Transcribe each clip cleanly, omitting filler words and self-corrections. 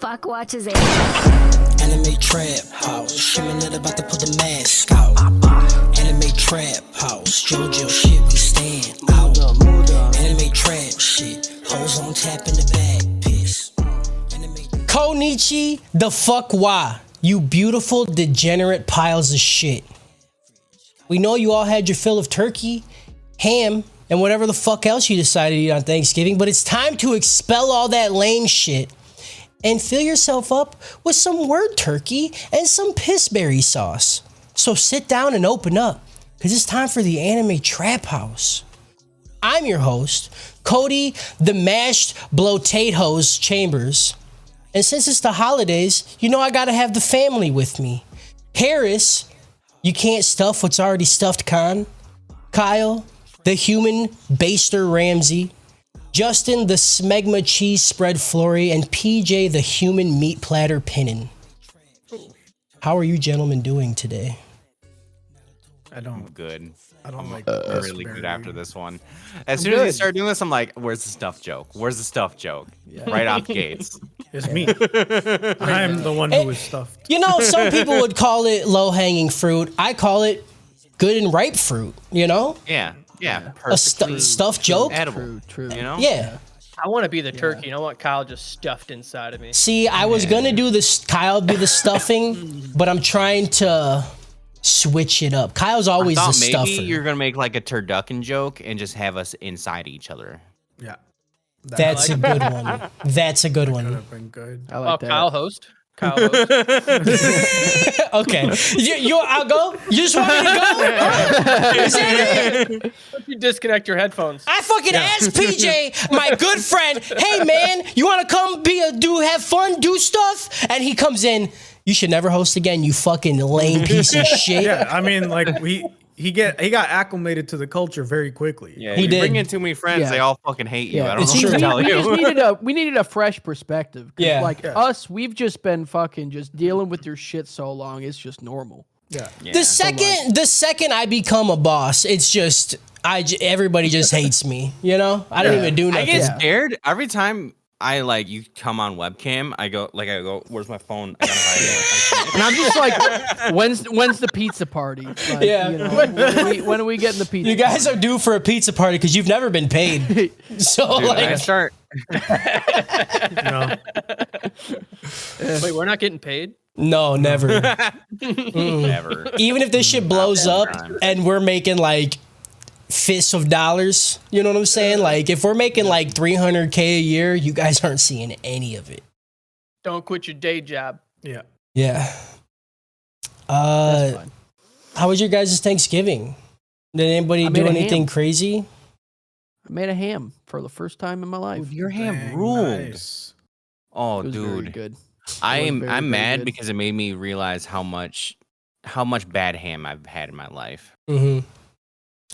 fuck watches it? Anime trap house, Shimonette about to put the mask out. Anime trap house, JoJo shit, we stand out. Anime trap shit, hoes on tap in the bag, piss. Konichi the fuck why, you beautiful degenerate piles of shit. We know you all had your fill of turkey, ham, and whatever the fuck else you decided to eat on Thanksgiving, but it's time to expel all that lame shit and fill yourself up with some word turkey and some pissberry sauce. So sit down and open up, because it's time for the Anime Trap House. I'm your host, Cody the Mashed Blotatoes Chambers. And since it's the holidays, you know I gotta have the family with me. Harris, you can't stuff what's already stuffed con. Kyle, the human baster Ramsey. Justin, the smegma cheese spread Flory, and PJ, the human meat platter Pinnin. How are you gentlemen doing today? I'm good. I don't like really good after this one. As soon as you start doing this, I'm like, where's the stuff joke? Where's the stuff joke? Yeah. Right off the gates. It's me. I'm the one who is stuffed. You know, some people would call it low-hanging fruit. I call it good and ripe fruit, you know? Yeah. A stuffed joke? Edible. True. You know? Yeah. I want to be the turkey. I don't want Kyle just stuffed inside of me. See, I was gonna do this, Kyle be the stuffing, but I'm trying to switch it up. Kyle's always the stuffer. Maybe you're gonna make like a turducken joke and just have us inside each other. Yeah. That's a good one. That's a good Could one. have been good. I like that. Kyle host. Okay. I'll go. You just want me to go? Is that it? You disconnect your headphones. I fucking asked PJ, my good friend, hey man, you want to come have fun, do stuff? And he comes in. You should never host again, you fucking lame piece of shit. Yeah, I mean, like he got acclimated to the culture very quickly. Yeah, he did. Bring in too many friends, Yeah. they all fucking hate you. Yeah. I don't It's know what to tell you. We needed a fresh perspective. Yeah. Like us, we've just been fucking just dealing with your shit so long. It's just normal. Yeah. The second I become a boss, it's just everybody just hates me. You know, I don't even do I nothing. get scared every time you come on webcam. I go, where's my phone? I gotta hide it. And I'm just like, when's the pizza party? Like, Yeah. You know, when are we getting the pizza? You guys are due for a pizza party because you've never been paid. So Dude, like, I start. No. Wait, we're not getting paid? no, never. Never. Even if this shit blows up and we're making like fists of dollars, you know what I'm saying? Like if we're making like $300K a year, you guys aren't seeing any of it. Don't quit your day job. Yeah. Yeah. That's fine. How was your guys' Thanksgiving? Did anybody I do made a anything ham. crazy? I made a ham for the first time in my life. Dude, your ham Dang, ruled. nice. Oh, It was very dude. good. I'm very, very mad good. because it made me realize how much bad ham I've had in my life. Mm-hmm.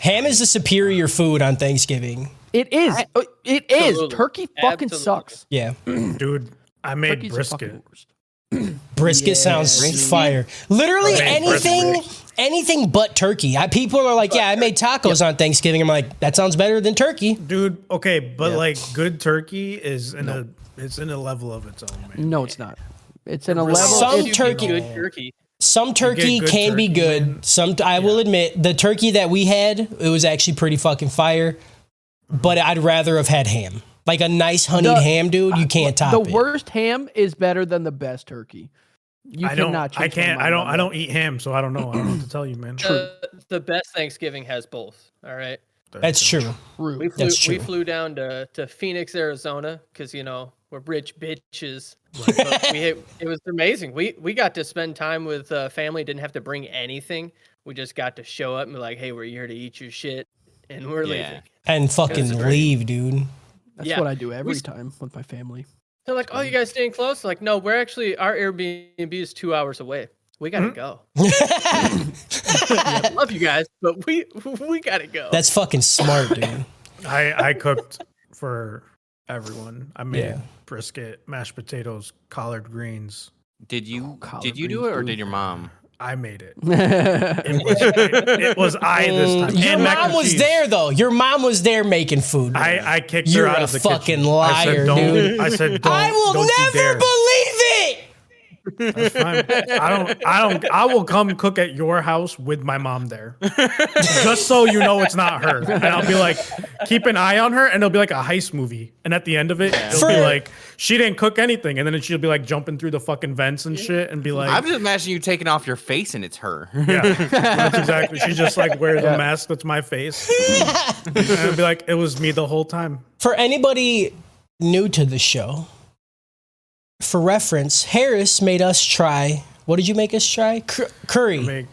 Ham is the superior food on Thanksgiving. It is. It is. Absolutely. Turkey fucking Mm. sucks. Yeah. Dude, I made Turkey's the fucking brisket. worst. Brisket sounds fire. Literally I made anything but turkey. People are like, yeah, I made tacos on Thanksgiving. I'm like, that sounds better than turkey. Dude, okay, but like good turkey is in a level of its own, man. No, it's not. It's in a level. Some it's turkey- Good turkey. Some turkey good can be turkey, good. man. Some, I will admit, the turkey that we had, it was actually pretty fucking fire. But I'd rather have had ham. Like a nice honeyed ham, dude. You can't top The it. worst ham is better than the best turkey. You I don't. cannot. I change my can't. mind I don't. on I that. don't eat ham, so I don't know. I don't know what to tell you, man. The best Thanksgiving has both. All right. That's true. True. That's true. We flew down to Phoenix, Arizona, because we're rich bitches. But it was amazing. We got to spend time with family. Didn't have to bring anything. We just got to show up and be like, "Hey, we're here to eat your shit," and we're leaving. And fucking leave, dude. That's what I do every time with my family. They're like, "Oh, you guys staying close?" Like, no, we're actually our Airbnb is 2 hours away. We gotta go. Yeah, love you guys, but we gotta go. That's fucking smart, dude. I cooked for everyone. I made brisket, mashed potatoes, collard greens. Did you do it or did your mom? I made it. It was I this time. Your And mac mom and was cheese. there though. Your mom was there making food. I kicked You're her out a of the fucking kitchen. liar, I said, don't, dude. I said, don't. I will don't you never dare. believe That's fine. I will come cook at your house with my mom there. Just so you know it's not her. And I'll be like, keep an eye on her, and it'll be like a heist movie. And at the end of it, it'll be like, she didn't cook anything. And then she'll be like jumping through the fucking vents and shit and be like, I'm just imagining you taking off your face and it's her. yeah, that's exactly. She just like wears a mask that's my face. And it'll be like, it was me the whole time. For anybody new to the show, for reference, Harris made us try. What did you make us try? Curry. Make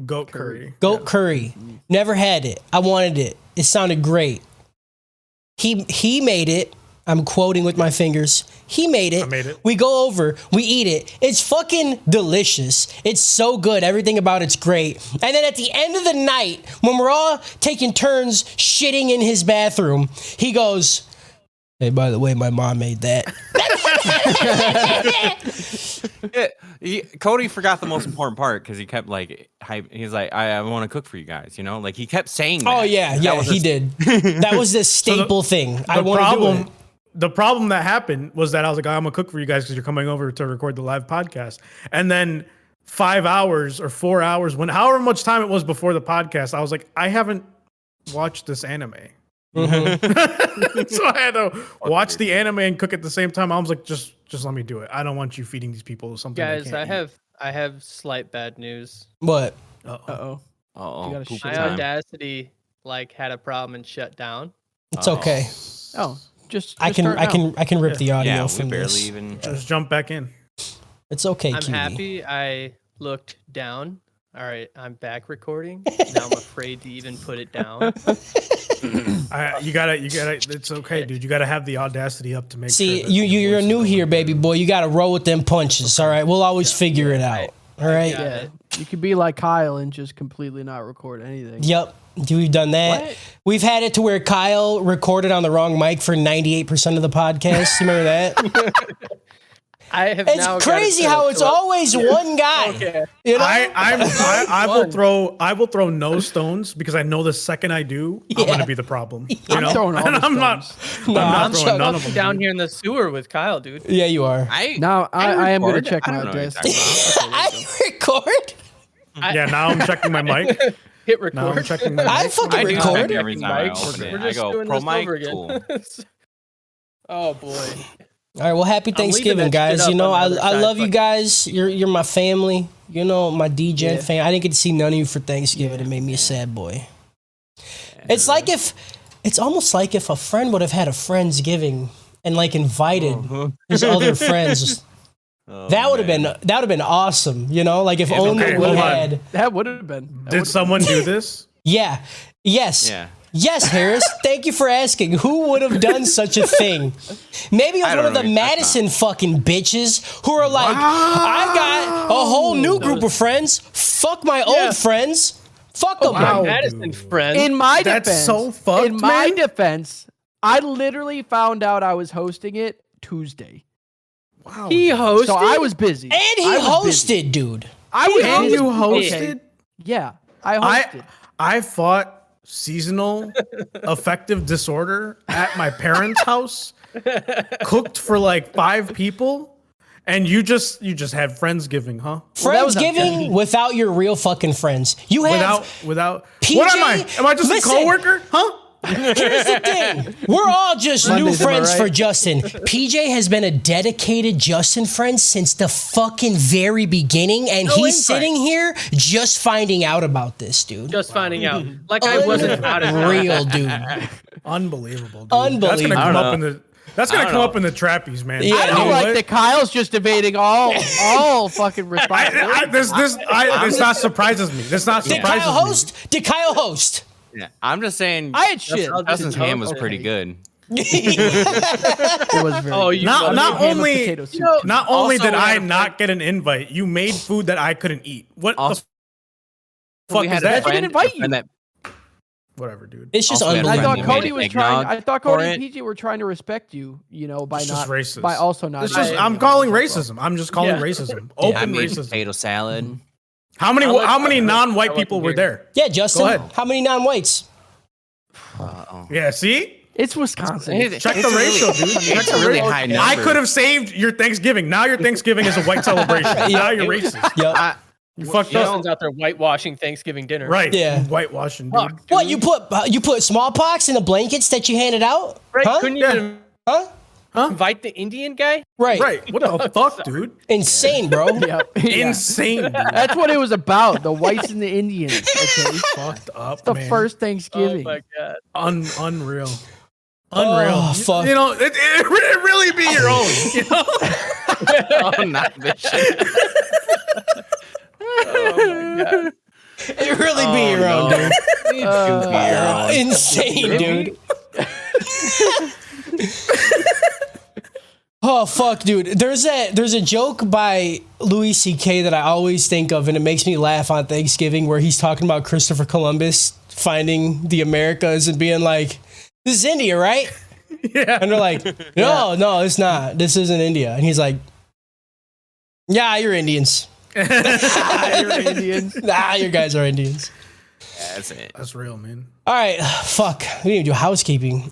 goat curry. Goat curry. Never had it. I wanted it. It sounded great. He made it. I'm quoting with my fingers. He made it. I made it. We go over. We eat it. It's fucking delicious. It's so good. Everything about it's great. And then at the end of the night, when we're all taking turns shitting in his bathroom, he goes, "Hey, by the way, my mom made that." Cody forgot the most important part because he kept like he's like, I want to cook for you guys, you know, like he kept saying that. Oh yeah, he did. That was the staple thing. I want to do it. The problem that happened was that I was like, I'm gonna cook for you guys because you're coming over to record the live podcast. And then 5 hours or 4 hours, however much time it was before the podcast, I was like, I haven't watched this anime. Mm-hmm. So I had to watch the anime and cook at the same time. I was like, just let me do it. I don't want you feeding these people something. Guys, I have slight bad news. What? My Poop time. Audacity had a problem and shut down. It's okay. I can rip the audio Yeah, we from barely this. even. Just jump back in. It's okay, I'm cutie. happy I looked down. All right, I'm back recording. Now I'm afraid to even put it down. You gotta. It's okay, dude. You gotta have the audacity up to make. See, sure that you're new here, baby boy. You got to roll with them punches. All right, we'll always figure it out. All right. Yeah, you could be like Kyle and just completely not record anything. Yep. We've done that. What? We've had it to where Kyle recorded on the wrong mic for 98% of the podcast. You remember that? I have It's now crazy how it's always one guy. Okay. You know? I will throw no stones because I know the second I do, I'm gonna be the problem. I'm throwing all the I'm not stones. throwing none of them. down here in the sewer with Kyle, dude. Yeah, you are. Now I am going to record? check I my don't know what you're address. talking about. I record. Yeah, now I'm checking my mic. Hit Now I'm record. checking my I mic. fucking I do record. check every time I Mike, open it. we're I just go doing pro this mic. over again. Cool. Oh boy. All right, well, happy leaving Thanksgiving, that shit guys. up You know, on I the other side, love you but- guys. You're my family. You know, my DGen fan. I didn't get to see none of you for Thanksgiving. It made me a sad boy. It's almost like if a friend would have had a Friendsgiving and invited his other friends. That would have been awesome. You know, like if only okay, we hold on. had. That would have been. Did someone do this? Yeah. Yes. Yeah. Yes, Harris. Thank you for asking. Who would have done such a thing? Maybe it was I one don't of the know what you're talking Madison fucking bitches who are like, I got a whole new group of friends. Fuck my old friends. Fuck them. Wow. Madison friend. In my That's defense, so fucked, in my man. defense, I literally found out I was hosting it Tuesday. Wow. he hosted. So I was busy. And he I was busy. hosted, dude. I was And busy. you hosted? Yeah, I hosted. I fought seasonal affective disorder at my parents' house, cooked for 5 people, and you just had Friendsgiving, huh? that was Friendsgiving without your real fucking friends. You have Without PJ, what am I? Am I just listen. a coworker? Huh? Here's the thing. We're all just new Mondays, am I friends right? for Justin. PJ has been a dedicated Justin friend since the fucking very beginning, and he's sitting here just finding out about this, dude. just finding out. I wasn't out of Real, dude. Unbelievable, dude. Unbelievable. That's gonna come up in the trappies, man. Yeah, I don't dude, like that Kyle's just evading all fucking responsibility. This not surprises me. This not Did surprises Kyle me. host? Did Kyle host? Yeah, I'm just saying. I had shit. Justin's ham was pretty good. It was very Oh, good. you Not Ham with only potato soup. not only Also, did we I had a not get an invite, you made food that I couldn't eat. What Also, the fuck we is had a that? They didn't invite you. and that Whatever, dude. It's just Also, we had a I friend thought who unbelievable. made Cody was eggnog trying. I thought for Cody and it. PJ were trying to respect you. By It's not just racist. by also not. It's just inviting I'm you. calling racism. I'm just calling Yeah. racism. I Open made racism. potato salad. How many I'll let you know. non-white I people wasn't were here. there? Yeah, Justin. Go ahead. How many non-whites? Oh. Yeah, see? It's Wisconsin. Check the ratio, dude. Check the really ratio. high I number. could have saved your Thanksgiving. Now your Thanksgiving is a white celebration. Now you're racist. Yep. You fucked Justin's up. out there whitewashing Thanksgiving dinner. Right. Yeah. Whitewashing, dude. Fuck, What, you put smallpox in the blankets that you handed out? Right? Huh? Couldn't you even Huh? invite the Indian guy? Right. Right. What the fuck, dude? Insane, bro. Yeah. Insane, dude. That's what it was about. The whites and the Indians. Okay. Fucked up, The man. first Oh Thanksgiving. my god. Unreal. Oh, fuck. You know, it really be your own. You know? Oh, not bitch. It really be your own, dude. Insane, dude. Oh fuck, dude. There's a joke by Louis C.K. that I always think of, and it makes me laugh on Thanksgiving, where he's talking about Christopher Columbus finding the Americas and being like, "This is India, right?" Yeah. And they're like, "No, it's not. This isn't India." And he's like, "Yeah, you're Indians. You're Indians. Nah, you guys are Indians." That's it. That's real, man. All right, fuck. We need to do housekeeping.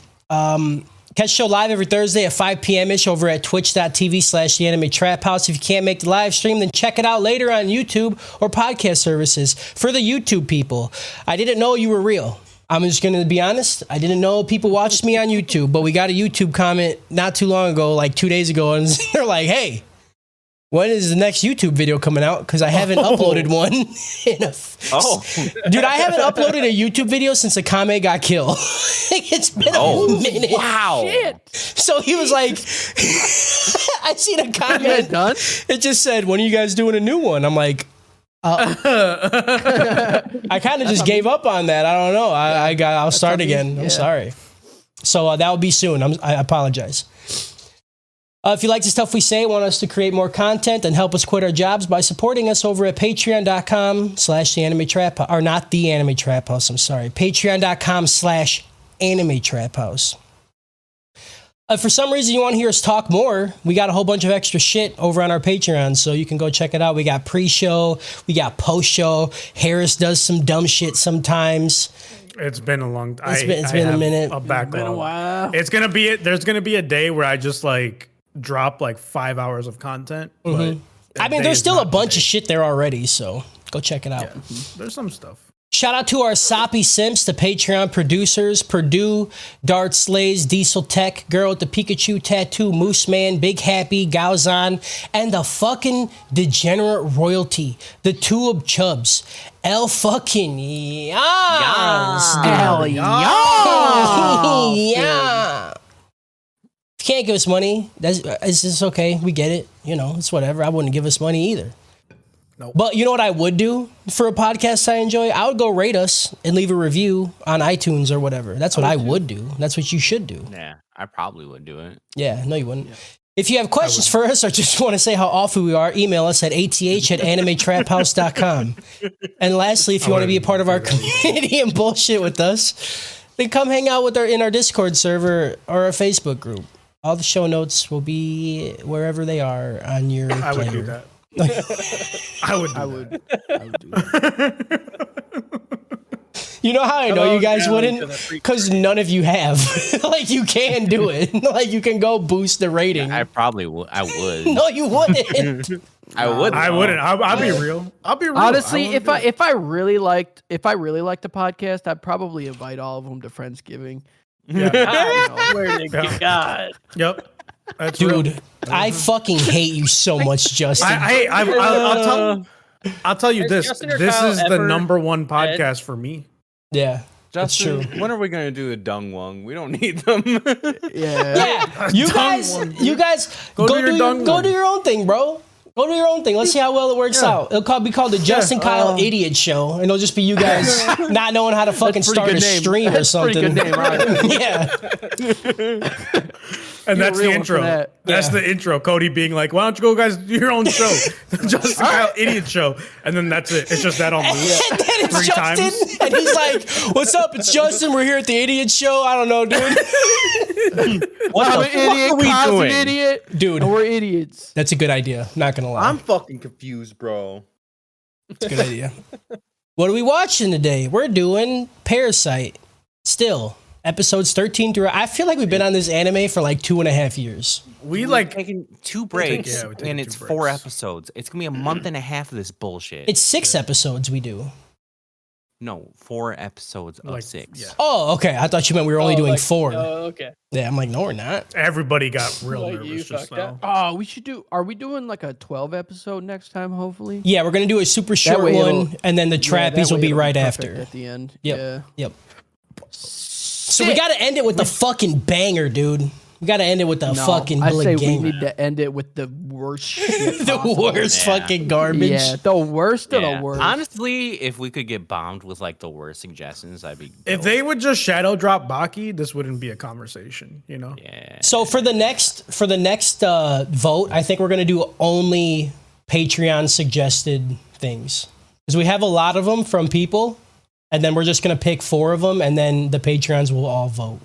Catch the show live every Thursday at 5 p.m.-ish over at twitch.tv/The Anime Trap House. If you can't make the live stream, then check it out later on YouTube or podcast services. For the YouTube people, I didn't know you were real. I'm just going to be honest. I didn't know people watched me on YouTube, but we got a YouTube comment not too long ago, like 2 days ago, and they're like, hey, when is the next YouTube video coming out? Because I haven't uploaded one in a... Dude, I haven't uploaded a YouTube video since a Kame got killed. It's been a minute. Wow. Shit. So he was like, I seen a comment. Done? It just said, when are you guys doing a new one? I'm like, I kind of just gave up on that. I don't know. I'll start again. I'm sorry. So that will be soon. I apologize. If you like the stuff we say, want us to create more content and help us quit our jobs by supporting us over at patreon.com/The Anime Trap House, or not The Anime Trap House, I'm sorry. Patreon.com/Anime Trap House. If for some reason you want to hear us talk more, we got a whole bunch of extra shit over on our Patreon, so you can go check it out. We got pre-show, we got post-show. Harris does some dumb shit sometimes. It's been a long time. It's been a minute. A backlog. It's been a while. It's gonna be. There's gonna be a day where I just like drop like 5 hours of content. But I mean, there's still a bunch of shit there already, so go check it out. There's some stuff. Shout out to our Soppy Simps, the Patreon producers, Purdue, Dart Slays, Diesel Tech, Girl with the Pikachu Tattoo, Moose Man, Big Happy, Gaozan, and the fucking degenerate royalty, the Tube Chubs. El fucking yes. Hell yeah. Yeah. If you can't give us money, it's just okay. We get it. You know, it's whatever. I wouldn't give us money either. Nope. But you know what I would do for a podcast I enjoy? I would go rate us and leave a review on iTunes or whatever. That's what I would do. That's what you should do. Yeah, I probably would do it. Yeah, no, you wouldn't. Yeah. If you have questions for us or just want to say how awful we are, email us at ath@animetraphouse.com. And lastly, if you want to be a part of our community and bullshit with us, then come hang out in our Discord server or our Facebook group. All the show notes will be wherever they are on your player. I would do that. I would do that. You know how I know you guys wouldn't? Because none of you have. Like, you can do it. Like, you can go boost the rating. I probably would. I would. No, you wouldn't. I would. I wouldn't. I'll be real. I'll be real. Honestly, if I really liked the podcast, I'd probably invite all of them to Friendsgiving. Yeah. Where to God? Yep. That's Dude, real. I fucking hate you so much, Justin. I'll tell you Has this. Justin or This Kyle is the ever #1 podcast for me. Yeah, that's Justin, true. when are we gonna do a dung wung? We don't need them. Yeah, you guys go do your dung one. do your own thing, bro. Go do your own thing. Let's see how well it works out. It'll be called the Justin Kyle Idiot Show, and it'll just be you guys not knowing how to fucking start a stream or something. Pretty good name, right? Yeah. And that's the real one intro. for that. That's the intro. Cody being like, "Why don't you go, guys, do your own show, Justin Kyle Idiot Show," and then that's it. It's just that on loop. And then it's 3 Justin, times. and he's like, "What's up? It's Justin. We're here at the Idiot Show. I don't know, dude. What I'm the an fuck idiot, are we Kyle's doing? an idiot, Dude, and we're idiots. that's a good idea. Not gonna lie, I'm fucking confused, bro. it's a good idea. What are we watching today? We're doing Parasyte. Still, episodes 13 through. I feel like we've been on this anime for like 2.5 years. We We're like taking 2 breaks, we're taking and 2 it's 4 breaks. episodes. It's gonna be a month and a half of this bullshit. It's 6 episodes we do. No, 4 episodes of Like, 6. yeah. Oh, okay. I thought you meant we were only doing 4. Oh, okay. Yeah, I'm like, no, we're not. everybody got real Like, you nervous just fucked up. now. Oh, we should do. Are we doing like a 12 episode next time? Hopefully. Yeah, we're gonna do a super short way it'll- one, and then the Yeah, trappies that will way be it'll right perfect after. at the end. Yep. Yeah. Yep. So we gotta end it with the fucking banger, dude. We gotta end it with the No, fucking I say we gamer. need to end it with the worst shit The possible. worst Yeah. fucking garbage. Yeah, the worst of Yeah. the worst. Honestly, if we could get bombed with like the worst suggestions, I'd be. If they would just shadow drop Baki, this wouldn't be a conversation, you know? Yeah. So for the next vote, I think we're gonna do only Patreon suggested things because we have a lot of them from people, and then we're just gonna pick 4 of them, and then the Patreons will all vote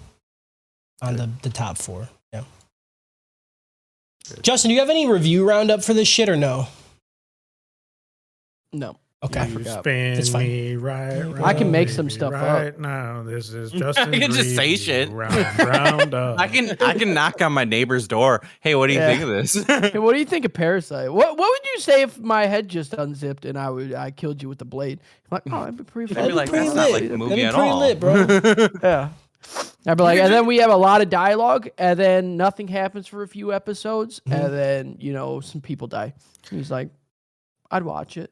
on the top 4. Yeah. Justin, do you have any review roundup for this shit or no? No. Okay. You forgot. spin It's fine. me right, I can make some me stuff up. right now. This is Justin. I can just say shit. Round up. I can knock on my neighbor's door. Hey, what do you Yeah. think of this? Hey, what do you think of Parasyte? What would you say if my head just unzipped and I killed you with the blade? I'm like, oh, that'd be pretty I'd fun. be like, pretty that's not like lit. the That'd movie be at pretty all. lit, bro. Yeah. I'd be like, and then we have a lot of dialogue, and then nothing happens for a few episodes, and then some people die. And he's like, I'd watch it.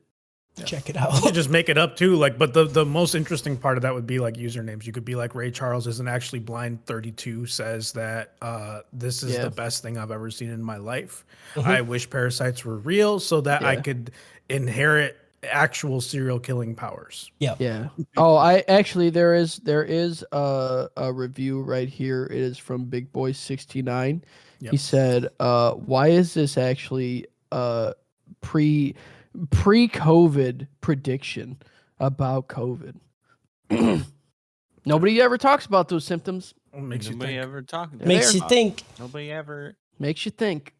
Check it You out. could just make it up too. Like, but the most interesting part of that would be like usernames. You could be like Ray Charles isn't actually blind. 32 says that this is Yeah. the best thing I've ever seen in my life. I wish parasites were real so that I Yeah. could inherit actual serial killing powers. Yeah. Oh, there is a review right here. It is from Big Boy 69. Yep. He said, why is this actually pre-COVID prediction about COVID? Nobody ever talks about those symptoms. What makes you Nobody think? ever talked. Makes you think. Nobody ever. Makes you think.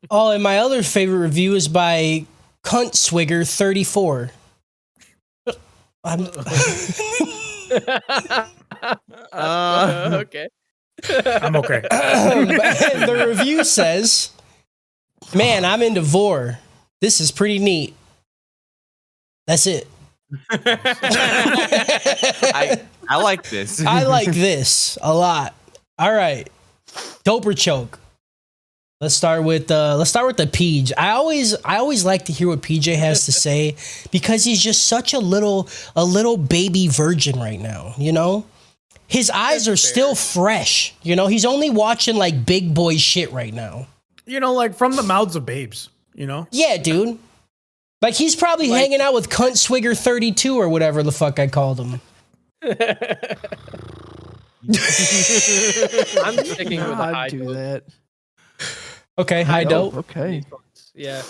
Oh, and my other favorite review is by Cunt Swigger 34. I'm Okay. I'm okay. the review says, "Man, I'm into vor. This is pretty neat." That's it. I like this. I like this a lot. All right, Doper choke. Let's start with the Peach. I always like to hear what PJ has to say because he's just such a little baby virgin right now. You know, his eyes are still fresh. You know, he's only watching like big boy shit right now. Like from the mouths of babes. Yeah, dude. Like he's probably hanging out with Cunt Swigger 32 or whatever the fuck I called him. I'm sticking with the high I'd do dope. that. Okay, high dope. Okay. Yeah.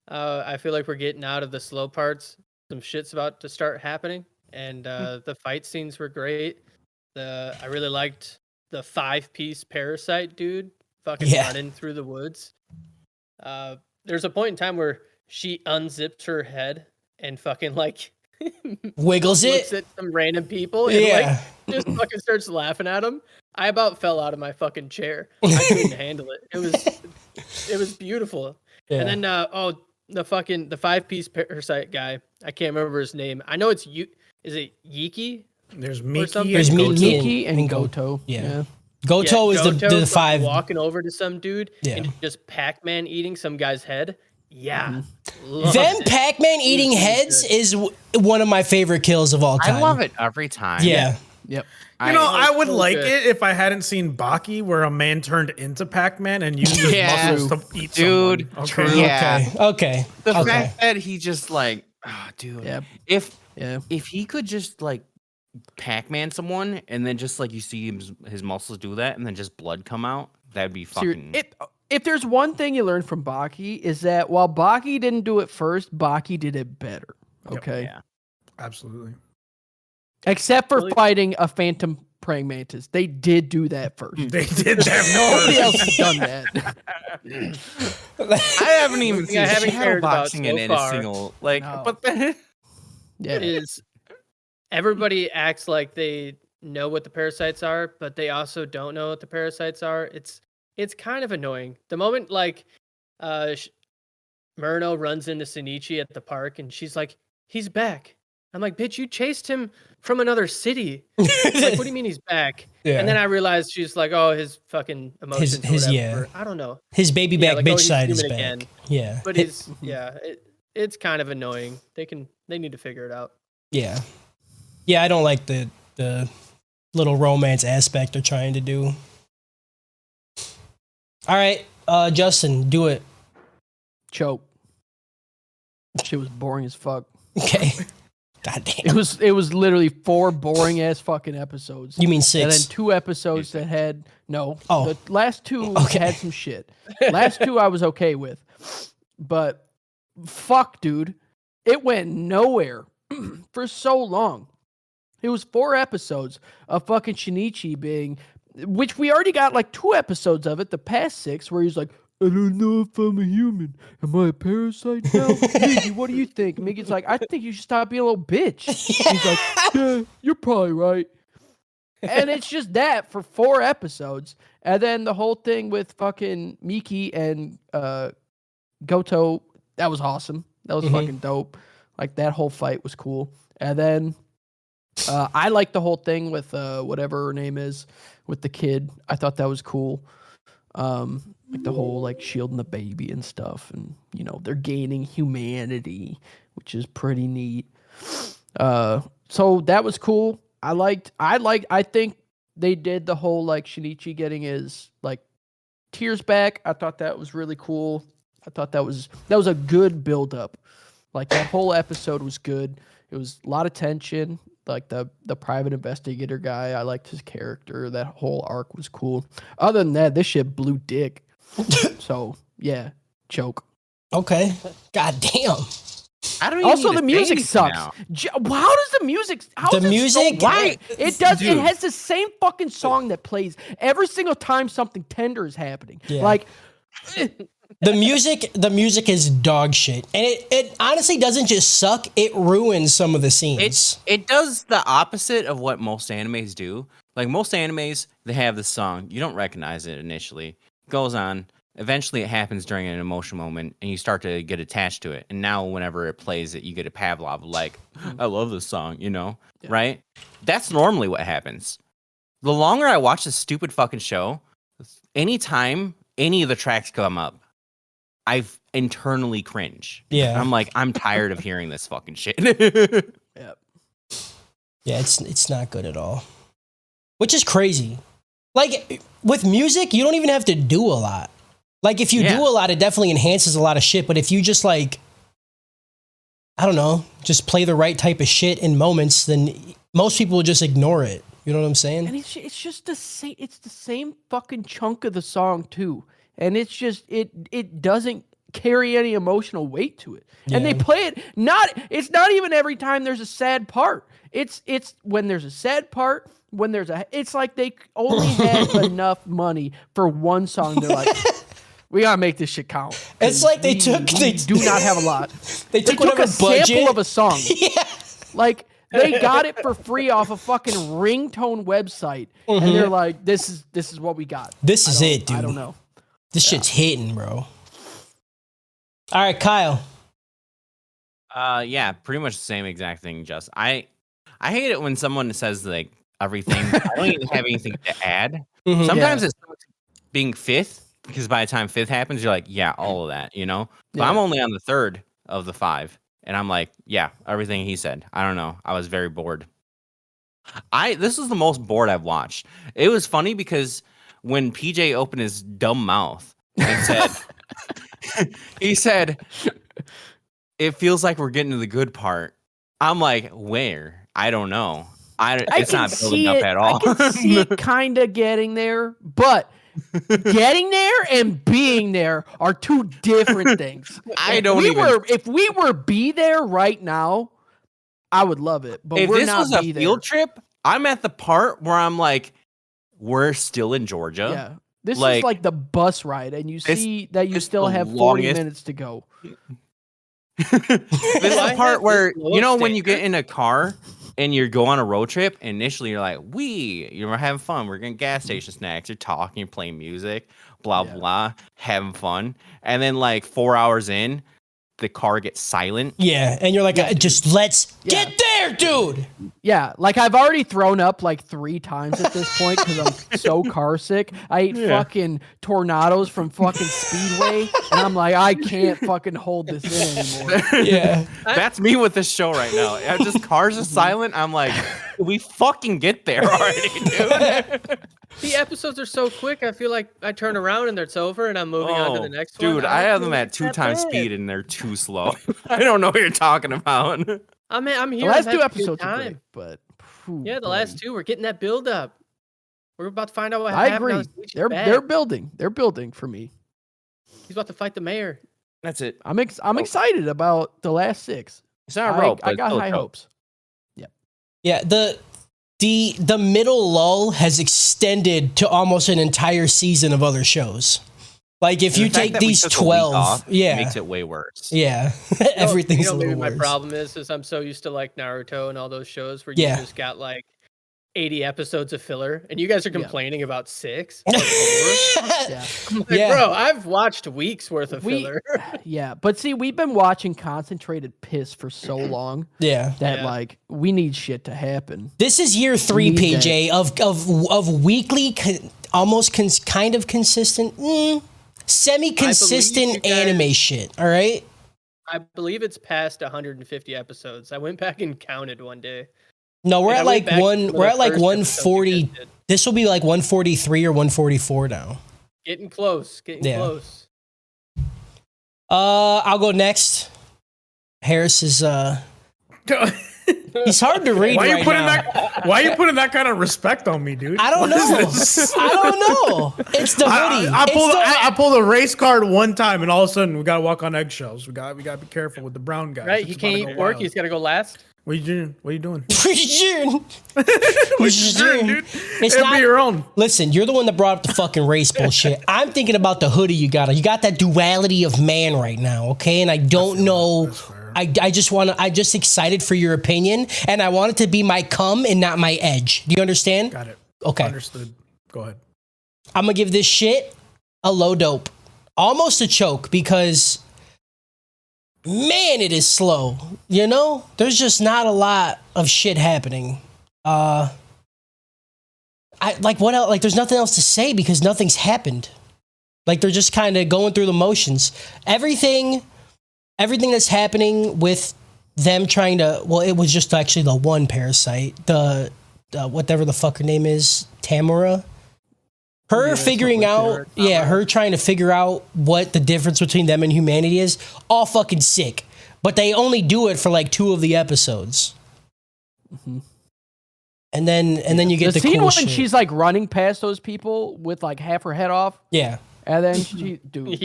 I feel like we're getting out of the slow parts. Some shit's about to start happening, and the fight scenes were great. I really liked the 5-piece Parasyte dude fucking running through the woods. There's a point in time where she unzips her head and fucking like Wiggles looks it. at some random people and Yeah. like just fucking starts laughing at them. I about fell out of my fucking chair. I couldn't handle it. It was beautiful. Yeah. And then the 5-piece Parasyte guy. I can't remember his name. I know it's you. Is it Yiki? There's Miki. something. There's and Miki. Goto. Miki and Go- Goto. Yeah. Goto is Goto the fucking 5. walking over to some dude Yeah. and just Pac-Man eating some guy's head. Yeah. Mm-hmm. Loved Them it. Pac-Man eating really heads good. is one of my favorite kills of all time. I love it every time. Yeah. Yep. I would so like good. it if I hadn't seen Baki, where a man turned into Pac-Man and used his Yeah. muscles to eat Dude, someone. True. Okay. Yeah. Okay. The Okay. fact that he just like, dude. Yeah. If Yeah. he could just like Pac-Man someone and then just like you see his muscles do that and then just blood come out, that'd be fucking. If there's one thing you learn from Baki is that while Baki didn't do it first, Baki did it better. Okay. Yeah. Absolutely. Except for Really? fighting a phantom praying mantis. They did do that first. They did that. Nobody else has done that. I haven't even thing I seen haven't cared about shadowboxing so in far a single like. No. But then, Yeah. Is everybody acts like they know what the parasites are, but they also don't know what the parasites are. It's kind of annoying. The moment like Myrno runs into Shinichi at the park and she's like, he's back. I'm like, bitch, you chased him from another city. Like, what do you mean he's back? Yeah. And then I realized she's like, oh, his fucking emotions. His whatever. I don't know. His baby back like, bitch he's side is human back. again. Yeah. But it's kind of annoying. They need to figure it out. Yeah. Yeah, I don't like the little romance aspect they're trying to do. All right, Justin, do it. Choke. Shit was boring as fuck. Okay. God damn. It was literally 4 boring ass fucking episodes. You mean And 6? then 2 episodes that had the last 2 Okay. had some shit. Last 2 I was okay with. But fuck, dude. It went nowhere for so long. It was 4 episodes of fucking Shinichi being, which we already got like 2 episodes of it, the past 6, where he's like, I don't know if I'm a human. Am I a parasite now? Miggy, what do you think? Miggy's like, I think you should stop being a little bitch. He's like, yeah, you're probably right. And it's just that for 4 episodes. And then the whole thing with fucking Miki and Goto, that was awesome. That was fucking dope. Like, that whole fight was cool. And then I like the whole thing with whatever her name is, with the kid. I thought that was cool. Like the whole like shielding the baby and stuff, and you know they're gaining humanity, which is pretty neat. So that was cool. I think they did the whole like Shinichi getting his like tears back. I thought that was really cool. I thought that was a good build up. Like that whole episode was good. It was a lot of tension. Like the private investigator guy, I liked his character. That whole arc was cool. Other than that, this shit blew dick. So yeah, choke. Okay. God damn. I don't even Also, need the to music say sucks. now. How does the music? How The is it music- so right? It does. Dude. It has the same fucking song that plays every single time something tender is happening. Yeah. Like The music is dog shit. And it honestly doesn't just suck, it ruins some of the scenes. It does the opposite of what most animes do. Like most animes, they have this song. You don't recognize it initially. It goes on. Eventually, it happens during an emotional moment, and you start to get attached to it. And now, whenever it plays it, you get a Pavlov, like, I love this song, you know? Yeah. Right? That's normally what happens. The longer I watch this stupid fucking show, anytime any of the tracks come up, I internally cringe. Yeah. I'm like, I'm tired of hearing this fucking shit. yeah. Yeah, it's not good at all. Which is crazy. Like with music, you don't even have to do a lot. Like if you Yeah. do a lot, it definitely enhances a lot of shit. But if you just like, I don't know, just play the right type of shit in moments, then most people will just ignore it. You know what I'm saying? And it's just the same. It's the same fucking chunk of the song too, and it's just it doesn't carry any emotional weight to it. And they Yeah. play it it's not even every time there's a sad part. It's when there's a sad part, when there's it's like they only had enough money for one song. They're like, we gotta make this shit count. It's like they we do not have a lot. They They took took whatever a budget. sample of a song. Yeah. Like they got it for free off a fucking ringtone website, and they're like, "This is what we got." This is it, dude. I don't know. This shit's hitting, bro. All right, Kyle. Yeah, pretty much the same exact thing. Just I hate it when someone says like everything. I don't even have anything to add. Mhm. Sometimes it's being 5th, because by the time 5th happens, you're like, yeah, all of that, you know. But Yeah. I'm only on the 3rd of the 5, and I'm like, yeah, everything he said. I don't know. I was very bored. This is the most bored I've watched. It was funny because when PJ opened his dumb mouth and said, he said, it feels like we're getting to the good part. I'm like, where? I don't know. It's can not building see up it, at all. I can see it kind of getting there, but getting there and being there are 2 different things. If we were be there right now, I would love it. But If we're this not was a be field there. trip, I'm at the part where I'm like, we're still in Georgia. Yeah. This Like, is like the bus ride, and you this see that you is still the have 40 longest- minutes to go. This is the I part have where, this you know, when you standard. get in a car and you go on a road trip. And initially, you're like, you're having fun. We're getting gas station snacks. You're talking, you're playing music, blah blah, having fun. And then like 4 hours in, the car gets silent. Yeah, and you're like, let's get there, dude. Yeah, like I've already thrown up like 3 times at this point because I'm so car sick. I ate fucking tornadoes from fucking Speedway, and I'm like, I can't fucking hold this in anymore. Yeah, That's me with this show right now. Just cars are silent. I'm like, we fucking get there already, dude. The episodes are so quick. I feel like I turn around and it's over, and I'm moving on to the next one. Dude, I have them at 2 times speed, and they're too slow. I don't know what you're talking about. I'm here. The last I'm 2 having a good episodes are time. great, but Yeah, the last 2, we're getting that build up. We're about to find out what I happened. agree. They're building. They're building for me. He's about to fight the mayor. That's it. I'm excited about the last 6. It's not a rope. I got high hopes. yeah. The middle lull has extended to almost an entire season of other shows. Like if you take these 12, it makes it way worse. yeah, everything's a maybe little my worse. problem is I'm so used to like Naruto and all those shows where you just got like 80 episodes of filler, and you guys are complaining about 6 or 4. Yeah. Like, bro, I've watched weeks worth of filler. Yeah, but see, we've been watching concentrated piss for so long that like we need shit to happen. This is year 3, PJ, of weekly, kind of consistent, semi-consistent anime shit. All right. I believe it's past 150 episodes. I went back and counted one day. No, we're at like 140. This will be like 143 or 144 now. Getting close. Close. I'll go next. Harris is he's hard to read. Why are you putting that kind of respect on me, dude? I don't know. I don't know. It's the hoodie. I pulled a race card one time, and all of a sudden we gotta walk on eggshells. We got to be careful with the brown guy. Right? He can't work. He's got to go last. What are you doing? What are you doing? Dude? It's not your own. Listen, you're the one that brought up the fucking race bullshit. I'm thinking about the hoodie you got. You got that duality of man right now, okay? And I don't know. I just excited for your opinion, and I want it to be my cum and not my edge. Do you understand? Got it. Okay. Understood. Go ahead. I'm gonna give this shit a low dope, almost a choke, because man, it is slow. You know, there's just not a lot of shit happening. I like what else? Like, there's nothing else to say because nothing's happened. Like, they're just kind of going through the motions. Everything that's happening with them trying to, well, it was just actually the one parasite, the whatever the fuck her name is, Tamura. Her figuring out, her trying to figure out what the difference between them and humanity is, all fucking sick. But they only do it for like 2 of the episodes. Mm-hmm. And then you get the scene cool when shit. she's like running past those people with like half her head off. Yeah. And then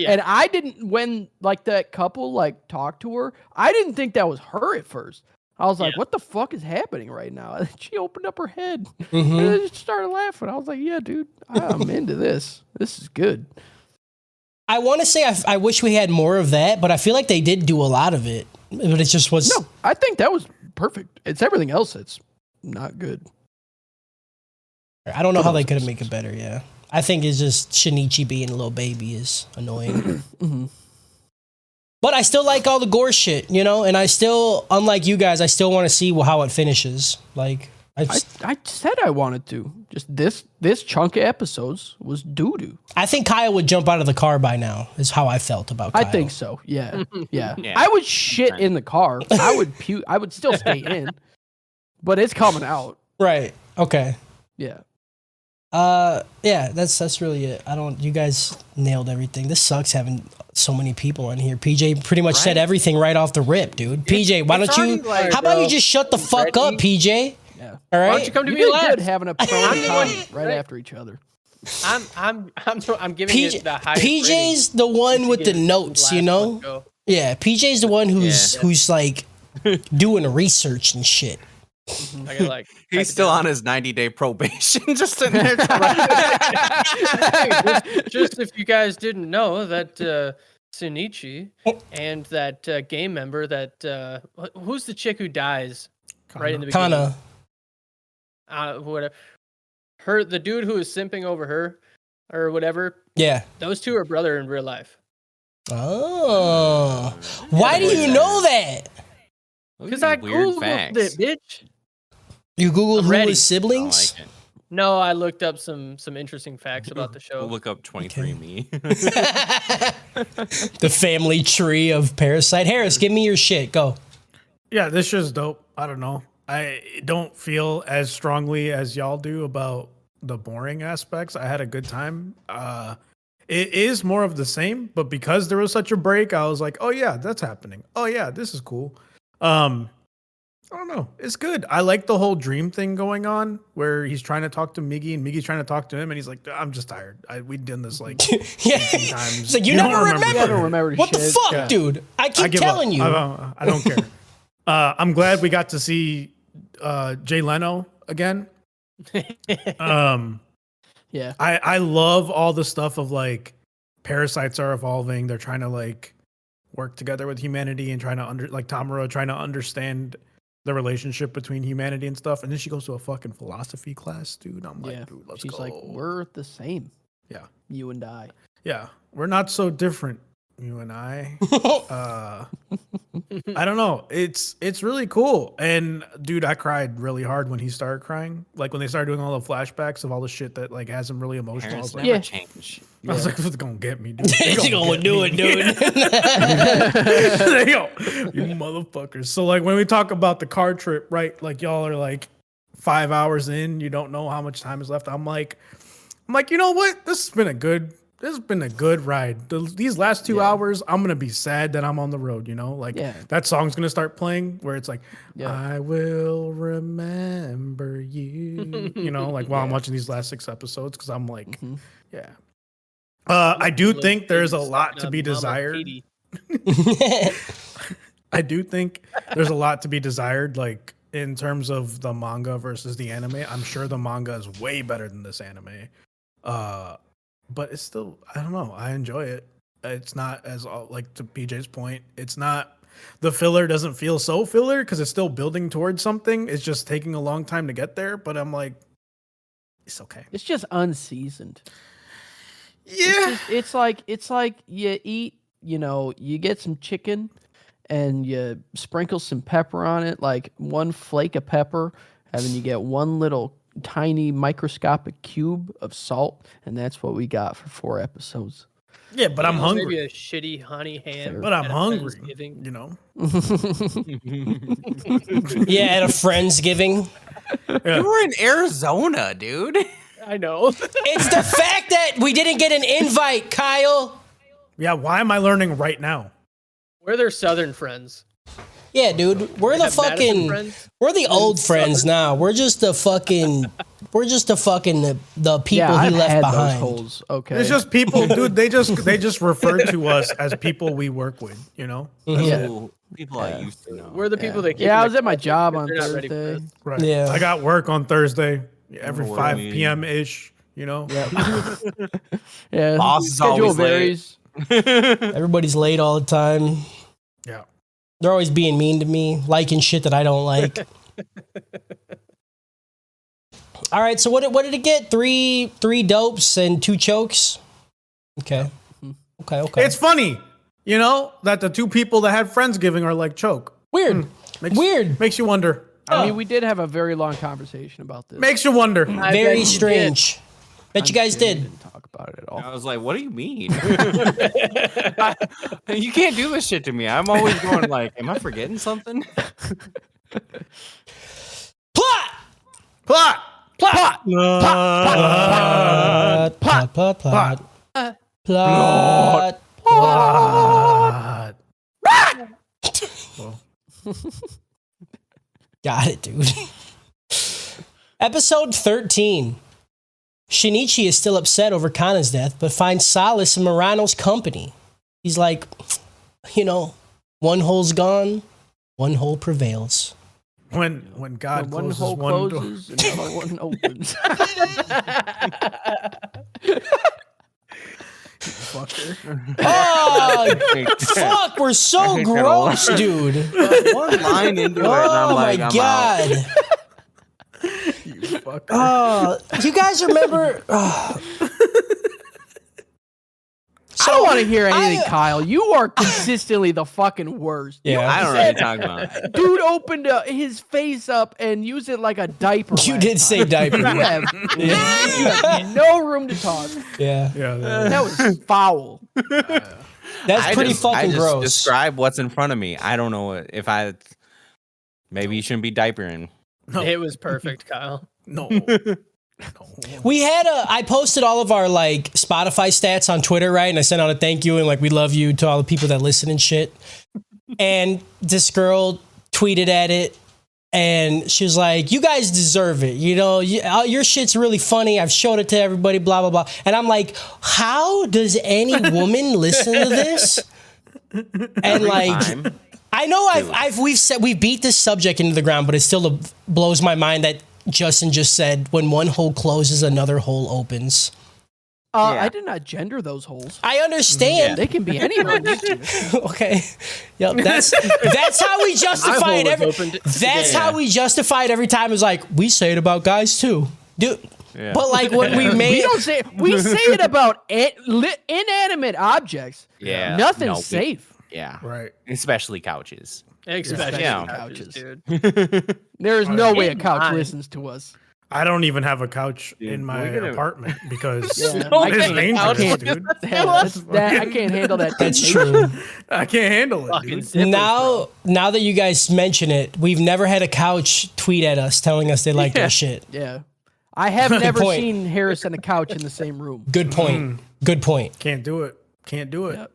and I didn't, when like that couple like talked to her, I didn't think that was her at first. I was like, what the fuck is happening right now? And she opened up her head and then just started laughing. I was like, yeah, dude, I'm into this. This is good. I want to say I wish we had more of that, but I feel like they did do a lot of it. But it just was. No, I think that was perfect. It's everything else that's not good. I don't know how they could have made it better, yeah. I think it's just Shinichi being a little baby is annoying. But I still like all the gore shit, you know? And I still, unlike you guys, I still want to see how it finishes. Like, I said I wanted to. Just this chunk of episodes was doo-doo. I think Kyle would jump out of the car by now, is how I felt about Kyle. I think so, yeah. I would shit in the car. I would puke. I would still stay in. But it's coming out. Right. Okay. Yeah. Yeah, that's really it. You guys nailed everything. This sucks having so many people in here. PJ pretty much said everything right off the rip, dude. PJ, why don't you, how about you just shut the fuck up, PJ? Yeah. All right. Why don't you come to You me did last? good having a pro and con right after each other. I'm giving it the highest PJ's rating. the one with the Give notes, last you know? one go. Yeah, PJ's the one who's like doing research and shit. I gotta, like, He's still on his 90-day probation, just sitting there. just if you guys didn't know that Shinichi and that game member that who's the chick who dies? right in the beginning. Kana. Whatever. The dude who was simping over her, or whatever. Yeah. Those two are brother in real life. Oh. Why do you know that? Because I weird googled facts. it, bitch. You Googled who ready. his siblings? I like it. No, I looked up some interesting facts about the show. We'll look up 23andMe. The family tree of Parasyte. Harris, give me your shit. Go. Yeah, this show's dope. I don't know. I don't feel as strongly as y'all do about the boring aspects. I had a good time. It is more of the same, but because there was such a break, I was like, oh yeah, that's happening. Oh yeah, this is cool. I don't know. It's good. I like the whole dream thing going on where he's trying to talk to Miggy and Miggy's trying to talk to him, and he's like, I'm just tired. We've done this like 18 times. It's like, you never remember. I don't remember What the shit. fuck, Yeah. dude? I keep give telling up. you. I don't care. I'm glad we got to see Jay Leno again. Yeah. I love all the stuff of like parasites are evolving. They're trying to like work together with humanity and trying to Tamura trying to understand the relationship between humanity and stuff. And then she goes to a fucking philosophy class, dude. I'm like, Yeah. dude, let's She's go. like, we're the same. Yeah. You and I. Yeah. We're not so different, you and I. I don't know. It's really cool. And dude, I cried really hard when he started crying. Like when they started doing all the flashbacks of all the shit that like has him really emotional. I Parents was like, never Yeah. change. I was like, what's gonna get me, dude? She gonna do it, dude. Yo, you motherfuckers. So like when we talk about the car trip, right? Like y'all are like 5 hours in, you don't know how much time is left. I'm like, you know what? This has been a good ride. These last 2 hours, I'm gonna be sad that I'm on the road. You know, like that song's gonna start playing where it's like, I will remember you. You know, like while I'm watching these last 6 episodes, because I'm like, yeah. I do think there's a lot to be desired. I do think there's a lot to be desired, like in terms of the manga versus the anime. I'm sure the manga is way better than this anime. But it's still, I don't know. I enjoy it. It's not as like to PJ's point. It's not, the filler doesn't feel so filler because it's still building towards something. It's just taking a long time to get there. But I'm like, it's okay. It's just unseasoned. Yeah. It's like you eat, you get some chicken and you sprinkle some pepper on it, like one flake of pepper, and then you get one little tiny microscopic cube of salt, and that's what we got for 4 episodes. Yeah, but I'm hungry. Maybe a shitty honey ham. But I'm at a hungry. Friendsgiving. You know. Yeah, at a Friendsgiving. You were in Arizona, dude. I know. It's the fact that we didn't get an invite, Kyle. Yeah, why am I learning right now? We're their southern friends. Yeah, dude, we're the Have Madison fucking, friends? we're the old friends now. We're just the fucking the people I've he left had behind. those holes. Okay. It's just people, dude. They just refer to us as people we work with. You know. People I used to know. We're the people that keep Yeah, I in was the at my closet job because on they're not ready for Thursday. this. Right. Yeah. I got work on Thursday every We're 5 meeting. p.m. ish. You know. Yeah. Boss is schedule always late. varies. Everybody's late all the time. Yeah. They're always being mean to me, liking shit that I don't like. All right, so what did it get? Three dopes and 2 chokes? Okay. Okay. It's funny, that the 2 people that had Friendsgiving are like choke. Weird. Weird. Makes you wonder. I mean, we did have a very long conversation about this. Makes you wonder. Very strange. Bet you guys We did. didn't talk about it at all. I was like, what do you mean? You can't do this shit to me. I'm always going like, am I forgetting something? Plot! Plot. Plot! Plot. Got it, dude. Episode 13. Shinichi is still upset over Kana's death, but finds solace in Murano's company. He's like, one hole's gone, one hole prevails. When God When one closes hole one door. closes, another one opens. fucker. Oh, fuck, we're so gross, dude. One line into it, and Oh I'm my like, I'm out. god. You fucker. Oh, you guys remember? I don't want to hear anything, I- Kyle. You are consistently the fucking worst. Yeah. I don't know what you're talking about. Dude opened his face up and used it like a diaper. You last did time. say diaper. You have no room to talk. Yeah, Yeah. That was foul. that's pretty I fucking just gross. describe what's in front of me. I don't know if I. Maybe you shouldn't be diapering. No. It was perfect, Kyle. No. We had I posted all of our like Spotify stats on Twitter, right? And I sent out a thank you and like we love you to all the people that listen and shit. And this girl tweeted at it and she was like, "You guys deserve it. You know, your shit's really funny. I've showed it to everybody, blah, blah, blah." And I'm like, how does any woman listen to this? And like, Time. I know we've beat this subject into the ground, but it still blows my mind that Justin just said, when one hole closes, another hole opens. Yeah. I did not gender those holes. I understand. They can be any hole. Okay. Yep. That's how we justify it. That's how we justify it every time. It's like, we say it about guys too. Dude. Yeah. But like when we made We don't say. We say it about inanimate objects. Yeah. Nothing's No, safe. Yeah. Right. Especially couches. Especially Yeah. couches, Couches. dude. There is no way a In couch mine. listens to us. I don't even have a couch Dude, in my we're gonna- apartment because Yeah. No, I it's can't- dangerous, I dude. I can't handle that. that's temptation. true. I can't handle it, Fucking dude. zippers, bro. Now that you guys mention it, we've never had a couch tweet at us telling us they like their shit. Yeah. I have never point. seen Harris and a couch in the same room. Good point. Good point. Can't do it. Can't do it. Yep.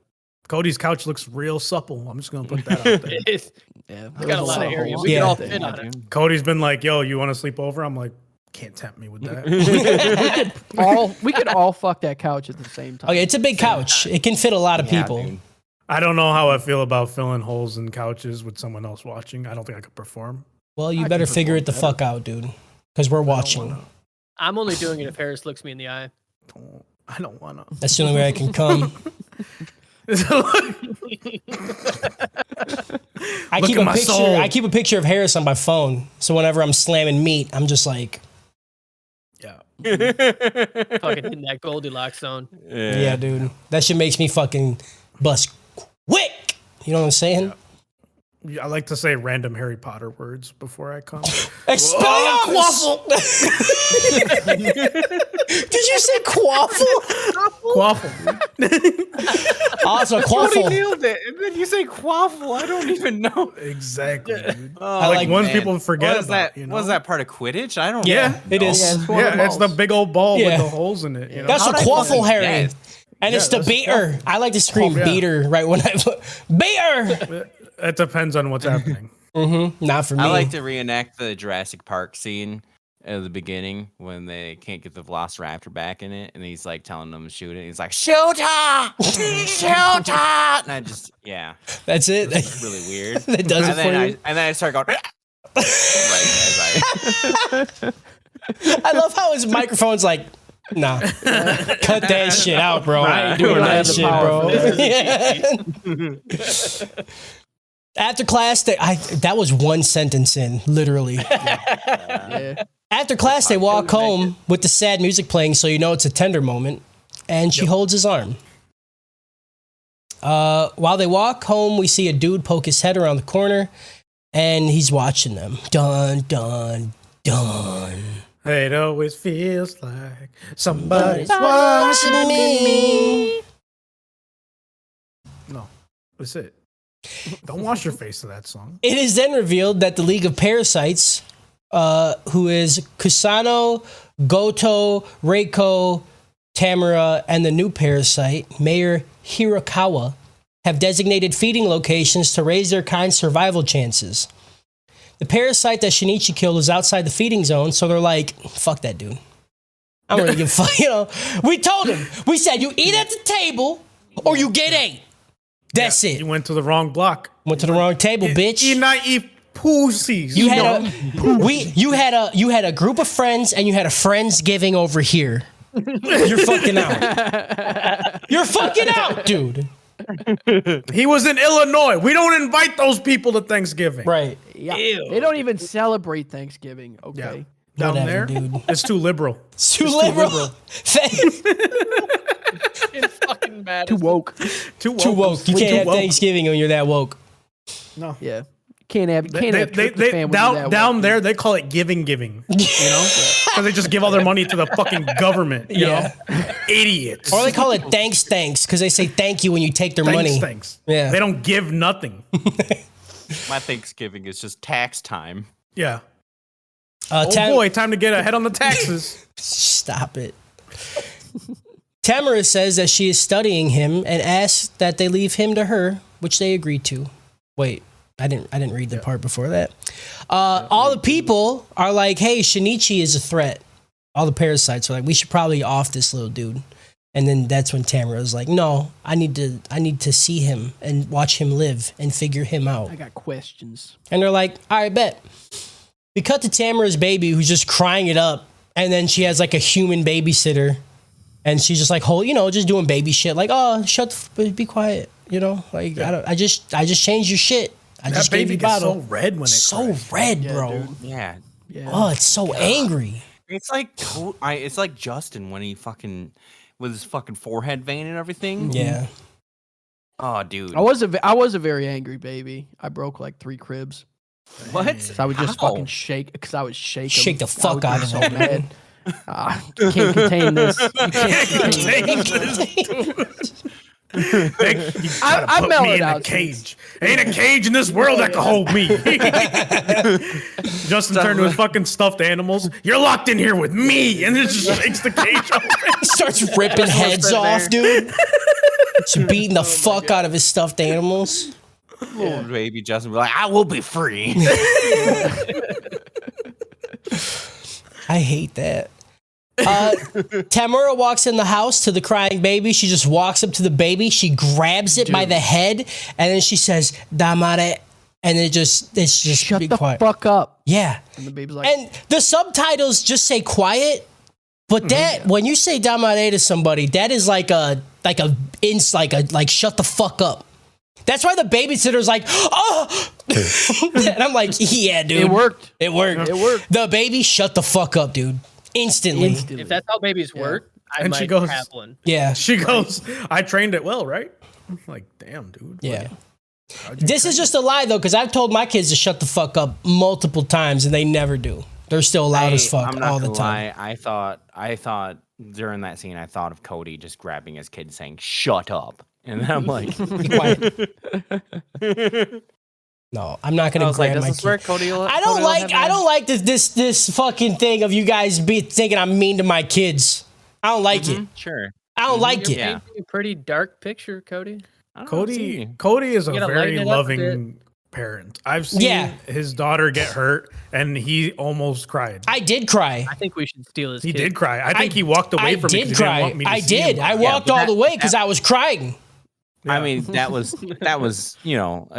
Cody's couch looks real supple. I'm just gonna put that out there. It's Yeah, got a lot of area. We Yeah. can all fit on it. Cody's been like, "Yo, you want to sleep over?" I'm like, "Can't tempt me with that." We could all fuck that couch at the same time. Okay, it's a big couch. It can fit a lot of Yeah, people. dude. I don't know how I feel about filling holes in couches with someone else watching. I don't think I could perform. Well, you I better can figure perform it the better. fuck out, dude. Because we're watching. I'm only doing it if Harris looks me in the eye. I don't wanna. That's the only way I can come. I Look keep at a my picture. soul. I keep a picture of Harris on my phone. So whenever I'm slamming meat, I'm just like, Yeah. Fucking in that Goldilocks zone. yeah, dude. That shit makes me fucking bust quick. You know what I'm saying? I like to say random Harry Potter words before I come. Expelliarmus! Did you say quaffle? Quaffle. Also, Cody quaffle. nailed it. And then you say quaffle. I don't even know. Exactly, dude. I like like ones Man, people forget what is about. that? You know? What is that part of Quidditch? I don't Yeah, It is. Yeah, it's one of Yeah, it's the balls. big old ball Yeah. with the holes in it. You know? That's a How'd I quaffle, fucking Harry. guess? And it's the that's a beater. I like to scream Yeah. beater right when I beater. It depends on what's happening. Not for me. I like to reenact the Jurassic Park scene at the beginning when they can't get the Velociraptor back in it, and he's like telling them to shoot it. He's like, "Shoot her! Shoot her!" And I just, yeah, That's it. it's really weird. That does it and then for you. and then I start going. Like, as I love how his microphone's like, nah, cut that shit out, bro. I ain't doing I that have the shit, power bro. Yeah. After class, that was one sentence in, literally. Yeah. After class, they walk home with the sad music playing, so you know it's a tender moment. And she holds his arm. While they walk home, we see a dude poke his head around the corner, and he's watching them. Dun, dun, dun. It always feels like somebody's Watching watching me. No, that's it. Don't wash your face to that song. It is then revealed that the League of Parasites, who is Kusano, Goto, Reiko, Tamara, and the new parasite, Mayor Hirakawa, have designated feeding locations to raise their kind's survival chances. The parasite that Shinichi killed was outside the feeding zone, so they're like, fuck that dude. I don't really give a fuck. You know, we told him. We said, you eat at the table or you get ate. That's it. You went to the wrong block. Went to the wrong table, bitch. You not eat pussies. You had a group of friends and you had a friendsgiving over here. You're fucking out. You're fucking out, dude. He was in Illinois. We don't invite those people to Thanksgiving. Right. Yeah. They don't even celebrate Thanksgiving. Okay. Down Whatever, there, dude. it's too liberal. It's too liberal. It's fucking mad. Too woke. Too woke. Too woke. You Way can't too have woke. Thanksgiving when you're that woke. No. Yeah. Can't have turkey fam when you're that Down woke. there, they call it giving. You know, because they just give all their money to the fucking government. You know, idiots. Or they call it thanks because they say thank you when you take their money. Thanks. Yeah. They don't give nothing. My Thanksgiving is just tax time. Yeah. Oh Boy, time to get ahead on the taxes. Stop it. Tamara says that she is studying him and asks that they leave him to her, which they agreed to. Wait, I didn't read the part before that. All the people are like, hey, Shinichi is a threat. All the parasites are like, we should probably off this little dude. And then that's when Tamara was like, no, I need to see him and watch him live and figure him out. I got questions. And they're like, all right, bet. We cut to Tamara's baby who's just crying it up. And then she has like a human babysitter. And she's just like, just doing baby shit. Like, oh, be quiet. You know, like, I just changed your shit. I That just gave baby you gets bottle. so red when it So cries. red, bro. dude. Yeah. Yeah. Oh, it's so angry. It's like it's like Justin when he fucking with his fucking forehead vein and everything. Yeah. Oh, dude. I was a very angry baby. I broke like 3 cribs. What? 'Cause I would just How? fucking shake. Because I would shake 'em. Shake the I fuck would out be of so them. mad. You can't contain this. You can't contain this. I mellowed put me in a out cage. Ain't a cage in this world that can hold me. Justin turned to his fucking stuffed animals. You're locked in here with me, and it just shakes the cage open. Starts ripping heads been off, dude. Just beating the Oh fuck out of his stuffed animals. Little baby Justin be like, I will be free. I hate that. Tamura walks in the house to the crying baby. She just walks up to the baby. She grabs it by the head, and then she says, "Damare," and it's just Shut be the quiet. fuck up. Yeah, And the baby's like, and the subtitles just say quiet, but that when you say "damare" to somebody, that is like shut the fuck up. That's why the babysitter's like, oh, and I'm like, yeah, dude, it worked. It worked. It worked. The baby shut the fuck up, dude. Instantly. If that's how babies work, I And might she goes- have one. Yeah. She goes, I trained it well, right? I'm like, damn, dude. Yeah. This is just a lie though, because I've told my kids to shut the fuck up multiple times and they never do. They're still loud as fuck I'm not all the gonna time. lie. I thought during that scene, I thought of Cody just grabbing his kid, saying "Shut up," and then I'm like, Be quiet. No, I'm not I gonna was like, grab "Does my this kid. work, Cody?" I don't like this fucking thing of you guys be thinking I'm mean to my kids. I don't like it. Sure. I don't like You're it. Yeah. painting a pretty dark picture, Cody. I don't know, see. Cody is a You gotta very lighten it up a loving parent. I've seen Yeah. his daughter get hurt, and he almost cried. I did cry. I think we should steal his He kid. did cry. I think he walked away from me did because he didn't cry. want me to I see him did. cry. I walked but all the way because I was crying. I mean, that was a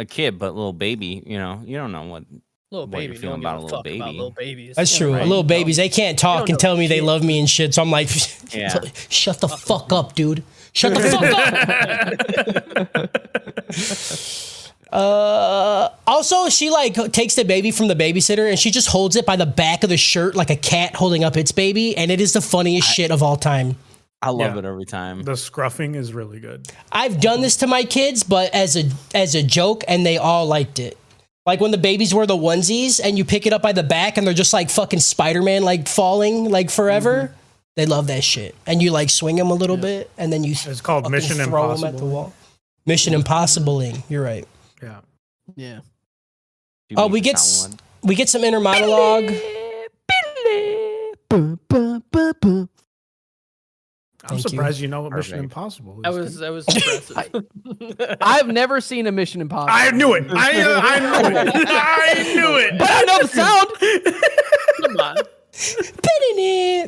kid, but little baby. You don't know what. Little what you're baby. feeling Don't about give a a little fuck about baby. little babies. That's true. Right. Little babies, they can't talk don't and know tell me they shit. love me and shit. So I'm like, Yeah. shut the fuck up, dude. Shut the fuck up. Also, she like takes the baby from the babysitter and she just holds it by the back of the shirt like a cat holding up its baby, and it is the funniest shit of all time. I love Yeah. it every time. The scruffing is really good. I've done this to my kids, but as a joke, and they all liked it. Like when the babies wear the onesies and you pick it up by the back and they're just like fucking Spider-Man, like falling like forever. They love that shit. And you like swing them a little bit and then you It's called fucking Mission throw 'em at the Impossible. wall. Mission Impossible-ing. You're right. Yeah. yeah. Do you Oh, make we the get sound we get some inner monologue. I'm Thank you. surprised you know what Mission Perfect. Impossible is. That was impressive. I've never seen a Mission Impossible. I knew it. I knew it. I knew it. but I know the sound. Come on.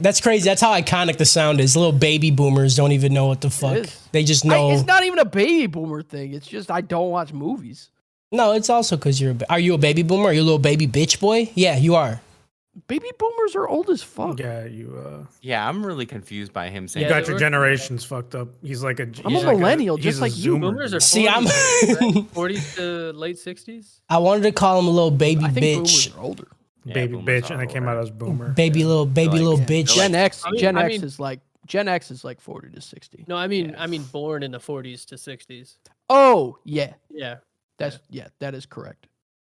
That's crazy. That's how iconic the sound is. Little baby boomers don't even know what the fuck. is. They just know. It's not even a baby boomer thing. It's just I don't watch movies. No, it's also because are you a baby boomer? Are you a little baby bitch boy? Yeah, you are. Baby boomers are old as fuck. Yeah, you Yeah, I'm really confused by him saying. you got your generations fucked up. He's like a. I'm he's a like millennial, he's just a like you. Zoomer. Boomers are 40s, See, I'm- right? 40s to late 60s. I wanted to call him a little baby I think bitch. boomers are older. baby boomers bitch, are and it came out as boomer. Baby little Yeah. bitch. Gen X. I mean- Gen I X mean- is like Gen X is like 40 to 60. No, I mean born in the 40s to 60s. Oh yeah, Yeah, that is correct.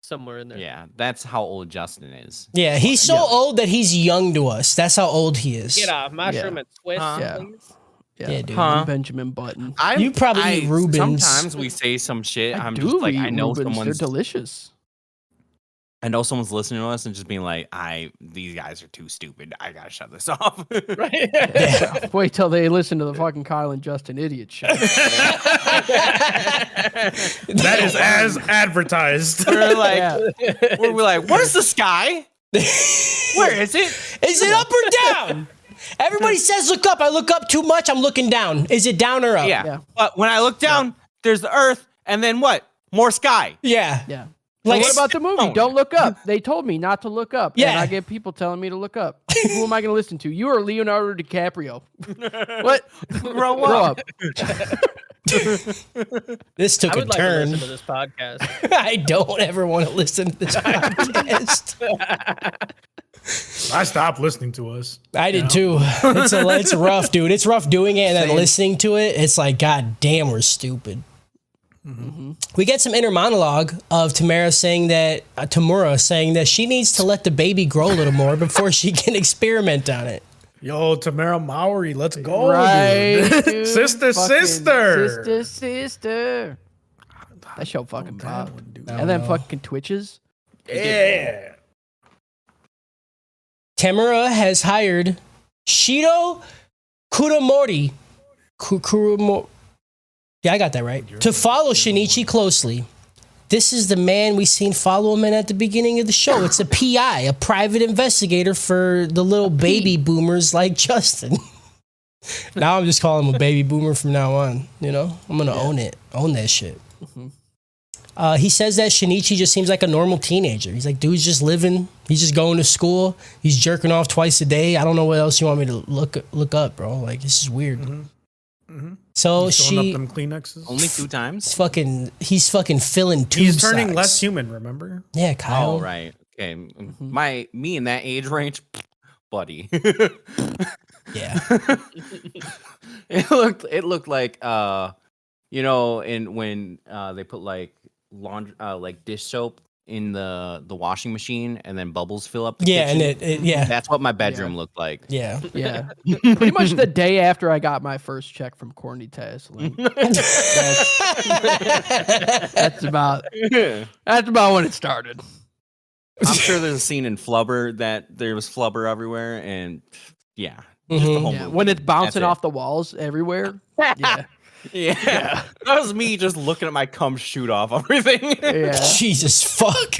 somewhere in there. Yeah, that's how old Justin is. Yeah, he's so old that he's young to us. That's how old he is. Get a mushroom and twist, Yeah. please. Yeah, dude. I'm Benjamin Button. You probably eat Reubens. Sometimes we say some shit. I I'm do just like, eat I know Reubens. someone's. They're delicious. I know someone's listening to us and just being like, these guys are too stupid. I gotta shut this off. Right. Yeah. Wait till they listen to the fucking Kyle and Justin idiot shit. That is as advertised. We're like, Yeah. we're like, where's the sky? Where is it? Is it up or down? Everybody says look up. I look up too much. I'm looking down. Is it down or up? Yeah. But when I look down, there's the Earth, and then what? More sky. Yeah. Yeah. Like, What about the movie? Don't look up. They told me not to look up. Yeah. And I get people telling me to look up. Who am I going to listen to? You or Leonardo DiCaprio? What? Grow Grow up. up. this took I a would like to turn. listen to this podcast. I don't ever want to listen to this podcast. I stopped listening to us. I did too. It's rough, dude. It's rough doing it and then listening to it. It's like, God damn, we're stupid. We get some inner monologue of Tamura saying that she needs to let the baby grow a little more before she can experiment on it. Yo, Tamara Mowry, let's go, Right, dude. dude. Sister. Sister. That show fucking pop. dude. And then fucking Twitches. Yeah. Tamura has hired Shiro Kuramori. Yeah, I got that right. To follow Shinichi closely. This is the man we seen follow him in at the beginning of the show. It's a PI, a private investigator for the little baby boomers like Justin. Now I'm just calling him a baby boomer from now on. You know, I'm gonna own that shit. He says that Shinichi just seems like a normal teenager. He's like, dude's just living. He's just going to school. He's jerking off twice a day. I don't know what else you want me to look up, bro. Like, this is weird. So He's filling up them Kleenexes. Only 2 times? he's fucking filling tube He's turning socks. less human. Remember? Yeah, Kyle. Oh, right. Okay. Me in that age range, buddy. Yeah. It looked like you know, when they put like laundry like dish soap in the washing machine and then bubbles fill up the Yeah, kitchen. and yeah. That's what my bedroom looked like. Yeah. Yeah. Pretty much the day after I got my first check from Corny Tasseling. That's about when it started. I'm sure there's a scene in Flubber that there was Flubber everywhere, and yeah, just the whole Yeah. movie. When it's bouncing That's it. off the walls everywhere. Yeah. Yeah, that was me just looking at my cum shoot off everything. Yeah. Jesus fuck.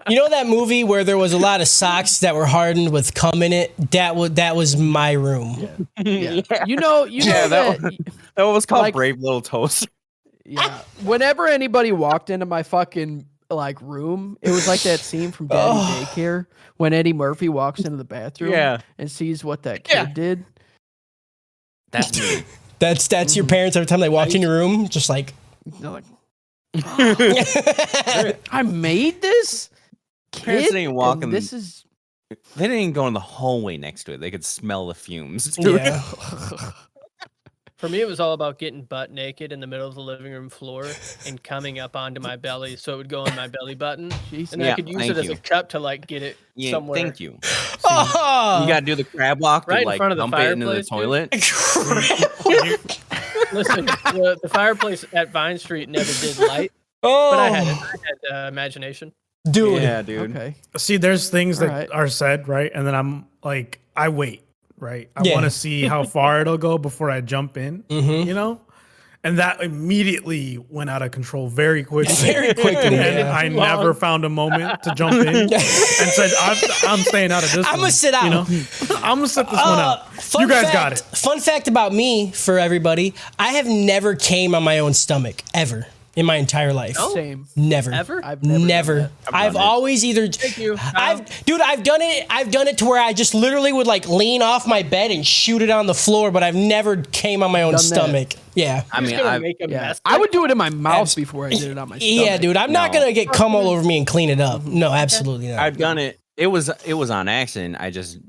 You know that movie where there was a lot of socks that were hardened with cum in it? That was my room. Yeah. You know Yeah, that, that was called Like- Brave Little Toast. yeah. Whenever anybody walked into my fucking like room, it was like that scene from Daddy Daycare when Eddie Murphy walks into the bathroom Yeah. and sees what that kid did. That's me. That's your parents every time they walk in your room, just like They're like, I made this kid. Parents didn't even walk and in- This is They didn't even go in the hallway next to it. They could smell the fumes. dude. yeah. For me, it was all about getting butt naked in the middle of the living room floor and coming up onto my belly so it would go in my belly button. Jesus. And then Yeah, I could use thank it as you. a cup to like get it Yeah, somewhere. thank you. Oh, You gotta do the crab walk Right to in like front of the dump it into the fireplace, dude. toilet. Listen, the fireplace at Vine Street never did light, but I had imagination. dude. Yeah, dude. Okay. See, there's things that Alright. are said, right? And then I'm like, I wait, right? I Yeah. want to see how far it'll go before I jump in, you know? And that immediately went out of control very quickly. Very quickly, And yeah. I never found a moment to jump in and said, I'm staying out of this I'ma one, sit out. You know? I'm going to sit this one out. You guys got it. Fun fact about me for everybody: I have never came on my own stomach ever. in my entire life. Same. Never. Ever? I've never. Done that. I've always either. Thank you. I've done it. I've done it to where I just literally would like lean off my bed and shoot it on the floor, but I've never came on my own Done that. stomach. Yeah. I mean, Make a Yeah. mess. I would do it in my mouth before I did it on my stomach. Yeah, dude. I'm not No. gonna get cum all over me and clean it up. No, absolutely not. I've done it. It was on accident. I just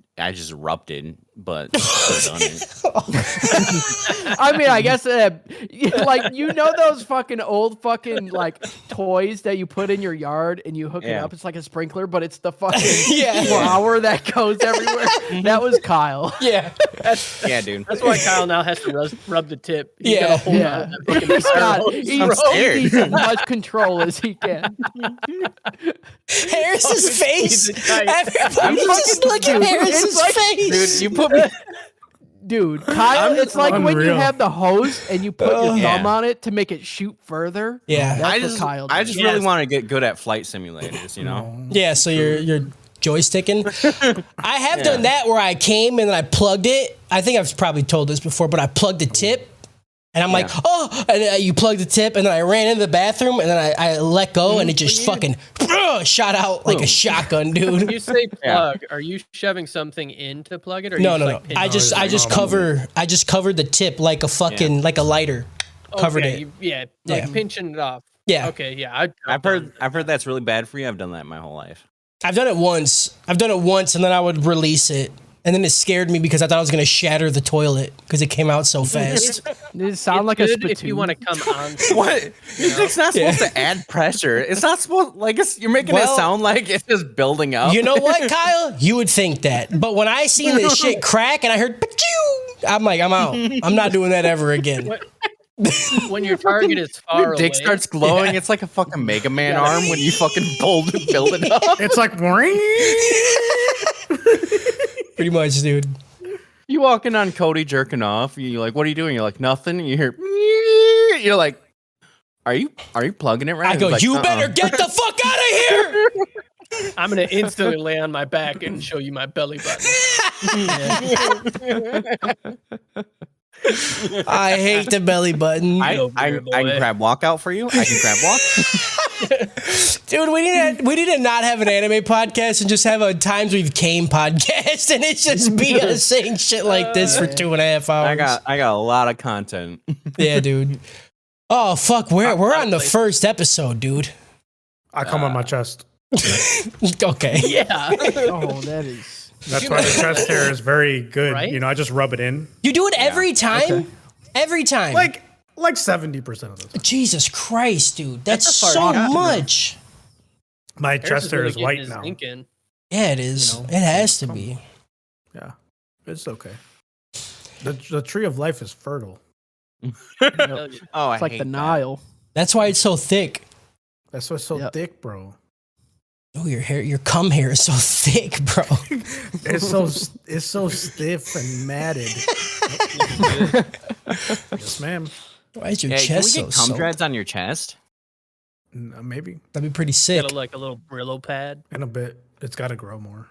erupted, but I've done it. I mean, I guess like those fucking old fucking like toys that you put in your yard and you hook it Yeah. up. It's like a sprinkler, but it's the fucking Yeah. flower that goes everywhere. That was Kyle. Yeah. Yeah, dude. That's why Kyle now has to rub the tip. He's Yeah. gotta hold Yeah. on to that fucking He's got barrel. he needs as much control as he can. Harris's face. He's a giant- Everybody just look at Harris's It's like- face. Dude, you put me. Dude, Kyle, it's like when you unreal. have the hose and you put your Yeah. thumb on it to make it shoot further. Yeah. That's I what just Kyle I does. just really want to get good at flight simulators. You know. Yeah, so you're joysticking. I have done that where I came and then I plugged it. I think I've probably told this before, but I plugged the tip. And I'm like, oh, and you plug the tip, and then I ran into the bathroom, and then I let go, and it just fucking shot out like a shotgun, When dude. you say plug, are you shoving something in to plug it? Or No, you no, just, no. like, pinch I just covered the tip like a fucking like a lighter. Covered okay, it. like Yeah. pinching it off. Yeah. Okay, yeah. I've heard that's really bad for you. I've done that my whole life. I've done it once, and then I would release it. And then it scared me because I thought I was going to shatter the toilet because it came out so fast. Does it sound like a good spittoon? if you want to come on. What? It's not supposed to add pressure. It's not supposed you're making Well- it sound like it's just building up. You know what, Kyle? You would think that. But when I seen this shit crack and I heard, "Pachoo," I'm like, I'm out. I'm not doing that ever again. When your target is far Your dick away. starts glowing. It's like a fucking Mega Man arm when you fucking build it up. It's like Pretty much, dude. You walking on Cody jerking off. You're like, what are you doing? You're like, nothing. And you hear, you're like, are you plugging it right? I go, He's like, you better get the fuck out of here. I'm gonna instantly lay on my back and show you my belly button. I hate the belly button. I can grab walk out for you. I can grab walk. Dude, we need to not have an anime podcast and just have a Times We've Came podcast, and it's just be us saying shit like this for 2.5 hours. I got a lot of content. Yeah, dude. Oh fuck, we're on the first episode, dude. I come on my chest. Okay. Yeah. Oh, that is. That's why the chest hair is very good. Right? You know, I just rub it in. You do it every time? Okay. Every time. Like 70% of the time. Jesus Christ, dude. That's That's a so far out. much. My chest hair is white now. Yeah, it is. You know, it has to be. Yeah. It's okay. The tree of life is fertile. Oh, It's like the Nile. That's why it's so thick. That's why it's so Yep. thick, bro. Oh, your cum hair is so thick, bro. It's so stiff and matted. Yes, ma'am. Why is your Hey, can we chest get so cum soaked? dreads on your chest? Maybe That'd be pretty sick. Got like a little Brillo pad. in a bit. It's got to grow more.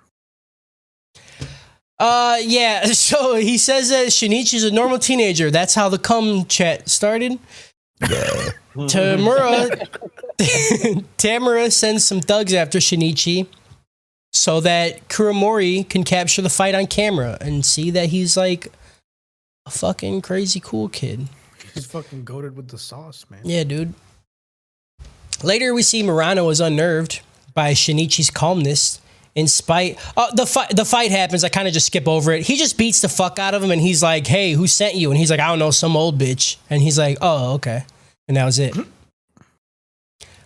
Yeah. So he says that Shinichi's a normal teenager. That's how the cum chat started. Tamura sends some thugs after Shinichi so that Kuramori can capture the fight on camera and see that he's like a fucking crazy cool kid. He's fucking goated with the sauce, man. Yeah, dude. Later, we see Murano is unnerved by Shinichi's calmness. In spite, the fight happens. I kind of just skip over it. He just beats the fuck out of him, and he's like, "Hey, who sent you?" And he's like, "I don't know, some old bitch." And he's like, "Oh, okay." And that was it.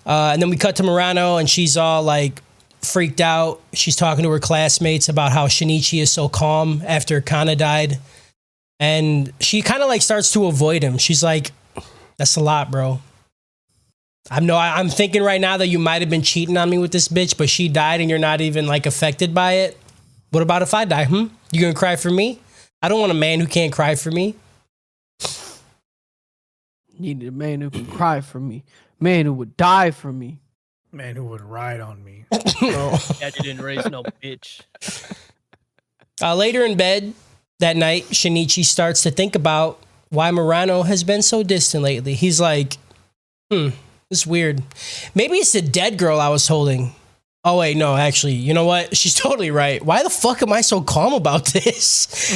And then we cut to Murano, and she's all like freaked out. She's talking to her classmates about how Shinichi is so calm after Kana died, and she kind of like starts to avoid him. She's like, "That's a lot, bro. I'm thinking right now that you might have been cheating on me with this bitch, but she died and you're not even like affected by it. What about if I die? You gonna cry for me? I don't want a man who can't cry for me." Needed a man who can cry for me. Man who would die for me. Man who would ride on me. Dad, you didn't raise no bitch. Later in bed that night, Shinichi starts to think about why Murano has been so distant lately. He's like, It's weird. Maybe it's the dead girl I was holding. Oh wait, no, actually, you know what? She's totally right. Why the fuck am I so calm about this?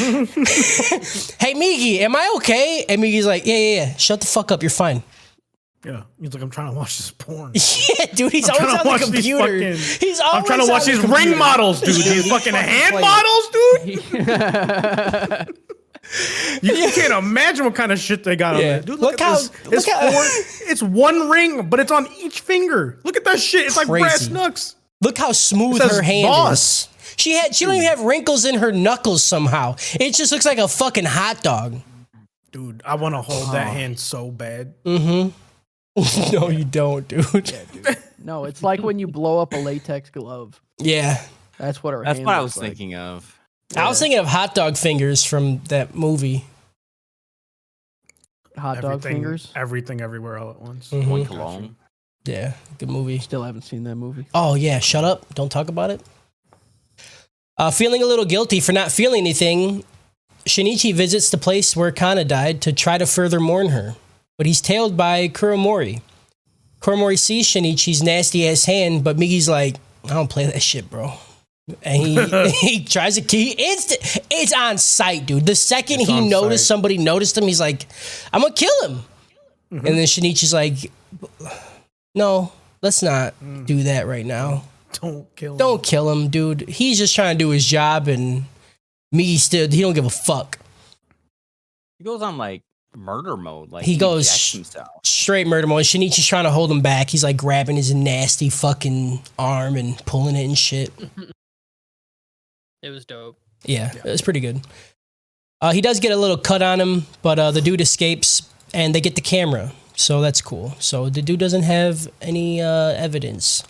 Hey, Miggy, am I okay? And Miggy's like, yeah. Shut the fuck up. You're fine. Yeah, he's like, I'm trying to watch this porn. Yeah, dude, he's always on the computer. He's always I'm trying to watch these ring models, dude. These fucking hand models, dude. You can't imagine what kind of shit they got on there. Dude, look at this. It's one ring, but it's on each finger. Look at that shit. It's like brass knucks. Look how smooth her hand is. She don't even have wrinkles in her knuckles somehow. It just looks like a fucking hot dog. Dude, I want to hold that hand so bad. Mm-hmm. No, you don't, dude. Yeah, dude. No, it's like when you blow up a latex glove. Yeah. That's what That's what I was thinking of. I was thinking of hot dog fingers from that movie. Hot dog fingers? Everything, everywhere, all at once. Mm-hmm. One cologne. Yeah, good movie. Still haven't seen that movie. Oh, yeah, shut up. Don't talk about it. Feeling a little guilty for not feeling anything, Shinichi visits the place where Kana died to try to further mourn her. But he's tailed by Kuromori. Kuromori sees Shinichi's nasty-ass hand, but Miggy's like, I don't play that shit, bro. And he tries to keep it's on sight, dude. The second he noticed somebody noticed him, he's like, I'm gonna kill him. Mm-hmm. And then Shinichi's like, no, let's not do that right now. Don't kill him, dude. He's just trying to do his job, and Miggy he don't give a fuck. He goes on like murder mode. Like he goes straight murder mode. Shinichi's trying to hold him back. He's like grabbing his nasty fucking arm and pulling it and shit. It was dope. Yeah, it was pretty good. He does get a little cut on him, but the dude escapes and they get the camera. So that's cool. So the dude doesn't have any evidence.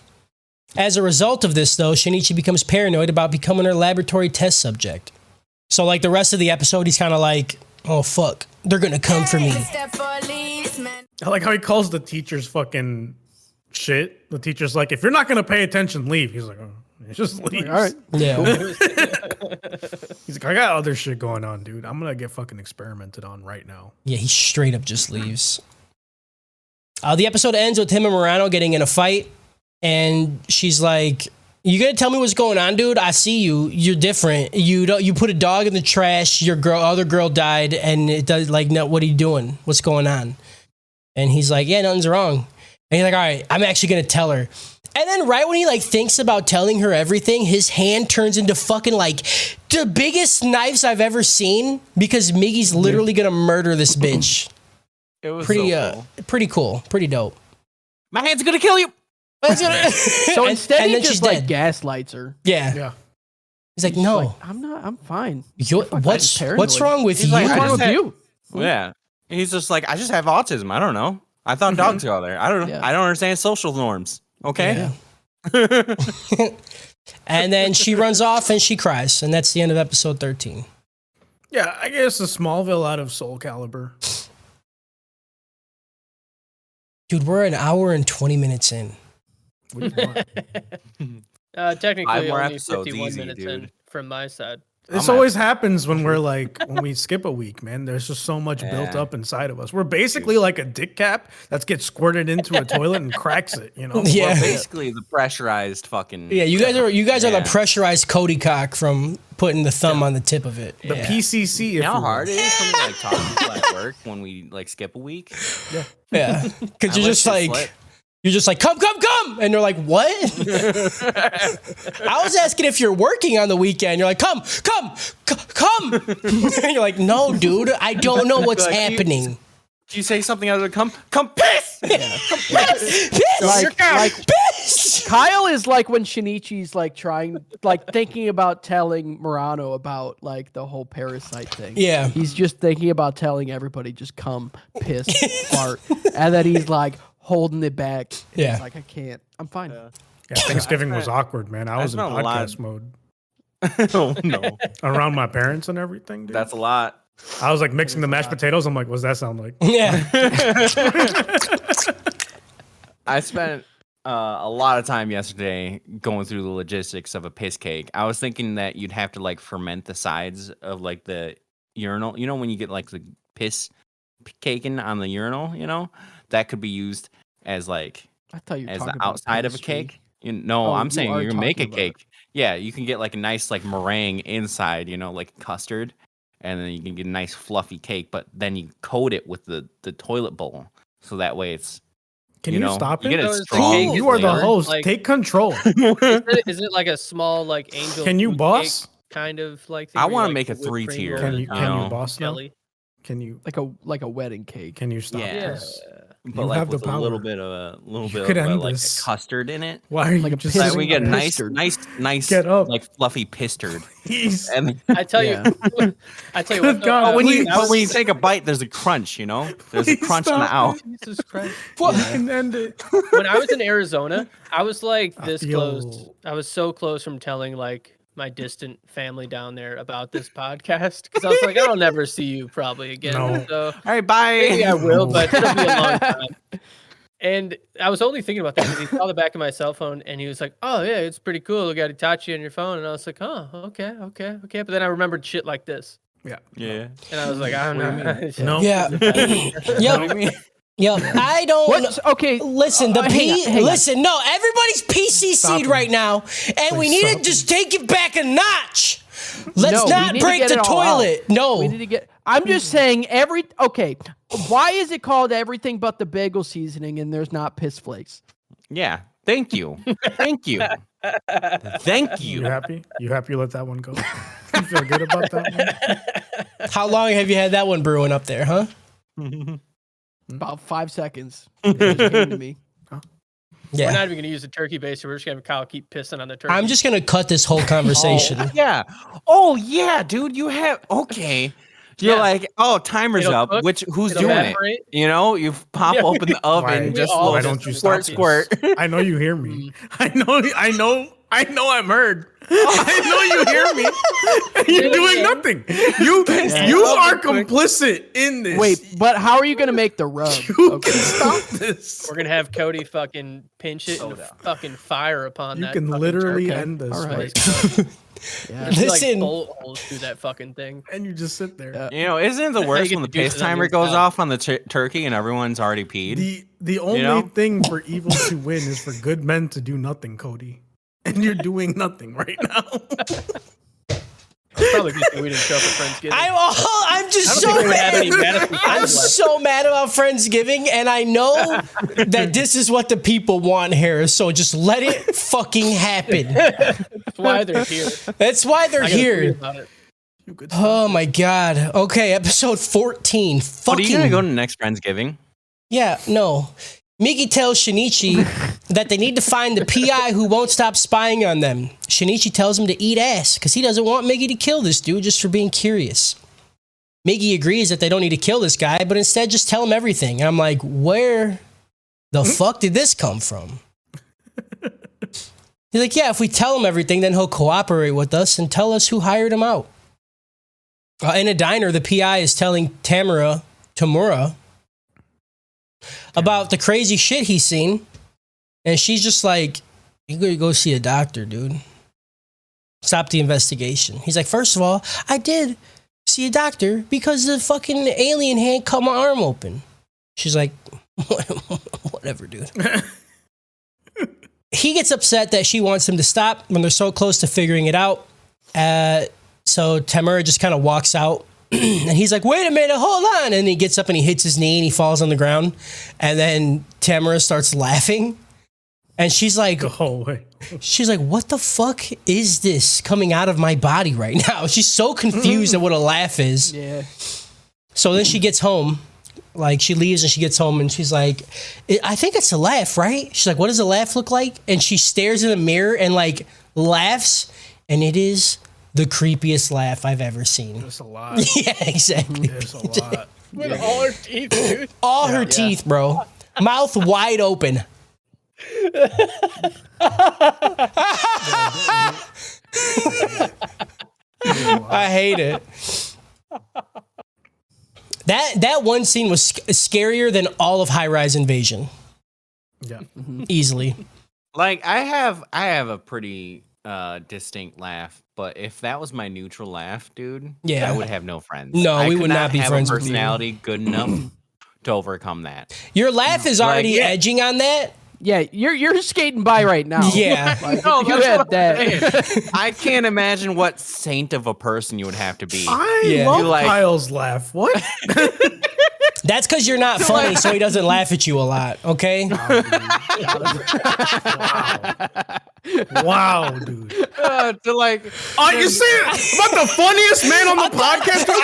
As a result of this, though, Shinichi becomes paranoid about becoming her laboratory test subject. So like the rest of the episode, he's kind of like, oh, fuck. They're going to come for me. I like how he calls the teachers fucking shit. The teacher's like, if you're not going to pay attention, leave. He's like, oh, he just leaves. All right. Yeah. He's like, I got other shit going on, dude. I'm going to get fucking experimented on right now. Yeah, he straight up just leaves. The episode ends with him and Murano getting in a fight. And she's like, you gonna tell me what's going on, dude? I see you. You're different. You put a dog in the trash. Your other girl died, and it does like, no. What are you doing? What's going on? And he's like, yeah, nothing's wrong. And he's like, all right, I'm actually gonna tell her. And then right when he like thinks about telling her everything, his hand turns into fucking like the biggest knives I've ever seen because Miggy's literally gonna murder this bitch. It was pretty cool, pretty dope. My hand's gonna kill you. So instead, he just like gaslights her. Yeah. He's like, no, like, I'm fine. What's wrong with you? Like, What's wrong with you? Yeah. He's just like, I just have autism. I don't know. I thought dogs go there. I don't know. Yeah. I don't understand social norms. Okay. Yeah. And then she runs off and she cries, and that's the end of episode 13. Yeah, I guess the Smallville out of Soul Calibur. Dude, we're an hour and 20 minutes in. What do you want? Technically, 5 more only episodes, 51 easy, minutes dude. in from my side. This always happens when we're like, when we skip a week, man. There's just so much built up inside of us. We're basically like a dick cap that gets squirted into a toilet and cracks it, you know? Yeah. Well, basically the pressurized fucking. Yeah, you guys are the pressurized Cody cock from putting the thumb on the tip of it. The PCC. You know how hard it is for me to like talk to people at work when we like skip a week? Yeah. Because you're just like. You're just like, come. And they're like, what? I was asking if you're working on the weekend. You're like, come. And you're like, no, dude, I don't know what's happening. Do you say something other than come piss? Yeah. Come piss. Like piss. Kyle is like when Shinichi's like thinking about telling Murano about like the whole Parasyte thing. Yeah. He's just thinking about telling everybody just come, piss, fart. And then he's like, holding it back. Yeah. He's like, I can't. I'm fine. Yeah, Thanksgiving was awkward, man. I was in podcast mode. Oh, no. Around my parents and everything, dude. That's a lot. I was like mixing the mashed potatoes. I'm like, what's that sound like? Yeah. I spent a lot of time yesterday going through the logistics of a piss cake. I was thinking that you'd have to like ferment the sides of like the urinal. You know, when you get like the piss caking on the urinal, you know? That could be used as like I thought you were as the talking about outside of a pastry. cake. No, Oh, I'm you saying are you can make a talking about it. cake. Yeah, you can get like a nice like meringue inside, like custard, and then you can get a nice fluffy cake. But then you coat it with the toilet bowl, so that way it's Can you stop you get him? a So is the strong. cake You are the layered? host. Like- Take control. Is it like a small like angel? Can you food boss? cake kind of like thing? I where you, wanna like, make a put whipped cream 3-tier, over Can the you top can you know? boss now? jelly? Can you Like a wedding cake. can you stop Yeah. this? But You like have the with a little power. bit of You could end like this. a custard in it. Why are Like you a just piss- Like sitting we get there? nice Get up. like fluffy pistard. Please. And I tell Yeah. you, I tell you Good what. God, but when you please. take a bite, there's a crunch. There's a Please crunch and an stop ow. it. Jesus Christ. You can end it. When I was in Arizona, I was like this Yo. close. I was so close from telling like my distant family down there about this podcast because I was like, I'll never see you probably again. No. So All right, bye. maybe I will, No. but it'll be a long time. And I was only thinking about that because he saw the back of my cell phone and he was like, "Oh yeah, it's pretty cool. You got Itachi on your phone." And I was like, "Oh, okay." But then I remembered shit like this, Yeah. Yeah. and I was like, "I don't know." No. Yeah. Yep. Yep. I don't. What? Okay. Listen, the hang on. Listen, no, everybody's PC Stop seed him. right now, and we Please need stop to just take it back a notch. Let's No, we not need to break get the it all out. toilet. No. We need to get. I'm just saying okay. Why is it called everything but the bagel seasoning and there's not piss flakes? Yeah. Thank you. Thank you. Thank You you. happy? You happy you let that one go? You feel good about that one? How long have you had that one brewing up there, huh? About 5 seconds. It just came to me. Yeah. We're not even gonna use the turkey baster. We're just gonna have Kyle keep pissing on the turkey. I'm just gonna cut this whole conversation. Yeah. Oh yeah, dude. You have okay. You're Yeah. like, oh, timer's It'll up. cook, Who's it'll doing evaporate. it? You pop Yeah. open the oven, Why- just all little Why just don't you squirt, stop squirt. this? I know you hear me. I know I'm heard. I know you hear me. And you're doing nothing. You are complicit in this. Wait, but how are you going to make the rub? you Okay. can stop this. We're gonna have Cody fucking pinch it and fucking fire upon You that. can fucking literally turkey. end this All right. right Yeah. Like Listen, bullet holes through that fucking thing. and you just sit there. Isn't it the How you worst get when the the juices pace on timer your goes side. off on the turkey and everyone's already peed? The only know? thing for evil to win is for good men to do nothing, Cody. And you're doing nothing right now. Probably good thing we didn't show up at Friendsgiving. I'm just I don't so think we would have mad. any Madison I'm fans left. so mad about Friendsgiving, and I know that this is what the people want here. So just let it fucking happen. That's why they're here. That's why they're I gotta tweet here. about it. You could Oh my god. Okay, episode 14. What Fucking are you gonna go to next Friendsgiving? Yeah, no. Miki tells Shinichi that they need to find the PI who won't stop spying on them. Shinichi tells him to eat ass because he doesn't want Miki to kill this dude just for being curious. Miki agrees that they don't need to kill this guy, but instead just tell him everything. And I'm like, where the fuck did this come from? He's like, yeah, if we tell him everything, then he'll cooperate with us and tell us who hired him out. In a diner, the PI is telling Tamura about the crazy shit he's seen. And she's just like, you gotta go see a doctor, dude. Stop the investigation. He's like, first of all, I did see a doctor because the fucking alien hand cut my arm open. She's like, whatever, dude. He gets upset that she wants him to stop when they're so close to figuring it out. So Tamura just kind of walks out. And he's like, wait a minute, hold on. And he gets up and he hits his knee and he falls on the ground. And then Tamura starts laughing. And she's like, go away. what the fuck is this coming out of my body right now? She's so confused at what a laugh is. Yeah. So then she gets home. Like, she leaves and she gets home and she's like, I think it's a laugh, right? She's like, what does a laugh look like? And she stares in the mirror and like laughs. And it is the creepiest laugh I've ever seen. There's a lot. Yeah, exactly. There's a lot. With all her teeth, dude. All her teeth, bro. Mouth wide open. I hate it. That one scene was scarier than all of High Rise Invasion. Yeah. Easily. Like I have a pretty distinct laugh, but if that was my neutral laugh, dude, Yeah. I would have no friends. No, I we could would not be have friends a with you. personality good enough to overcome that. Your laugh is already edging on that. Yeah, you're skating by right now. Yeah. Like, No, if you that's had what I'm that. saying. I can't imagine what saint of a person you would have to be. I love Kyle's laugh. What? That's because you're not funny, so he doesn't laugh at you a lot. Okay. Wow, dude. To like, You say about the funniest man on the podcast? Dude,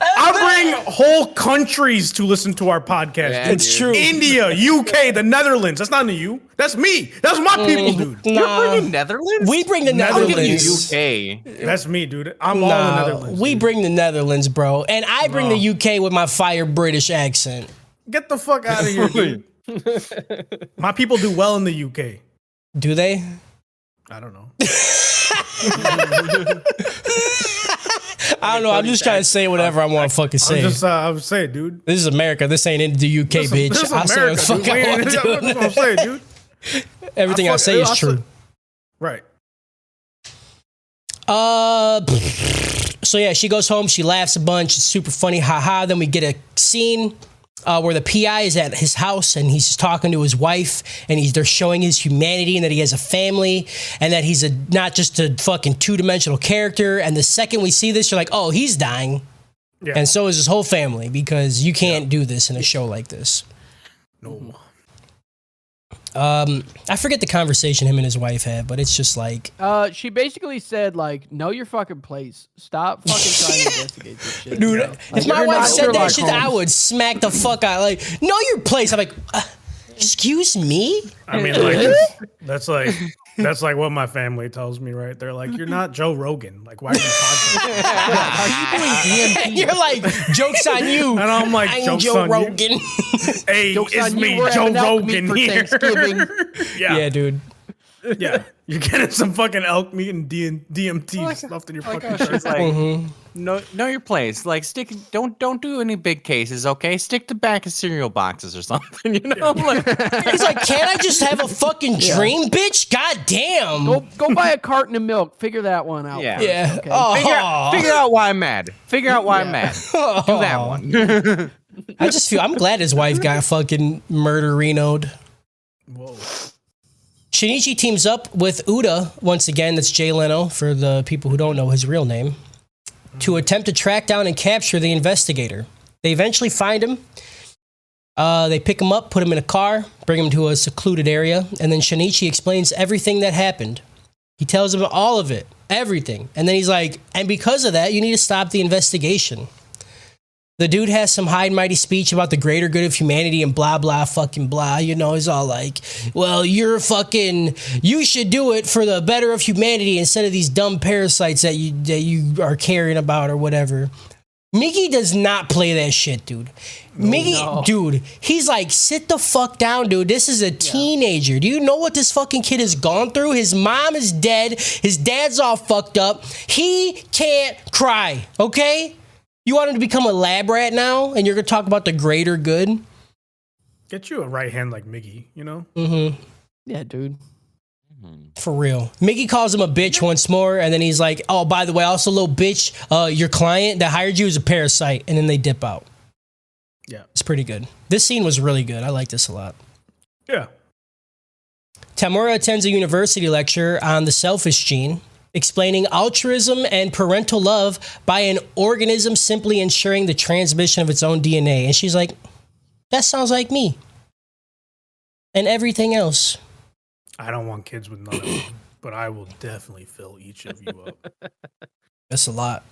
I bring whole countries to listen to our podcast. Yeah, dude. It's true. India, UK, the Netherlands. That's not you. That's me. That's my people, dude. Nah, you're bringing Netherlands? we bring the Netherlands. Netherlands. UK. That's me, dude. I'm all in the Netherlands. We dude. bring the Netherlands, bro, and I bring the UK with my fire British accent. Get the fuck out of here, dude. My people do well in the UK. Do they? I don't know. I don't know. I'm just trying to say whatever I want to fucking say. I was saying, dude. This is America. This ain't in the UK, bitch. This is I say what the fuck I want That's what I'm to. saying, dude. Everything I say is true. Right. So yeah, she goes home. She laughs a bunch. It's super funny. Haha. Then we get a scene where the PI is at his house and he's talking to his wife and they're showing his humanity and that he has a family and that he's not just a fucking two-dimensional character. And the second we see this, you're like, oh, he's dying. Yeah. And so is his whole family because you can't do this in a show like this. No. I forget the conversation him and his wife had, but it's just like, She basically said, like, know your fucking place. Stop fucking trying to investigate this shit. dude, Like, if my you're wife not said Sherlock that shit, I Holmes. would smack the fuck out. Like, know your place. I'm like, excuse me? I mean, like, that's like what my family tells me, right? They're like, you're not Joe Rogan. Like, why are you podcasting? You're like, joke's on you. And I'm like, I'm joke's Joe on you. Rogan. Hey, Joke's it's on you, me, we're Joe having elk meat Rogan for here. Thanksgiving. Yeah, dude. Yeah. You're getting some fucking elk meat and DMT stuffed in your fucking shirt. It's like, know your place. Like, don't do any big cases, okay? Stick to back of cereal boxes or something, you know? Like, He's like, can't I just have a fucking dream, bitch? God damn. Go buy a carton of milk. Figure that one out. Yeah. first, Yeah. okay? Oh. figure out why I'm mad. Figure out why I'm mad. Do that one. I'm glad his wife got fucking murderinoed. Whoa. Shinichi teams up with Uda, once again, that's Jay Leno, for the people who don't know his real name, to attempt to track down and capture the investigator. They eventually find him. They pick him up, put him in a car, bring him to a secluded area, and then Shinichi explains everything that happened. He tells him all of it, everything. And then he's like, and because of that, you need to stop the investigation. The dude has some high and mighty speech about the greater good of humanity and blah, blah, fucking blah. You know, he's all like, well, you should do it for the better of humanity instead of these dumb parasites that you are caring about or whatever. Mickey does not play that shit, dude. Dude, he's like, sit the fuck down, dude. This is a teenager. Do you know what this fucking kid has gone through? His mom is dead. His dad's all fucked up. He can't cry, okay? You want him to become a lab rat now, and you're gonna talk about the greater good? Get you a right hand like Miggy, you know? Mm-hmm. Yeah, dude. For real. Mickey calls him a bitch once more, and then he's like, oh, by the way, also, little bitch, your client that hired you is a parasite, and then they dip out. Yeah. It's pretty good. This scene was really good. I like this a lot. Yeah. Tamura attends a university lecture on the selfish gene, explaining altruism and parental love by an organism simply ensuring the transmission of its own DNA. And she's like, that sounds like me. And everything else. I don't want kids with none of them, but I will definitely fill each of you up. That's a lot.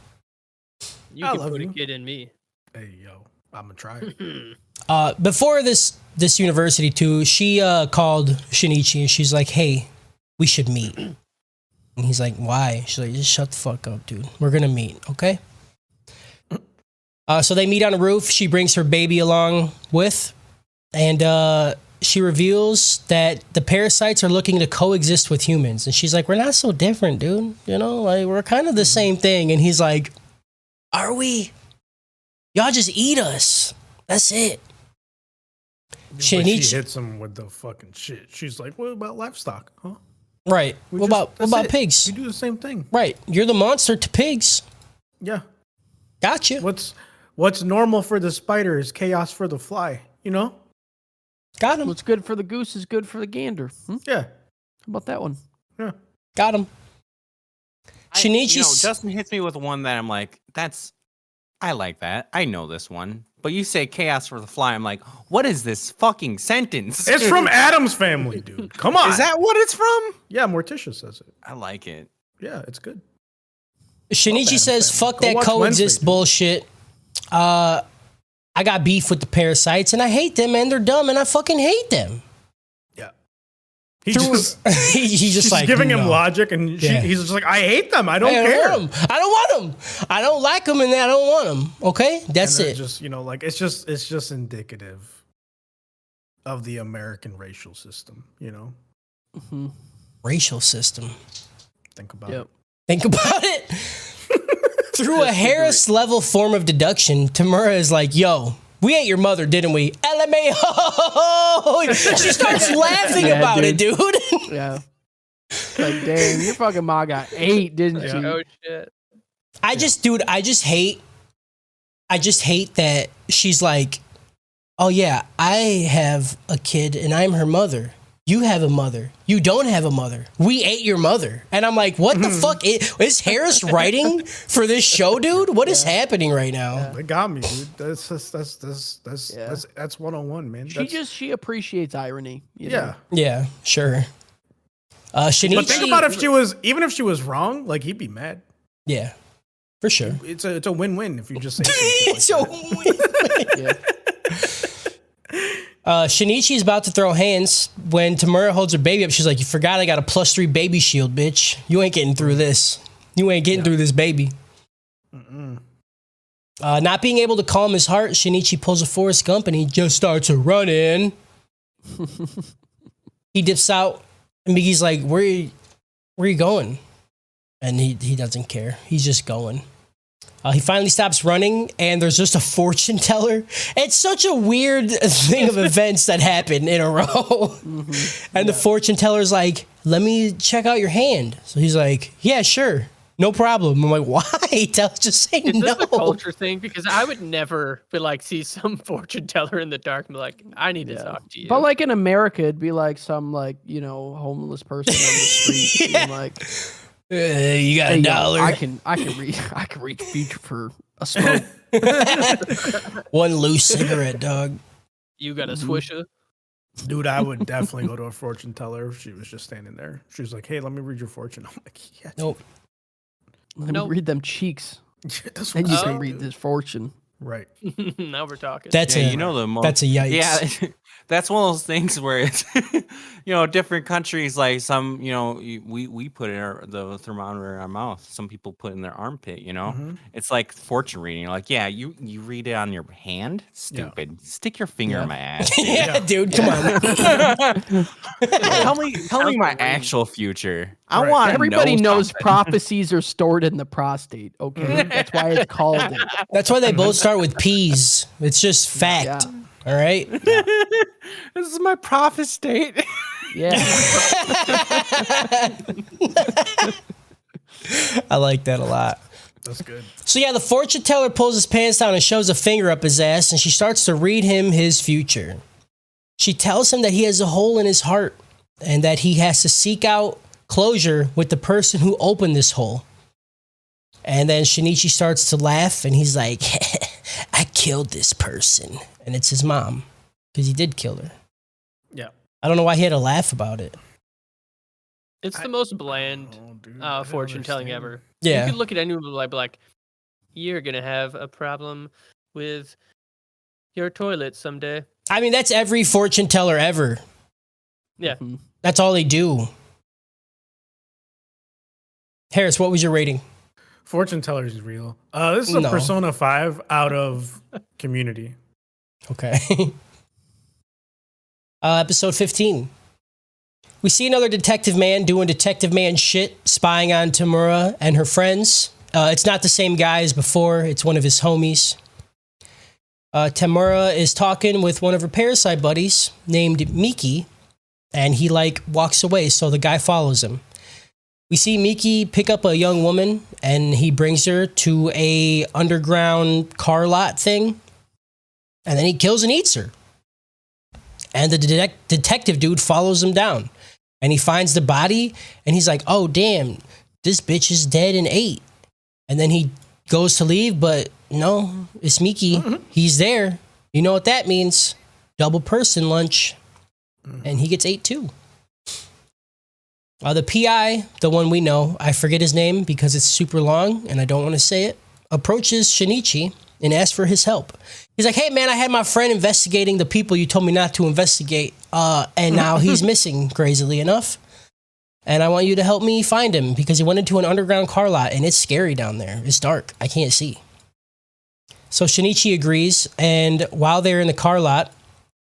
You I can love put you. a kid in me. Hey, yo, I'm gonna try it. Before this university too, she called Shinichi and she's like, hey, we should meet. And he's like, why? She's like, just shut the fuck up, dude. We're gonna meet, okay? So they meet on a roof. She brings her baby along with, and she reveals that the parasites are looking to coexist with humans. And she's like, we're not so different, dude. You know, like we're kind of the same thing. And he's like, are we? Y'all just eat us. That's it. But she hits him with the fucking shit. She's like, what about livestock, huh? Right. What about pigs? You do the same thing. Right. You're the monster to pigs. Yeah. Gotcha. What's normal for the spider is chaos for the fly. You know? Got him. What's good for the goose is good for the gander. Yeah. How about that one? Yeah. Got him. Shinichi. Justin hits me with one that I'm like, I like that. I know this one. But you say chaos for the fly. I'm like, what is this fucking sentence? It's from Adam's Family, dude. Come on. Is that what it's from? Yeah, Morticia says it. I like it. Yeah, it's good. Shinichi says, Family. fuck Go that watch coexist Wednesday, dude. bullshit. I got beef with the Parasytes, and I hate them, and they're dumb, and I fucking hate them. Yeah. He's just He's she's like giving him no. logic, and he's just like, I hate them. I don't Hey, care. I don't want them. I don't want them. I don't like them, and I don't want them. Okay, that's And it. just, like it's just indicative of the American racial system, Racial system. Think about Yep. it. Think about it. Through a Harris level form of deduction, Tamura is like, yo, we ate your mother, didn't we? LMAO. She starts laughing Yeah, about it, dude. Yeah. Like, damn, your fucking mom got 8, didn't she? Oh shit. I just hate that she's like, oh yeah, I have a kid and I'm her mother. You have a mother. You don't have a mother. We ate your mother. And I'm like, what the fuck? Is Harris writing for this show, dude? What is happening right now? They got me, dude. That's 101, man. She appreciates irony. You know? yeah. Yeah, sure. Shinichi. But think about even if she was wrong, like he'd be mad. Yeah, for sure. It's a win-win if you just say It's something like that. Yeah. Shinichi is about to throw hands when Tamura holds her baby up. She's like, you forgot I got a +3 baby shield, bitch. You ain't getting through this. You ain't getting through this baby. Not being able to calm his heart, Shinichi pulls a Forrest Gump and he just starts running. He dips out and Miggy's like, where are you going? And he doesn't care. He's just going. He finally stops running, and there's just a fortune teller. It's such a weird thing of events that happen in a row. And the fortune teller's like, let me check out your hand. So he's like, yeah, sure. No problem. I'm like, why? Just say Is no. this a culture thing? Because I would never be like, see some fortune teller in the dark and be like, I need to talk to you. But like in America, it'd be like some homeless person on the street being like, You got hey, a yo, dollar. I can reach future for a smoke. One loose cigarette, dog. You got a swisher? Dude, I would definitely go to a fortune teller if she was just standing there. She was like, hey, let me read your fortune. I'm like, yeah. Nope. Let me read them cheeks. That's Then what you I'm can saying, read dude. this fortune. Right. Now we're talking. That's Yeah, a, you know the most. that's a yikes. Yeah, that's one of those things where it's, different countries, like some, we put the thermometer in our mouth. Some people put it in their armpit, It's like fortune reading. You're like, yeah, you read it on your hand? Stupid. Stick your finger in my ass. Dude. Yeah, dude, come on. tell me my actual future. I Right. want to Everybody know knows something. prophecies are stored in the prostate. Okay, that's why it's called it. That's why they both start with P's. It's just fact. Yeah. All right. This is my prophet state. Yeah. I like that a lot. That's good. So yeah, the fortune teller pulls his pants down and shows a finger up his ass, and she starts to read him his future. She tells him that he has a hole in his heart and that he has to seek out closure with the person who opened this hole. And then Shinichi starts to laugh, and he's like, I killed this person. And it's his mom, because he did kill her. Yeah. I don't know why he had to laugh about it. It's the most bland Dude, I don't fortune telling understand. ever. Yeah. You could look at anyone and be like, you're going to have a problem with your toilet someday. I mean, that's every fortune teller ever. Yeah. Mhm. That's all they do. Harris, what was your rating? Fortune teller is real. This is a No. Persona 5 out of Community. Okay. Episode 15. We see another detective man doing detective man shit, spying on Tamura and her friends. It's not the same guy as before. It's one of his homies. Tamura is talking with one of her Parasyte buddies named Miki, and he walks away, so the guy follows him. We see Miki pick up a young woman and he brings her to a underground car lot thing. And then he kills and eats her. And the detective dude follows him down. And he finds the body and he's like, oh, damn, this bitch is dead and ate. And then he goes to leave, but no, it's Miki. Mm-hmm. He's there. You know what that means? Double person lunch. And he gets ate too. The PI, the one we know, I forget his name because it's super long and I don't want to say it, approaches Shinichi and asks for his help. He's like, hey man, I had my friend investigating the people you told me not to investigate, and now he's missing, crazily enough. And I want you to help me find him because he went into an underground car lot and it's scary down there. It's dark. I can't see. So Shinichi agrees, and while they're in the car lot,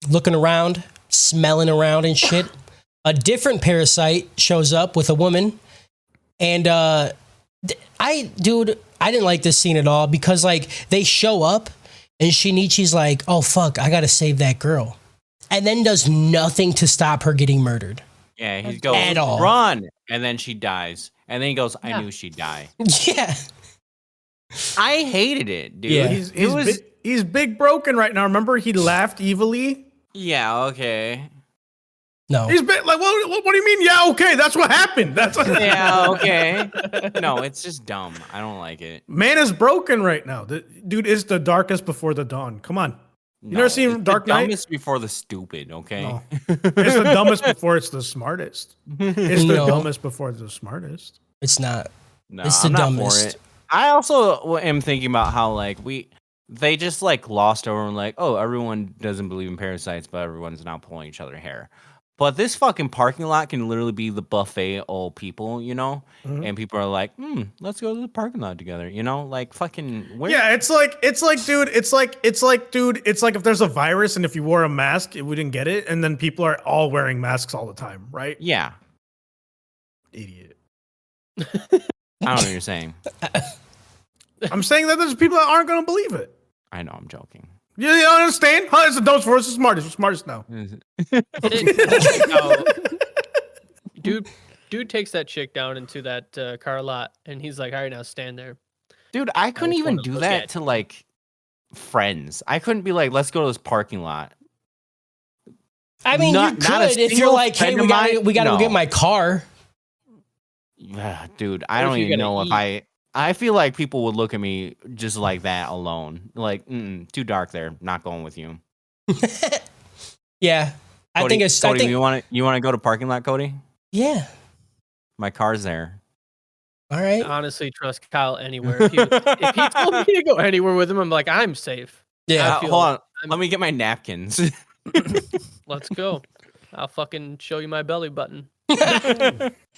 looking around, smelling around and shit, a different Parasyte shows up with a woman. And I didn't like this scene at all because like they show up and Shinichi's like, oh fuck, I gotta save that girl. And then does nothing to stop her getting murdered. Yeah, he goes, at all. Run! And then she dies. And then he goes, I knew she'd die. Yeah. I hated it, dude. Yeah. He's big broken right now. Remember he laughed evilly? Yeah, okay. No. He's been like, what do you mean? Yeah, okay, that's what happened. Yeah, okay. No, it's just dumb. I don't like it. Man is broken right now. Dude, it's the darkest before the dawn. Come on. You never seen Dark Knight? It's the dumbest before the stupid, okay? No. It's the dumbest before it's the smartest. It's the dumbest before the smartest. It's not. No, it's the I'm dumbest. not for it. I also am thinking about how like they just like lost over and like, oh, everyone doesn't believe in parasites, but everyone's now pulling each other's hair. But this fucking parking lot can literally be the buffet of all people, you know? Mm-hmm. And people are like, let's go to the parking lot together, you know? Like fucking yeah, it's like if there's a virus and if you wore a mask, we didn't get it, and then people are all wearing masks all the time, right? Yeah. Idiot. I don't know what you're saying. I'm saying that there's people that aren't gonna believe it. I know, I'm joking. You don't understand? Huh? It's the dumbest for us, the smartest. We're smartest now. Dude takes that chick down into that car lot, and he's like, all right, now stand there. Dude, I couldn't even do that to like friends. I couldn't be like, let's go to this parking lot. I mean, you could if you're like, hey, we gotta go get my car. Yeah, dude, I don't even know if I feel like people would look at me just like that alone. Like, too dark there. Not going with you. Yeah. Cody, I think Cody, you want to go to parking lot, Cody? Yeah. My car's there. All right. I honestly trust Kyle anywhere. If he told me to go anywhere with him, I'm like, I'm safe. Yeah. Hold on. Let me get my napkins. Let's go. I'll fucking show you my belly button.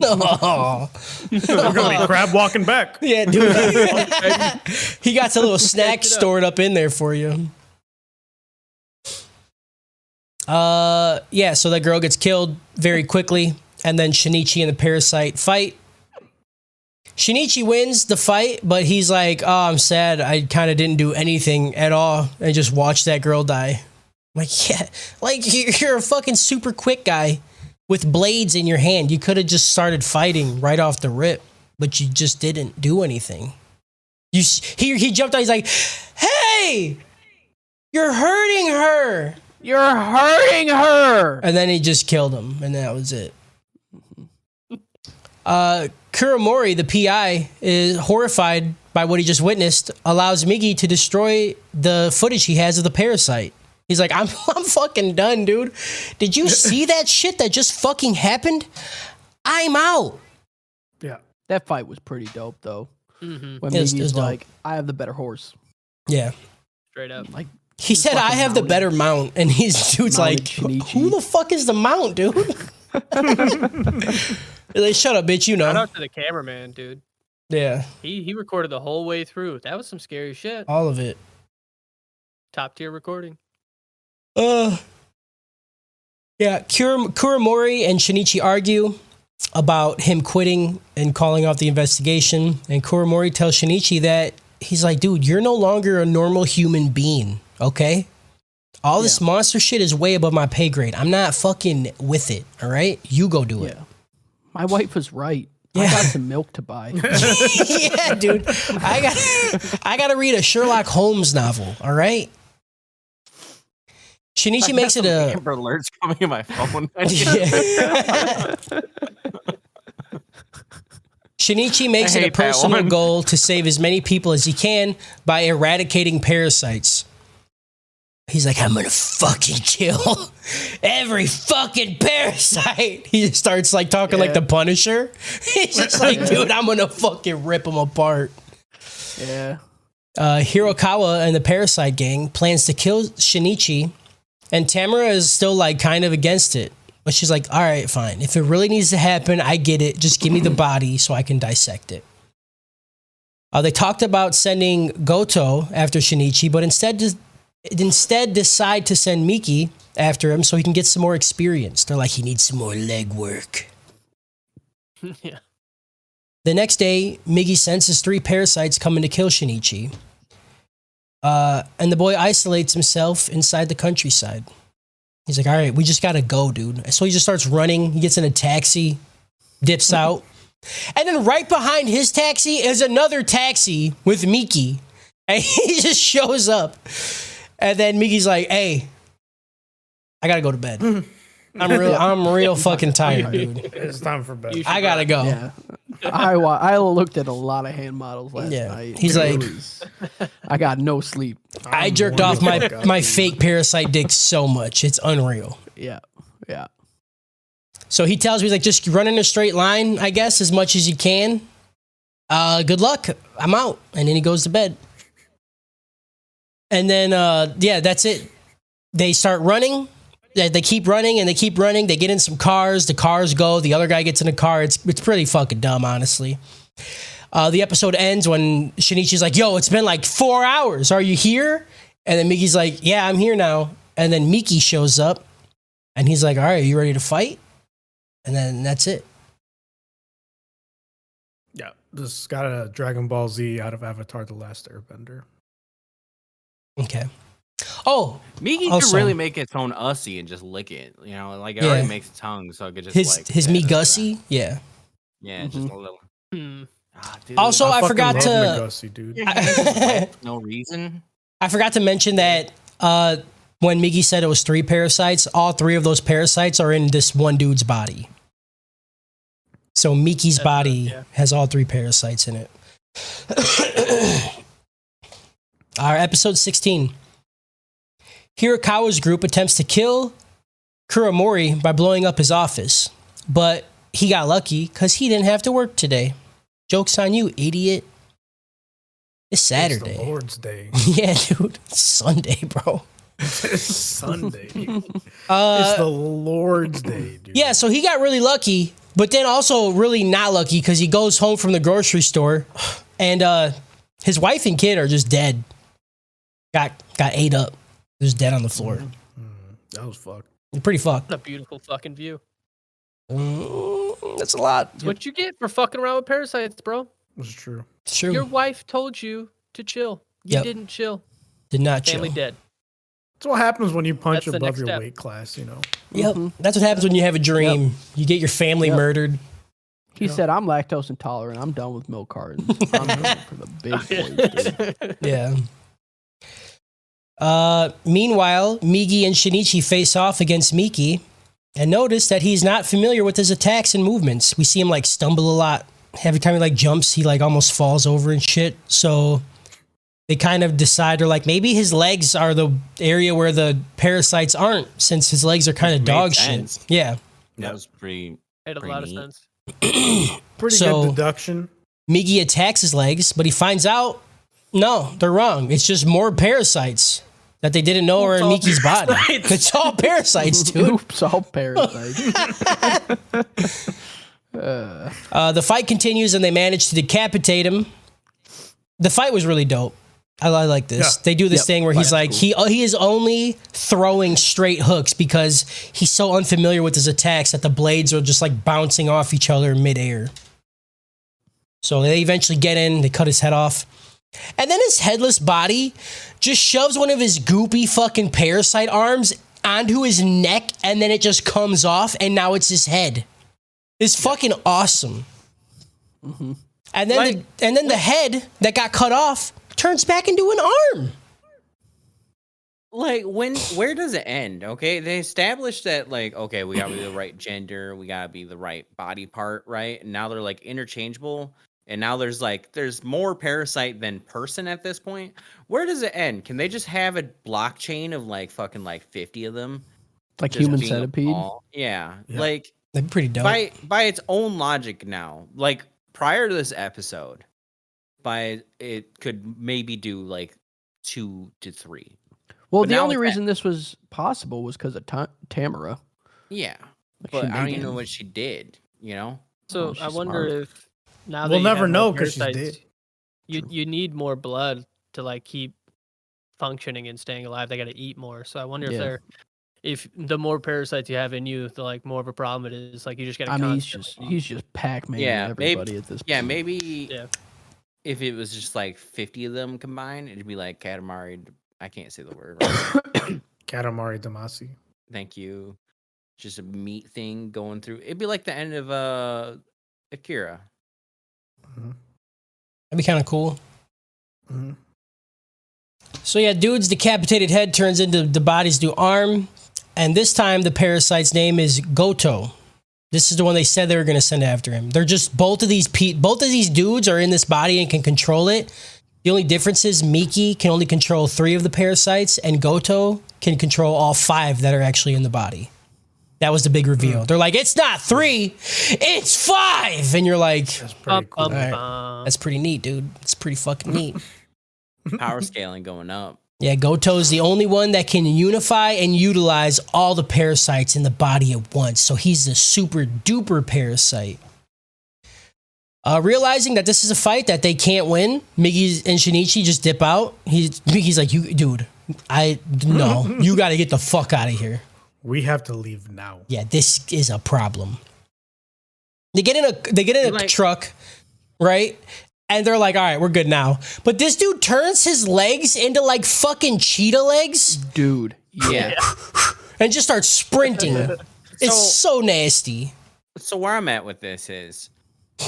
Oh. We're gonna be crab walking back. Yeah, dude. He got a little snack stored up in there for you. Yeah, so that girl gets killed very quickly, and then Shinichi and the Parasyte fight. Shinichi wins the fight, but he's like, oh, I'm sad. I kind of didn't do anything at all. I just watched that girl die. Like, yeah, like you're a fucking super quick guy with blades in your hand. You could have just started fighting right off the rip, but you just didn't do anything. He jumped out. He's like, hey, you're hurting her. You're hurting her. And then he just killed him, and that was it. Kuramori, the PI, is horrified by what he just witnessed, allows Migi to destroy the footage he has of the Parasyte. He's like, I'm fucking done, dude. Did you see that shit that just fucking happened? I'm out. Yeah. That fight was pretty dope, though. Mm-hmm. When Migi's like, I have the better horse. Yeah. Straight up. Like, he said, I have the better mount. And his dude's like, Shinichi. who the fuck is the mount, dude? Like, shut up, bitch, you know. Shout out to the cameraman, dude. Yeah. He recorded the whole way through. That was some scary shit. All of it. Top tier recording. Yeah, Kuramori and Shinichi argue about him quitting and calling off the investigation. And Kuramori tells Shinichi that he's like, dude, you're no longer a normal human being, okay? All this monster shit is way above my pay grade. I'm not fucking with it, all right? You go do it. My wife was right. I got some milk to buy. Yeah, dude. I got to read a Sherlock Holmes novel. All right. Shinichi makes it a Amber alerts coming in my phone. Yeah. Shinichi makes it a hate that personal one. goal to save as many people as he can by eradicating parasites. He's like, I'm gonna fucking kill every fucking parasite. He starts like talking like the Punisher. He's just like, dude, I'm gonna fucking rip them apart. Yeah. Hirokawa and the Parasyte gang plans to kill Shinichi, and Tamara is still like kind of against it. But she's like, all right, fine. If it really needs to happen, I get it. Just give me the body so I can dissect it. They talked about sending Goto after Shinichi, but instead decide to send Miki after him so he can get some more experience. They're like, he needs some more leg work. Yeah. The next day, Migi senses 3 parasites coming to kill Shinichi. And the boy isolates himself inside the countryside. He's like, all right, we just gotta go, dude. So he just starts running. He gets in a taxi, dips out. And then right behind his taxi is another taxi with Miki. And he just shows up. And then Miki's like, hey, I gotta go to bed. I'm real fucking tired, dude. It's time for bed. I gotta go. Yeah. I looked at a lot of hand models last night. He's like, I got no sleep. I jerked off my fake parasite dick so much. It's unreal. Yeah. Yeah. So he tells me, he's like, just run in a straight line, I guess, as much as you can. Good luck. I'm out. And then he goes to bed. And then, that's it. They start running. They keep running and they keep running. They get in some cars. The cars go. The other guy gets in a car. It's pretty fucking dumb, honestly. The episode ends when Shinichi's like, yo, it's been like 4 hours. Are you here? And then Miki's like, yeah, I'm here now. And then Miki shows up and he's like, all right, you ready to fight? And then that's it. Yeah, this got a Dragon Ball Z out of Avatar: The Last Airbender. Okay. Oh, Miki also, could really make its own ussy and just lick it. You know, like it already makes its tongue, so it could just his yeah, Migussi. Yeah. Yeah, just a little. Dude, Also, I forgot to. Megussi, dude. no reason. I forgot to mention that when Migi said it was 3 parasites, all 3 of those parasites are in this one dude's body. So Miki's body has all 3 parasites in it. Our episode 16. Hirokawa's group attempts to kill Kuramori by blowing up his office, but he got lucky because he didn't have to work today. Joke's on you, idiot. It's Saturday. It's the Lord's Day. Yeah, dude. It's Sunday, bro. It's Sunday. It's the Lord's Day, dude. Yeah, so he got really lucky, but then also really not lucky because he goes home from the grocery store and his wife and kid are just dead. Got ate up. Just dead on the floor. That was fucked. Pretty fucked. What a beautiful fucking view. That's a lot. That's what you get for fucking around with parasites, bro. That's true. It's true. Your wife told you to chill. You didn't chill. Did not Family chill. dead. That's what happens when you punch That's the above next your step. weight class, you know. Yep. That's what happens when you have a dream. You get your family murdered. He said, I'm lactose intolerant. I'm done with milk cartons. I'm going for the big boys, dude. Yeah. Meanwhile, Migi and Shinichi face off against Miki and notice that he's not familiar with his attacks and movements. We see him like stumble a lot. Every time he like jumps, he like almost falls over and shit. So they kind of decide, or like maybe his legs are the area where the parasites aren't, since his legs are kind of dog sense. shit. Yeah. That was pretty. Made a Pretty lot of neat. sense. Pretty So- good deduction. Migi attacks his legs, but he finds out, no, they're wrong. It's just more parasites that they didn't know are in all Miki's body. parasites. It's all parasites, dude. Oops, all parasites. The fight continues and they manage to decapitate him. The fight was really dope. I like this. Yeah. They do this Yep. thing where he's like, he is only throwing straight hooks because he's so unfamiliar with his attacks that the blades are just like bouncing off each other in midair. So they eventually get in, they cut his head off. And then his headless body just shoves one of his goopy fucking parasite arms onto his neck and then it just comes off and now it's his head. It's fucking awesome. And then the head that got cut off turns back into an arm. Like where does it end? Okay, they established that like okay, we gotta be the right gender, we gotta be the right body part, right? And now they're like interchangeable, and now there's more Parasyte than person at this point. Where does it end? Can they just have a blockchain of like fucking like 50 of them, Like just human being centipede. Yeah, Yeah. like That'd be pretty dope. by its own logic now, like prior to this episode, it could maybe do like 2 to 3. Well, But the now only it's reason this was possible was because of Tamara. Yeah, Like but she I don't made even know him. what she did. You know? So Oh, I she's wonder smart. if now We'll that you never have know more 'cause she's parasites, dead. you need more blood to like keep functioning and staying alive. They got to eat more. So I wonder Yeah. if the more parasites you have in you, the like more of a problem it is. Like you just got to. I mean, he's just Pac-Man Yeah, everybody at this point. Yeah, maybe Yeah. if it was just like 50 of them combined, it'd be like Katamari. I can't say the word. Right? Katamari Damacy. Thank you. Just a meat thing going through. It'd be like the end of Akira. That'd be kind of cool. Mm-hmm. So yeah, dude's decapitated head turns into the body's new arm, and this time the parasite's name is Goto. This is the one they said they were going to send after him. They're just both of these dudes are in this body and can control it. The only difference is Miki can only control 3 of the parasites, and Goto can control all 5 that are actually in the body. That was the big reveal. They're like, it's not 3, it's 5, and you're like, That's pretty cool. that's pretty neat, dude. It's pretty fucking neat. Power scaling going up. Yeah, Goto's the only one that can unify and utilize all the parasites in the body at once. So he's the super duper parasite. Realizing that this is a fight that they can't win, Miggy and Shinichi just dip out. Miggy's like, "You, dude, no, you got to get the fuck out of here." We have to leave now. Yeah, this is a problem. They get in a truck, right? And they're like, all right, we're good now. But this dude turns his legs into like fucking cheetah legs. Dude, yeah. And just starts sprinting. It's so nasty. So where I'm at with this is,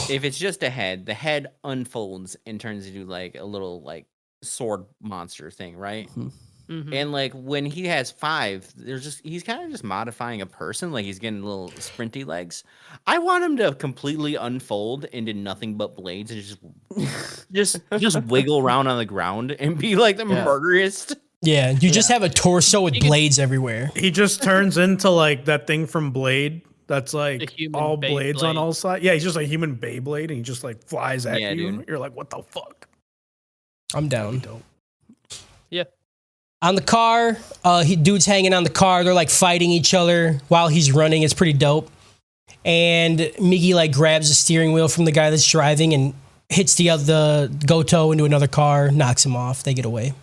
if it's just a head, the head unfolds and turns into like a little like sword monster thing, right? Mhm. And like when he has 5, he's kind of just modifying a person, like he's getting little sprinty legs. I want him to completely unfold into nothing but blades and just wiggle around on the ground and be like the murderist. Yeah, you just have a torso with blades everywhere. He just turns into like that thing from Blade. That's The like human all blades on Beyblade. all sides. Yeah, he's just a human Beyblade, and he just like flies at Yeah, you. dude. You're like, what the fuck? I'm down. Dope. Yeah. On the car, dude's hanging on the car. They're like fighting each other while he's running. It's pretty dope. And Miggy like grabs the steering wheel from the guy that's driving and hits the Goto into another car, knocks him off. They get away.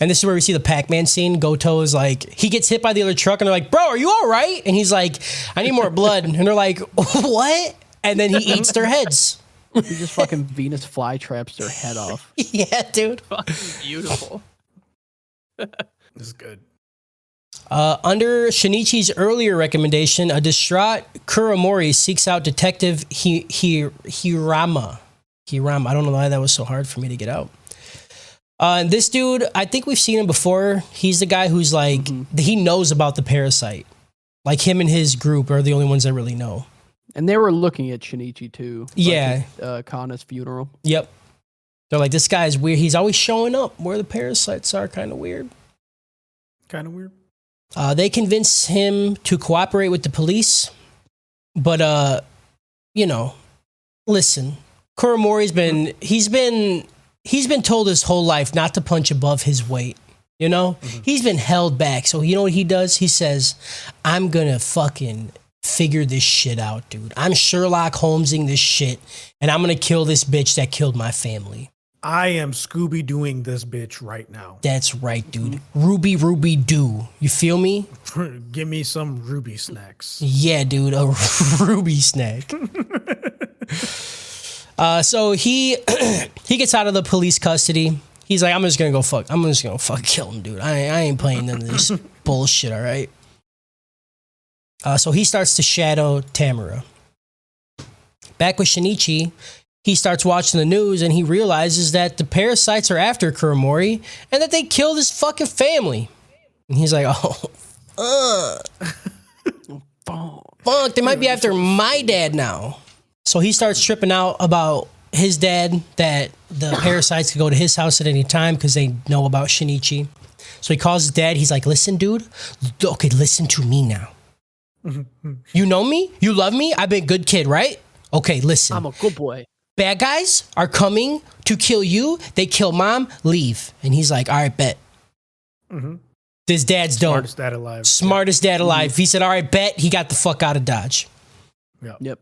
And this is where we see the Pac-Man scene. Goto is like, he gets hit by the other truck and they're like, bro, are you all right? And he's like, I need more blood. And they're like, what? And then he eats their heads. He just fucking Venus flytraps their head off. Yeah, dude. Fucking beautiful. This is good. Under Shinichi's earlier recommendation, a distraught Kuramori seeks out Detective Hirama. Hirama. I don't know why that was so hard for me to get out. This dude, I think we've seen him before. He's the guy who's like, he knows about the parasite. Like him and his group are the only ones that really know. And they were looking at Shinichi too. Yeah. At, Kana's funeral. Yep. They're like, this guy's weird. He's always showing up where the parasites are. Kind of weird. Kind of weird. They convince him to cooperate with the police. But, listen, Kuramori's he's been told his whole life not to punch above his weight. You know, he's been held back. So you know what he does? He says, I'm going to fucking figure this shit out, dude. I'm Sherlock Holmesing this shit, and I'm going to kill this bitch that killed my family. I am Scooby doing this bitch right now. That's right, dude. Ruby Doo. You feel me? Give me some Ruby snacks. Yeah, dude. A Ruby snack. So he gets out of the police custody. He's like, I'm just gonna fuck kill him, dude. I ain't playing none of this bullshit, all right? So he starts to shadow Tamara. back with Shinichi, he starts watching the news and he realizes that the parasites are after Kuromori and that they killed his fucking family. And he's like, oh, fuck, they might be after my dad now. So he starts tripping out about his dad, that the parasites could go to his house at any time because they know about Shinichi. So he calls his dad. He's like, listen, dude. Okay, listen to me now. You know me? You love me? I've been a good kid, right? Okay, listen. I'm a good boy. Bad guys are coming to kill you. They kill mom. Leave. And he's like, all right, bet. This dad's dope. Smartest dad alive. Smartest dad alive. He said, all right, bet. He got the fuck out of Dodge. Yep.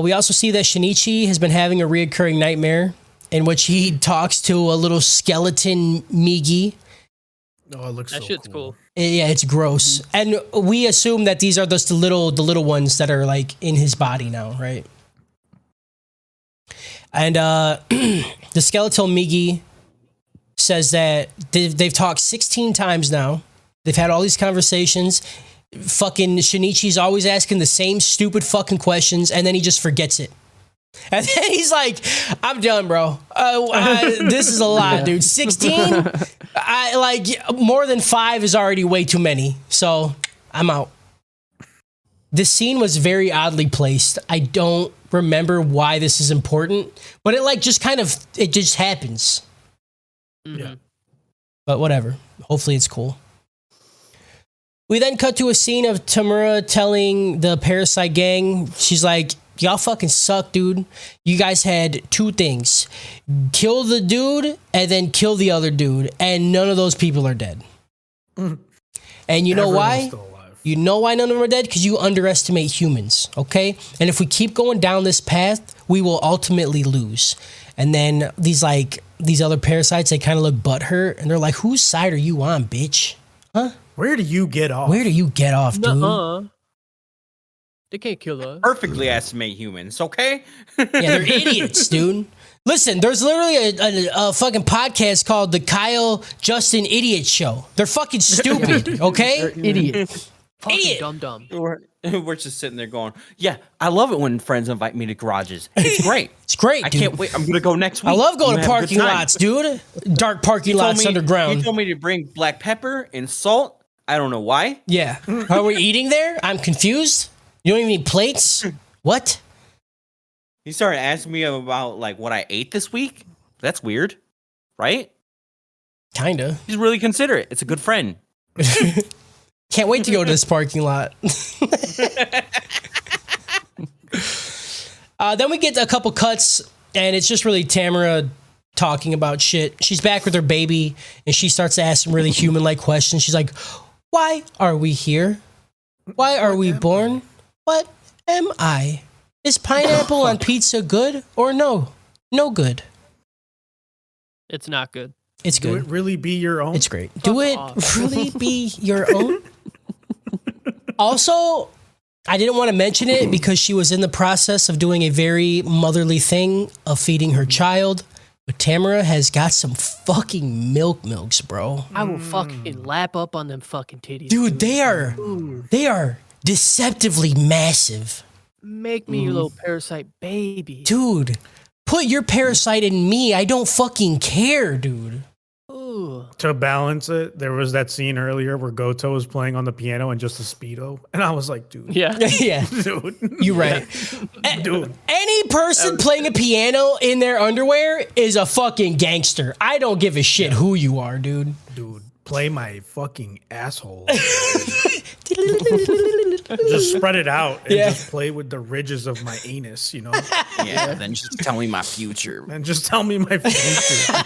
We also see that Shinichi has been having a reoccurring nightmare in which he talks to a little skeleton Migi. Oh, it looks That so shit's cool. Yeah, it's gross. And we assume that these are just the little ones that are like in his body now, right? And the skeletal Migi says that they've talked 16 times now. They've had all these conversations. Fucking Shinichi's always asking the same stupid fucking questions, and then he just forgets it. And then he's like, I'm done, bro. This is a lot, dude. 16? More than 5 is already way too many. So I'm out. This scene was very oddly placed. I don't remember why this is important, but it just happens. Yeah. But whatever. Hopefully it's cool. We then cut to a scene of Tamura telling the Parasyte gang, she's like, y'all fucking suck, dude. You guys had 2 things. Kill the dude and then kill the other dude. And none of those people are dead. And you know why? You know why none of them are dead? Because you underestimate humans, okay? And if we keep going down this path, we will ultimately lose. And then these other parasites, they kind of look butthurt. And they're like, whose side are you on, bitch? Huh? Where do you get off? Where do you get off, dude? Nuh-uh. They can't kill us. Perfectly estimate humans, okay? Yeah, they're idiots, dude. Listen, there's literally a fucking podcast called the Kyle Justin Idiot Show. They're fucking stupid, okay? They're idiots. Idiot. Dumb. We're just sitting there going, yeah, I love it when friends invite me to garages. It's great. It's great, I dude. can't wait. I'm going to go next week. I love going I'm to gonna have a good parking time. lots, dude. Dark parking lots underground. You told me to bring black pepper and salt. I don't know why. Yeah. Are we eating there? I'm confused. You don't even need plates? What? He started asking me about what I ate this week. That's weird, right? Kinda. He's really considerate. It's a good friend. Can't wait to go to this parking lot. Then we get a couple cuts, and it's just really Tamara talking about shit. She's back with her baby, and she starts to ask some really human-like questions. She's like, why are we here? Why are we born? What am I? Is pineapple on pizza good or no? No good. It's not good. It's Do good. it really be your own? It's great. Do it off. really be your own? Also, I didn't want to mention it because she was in the process of doing a very motherly thing of feeding her child. But Tamara has got some fucking milks, bro. I will fucking lap up on them fucking titties. Dude, they are deceptively massive. Make me your little parasite baby. Dude, put your parasite in me. I don't fucking care, dude. Ooh. To balance it, there was that scene earlier where Goto was playing on the piano and just a Speedo. And I was like, dude. Yeah. Yeah, Dude. you're right. Dude. Any person playing a piano in their underwear is a fucking gangster. I don't give a shit who you are, dude. Dude, play my fucking asshole. Just spread it out and just play with the ridges of my anus, you know? Yeah, then just tell me my future. And just tell me my future.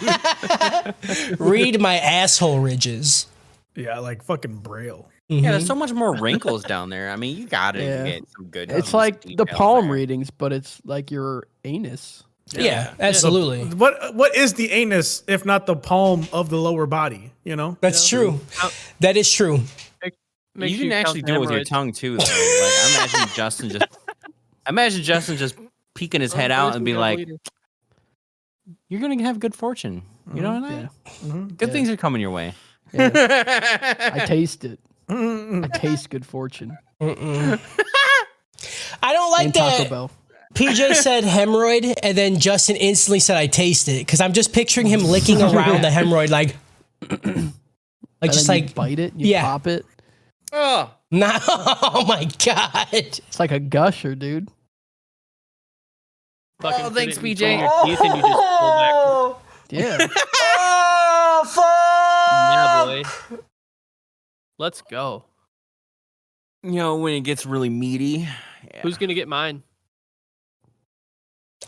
Read my asshole ridges. Yeah, like fucking Braille. Yeah, there's so much more wrinkles down there. I mean, you gotta get some good. It's like the detail palm there. readings, but it's like your anus. Yeah, absolutely. What is the anus if not the palm of the lower body, you know? That's true. That is true. Makes You can count actually the do it with your hemorrhoids. tongue too, though. Like I imagine Justin just peeking his head out and be like, "You're gonna have good fortune." You know what I mean? Yeah. Good things are coming your way. Yeah. I taste it. I taste good fortune. I don't like And Taco that. Bell. PJ said hemorrhoid, and then Justin instantly said I taste it because I'm just picturing him licking around the hemorrhoid, like just like bite it, you pop it. Oh, no, oh my god! It's like a gusher, dude. fucking thanks, put it in PJ. between your teeth and you just pull back. Yeah. Oh Yeah, boy. Let's go. You know, when it gets really meaty. Yeah. Who's gonna get mine?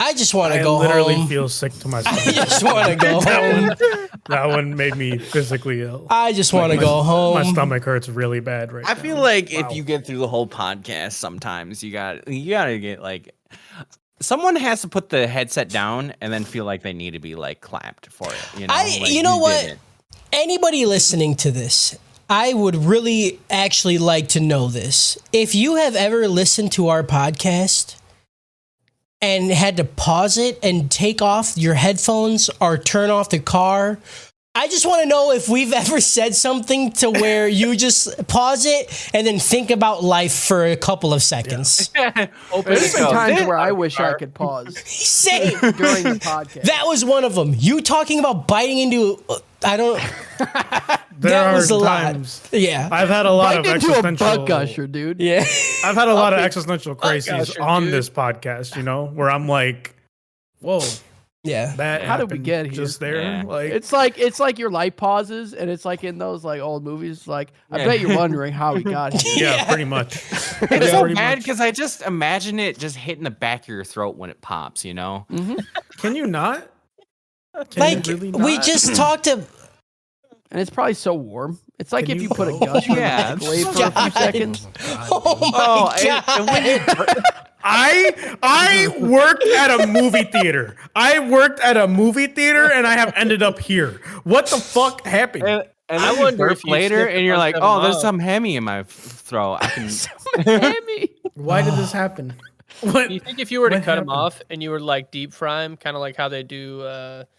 I just want to I go literally home. feel sick to my I stomach. just want to go home. That one made me physically ill. I just want to go home. My stomach hurts really bad right now. I feel like Wow. if you get through the whole podcast, sometimes you gotta get like someone has to put the headset down and then feel like they need to be like clapped for it. You know, like, you know did what? it. Anybody listening to this, I would really actually like to know this. If you have ever listened to our podcast and had to pause it and take off your headphones or turn off the car, I just want to know if we've ever said something to where you just pause it and then think about life for a couple of seconds. There's been times where I wish I could pause Same. during the podcast. That was one of them. You talking about biting into, I don't, There that are was a times lot. Yeah. I've had a lot Bite of into a existential. bug gusher, dude. Yeah. I've had a lot of existential crises gusher, on dude. this podcast. You know, where I'm like, "Whoa, Yeah. that How did we happened get here?" Just there, Yeah. like It's like your life pauses, and it's like in those like old movies. Like I Yeah. bet you're wondering how we got here. yeah, pretty much. It's so pretty bad much. because I just imagine it just hitting the back of your throat when it pops. You know. Can you not? Can Like, you really we not? just talked to, And it's probably so warm. It's like Can if you you put a go? gusher Yeah. in the microwave for a few God. seconds. oh my God. I worked at a movie theater. I worked at a movie theater, and I have ended up here. What the fuck happened? And I then you wonder burp if you later, sniffed and you're on like, seven "Oh, there's miles. some hemi in my throat." I can. Hammy. Why did this happen? What? Do you think if you were to What cut them happened? off and you were like deep fry them, kind of like how they do,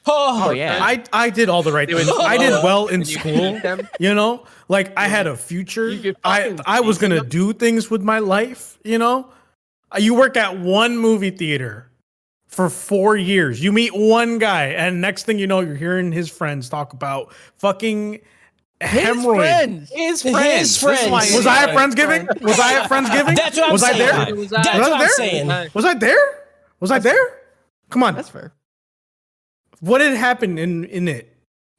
Oh yeah. I did all the right things. I did well in you school. eat them? You know, like I had a future. You could I fucking I was season gonna them. do things with my life. You know, you work at one movie theater for 4 years. You meet one guy, and next thing you know, you're hearing his friends talk about fucking His hemorrhoid. friends. His His friends. This is friends. why- Was I at Friendsgiving? Was I at Friendsgiving? That's what I'm was saying. I there? Was That's I- what I'm there? saying. Was I there? Was I there? Come on. That's fair. What did happen in it?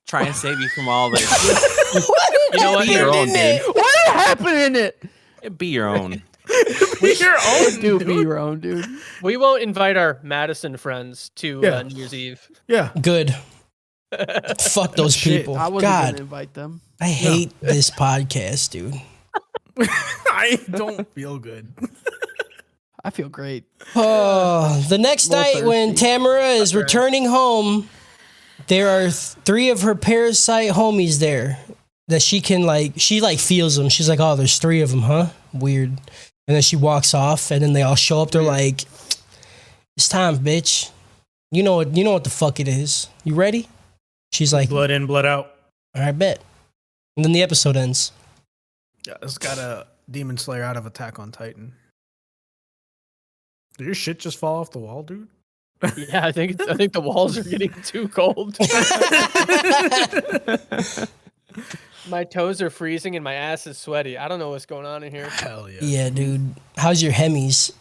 try and save you from all the. You know what? Be your own, dude. What happened in it? Be your own. Be your own, Do dude. be your own, dude. We won't invite our Madison friends to Yeah. New Year's Eve. Yeah. Good. Fuck those Shit. people. I wasn't God, gonna invite them. I hate this podcast, dude. I don't feel good. I feel great. Oh, the next Little night when thirsty. Tamara is returning home, there are three of her Parasyte homies there that she can she feels them. She's like, oh, there's three of them, huh? Weird. And then she walks off, and then they all show up. They're like, it's time, bitch. You know what the fuck it is. You ready? She's like, Blood in, blood out. all right, bet. And then the episode ends. Yeah, it's got a Demon Slayer out of Attack on Titan. Did your shit just fall off the wall, dude? Yeah, I think the walls are getting too cold. My toes are freezing and my ass is sweaty. I don't know what's going on in here. Hell yeah. Yeah, dude. How's your hemis?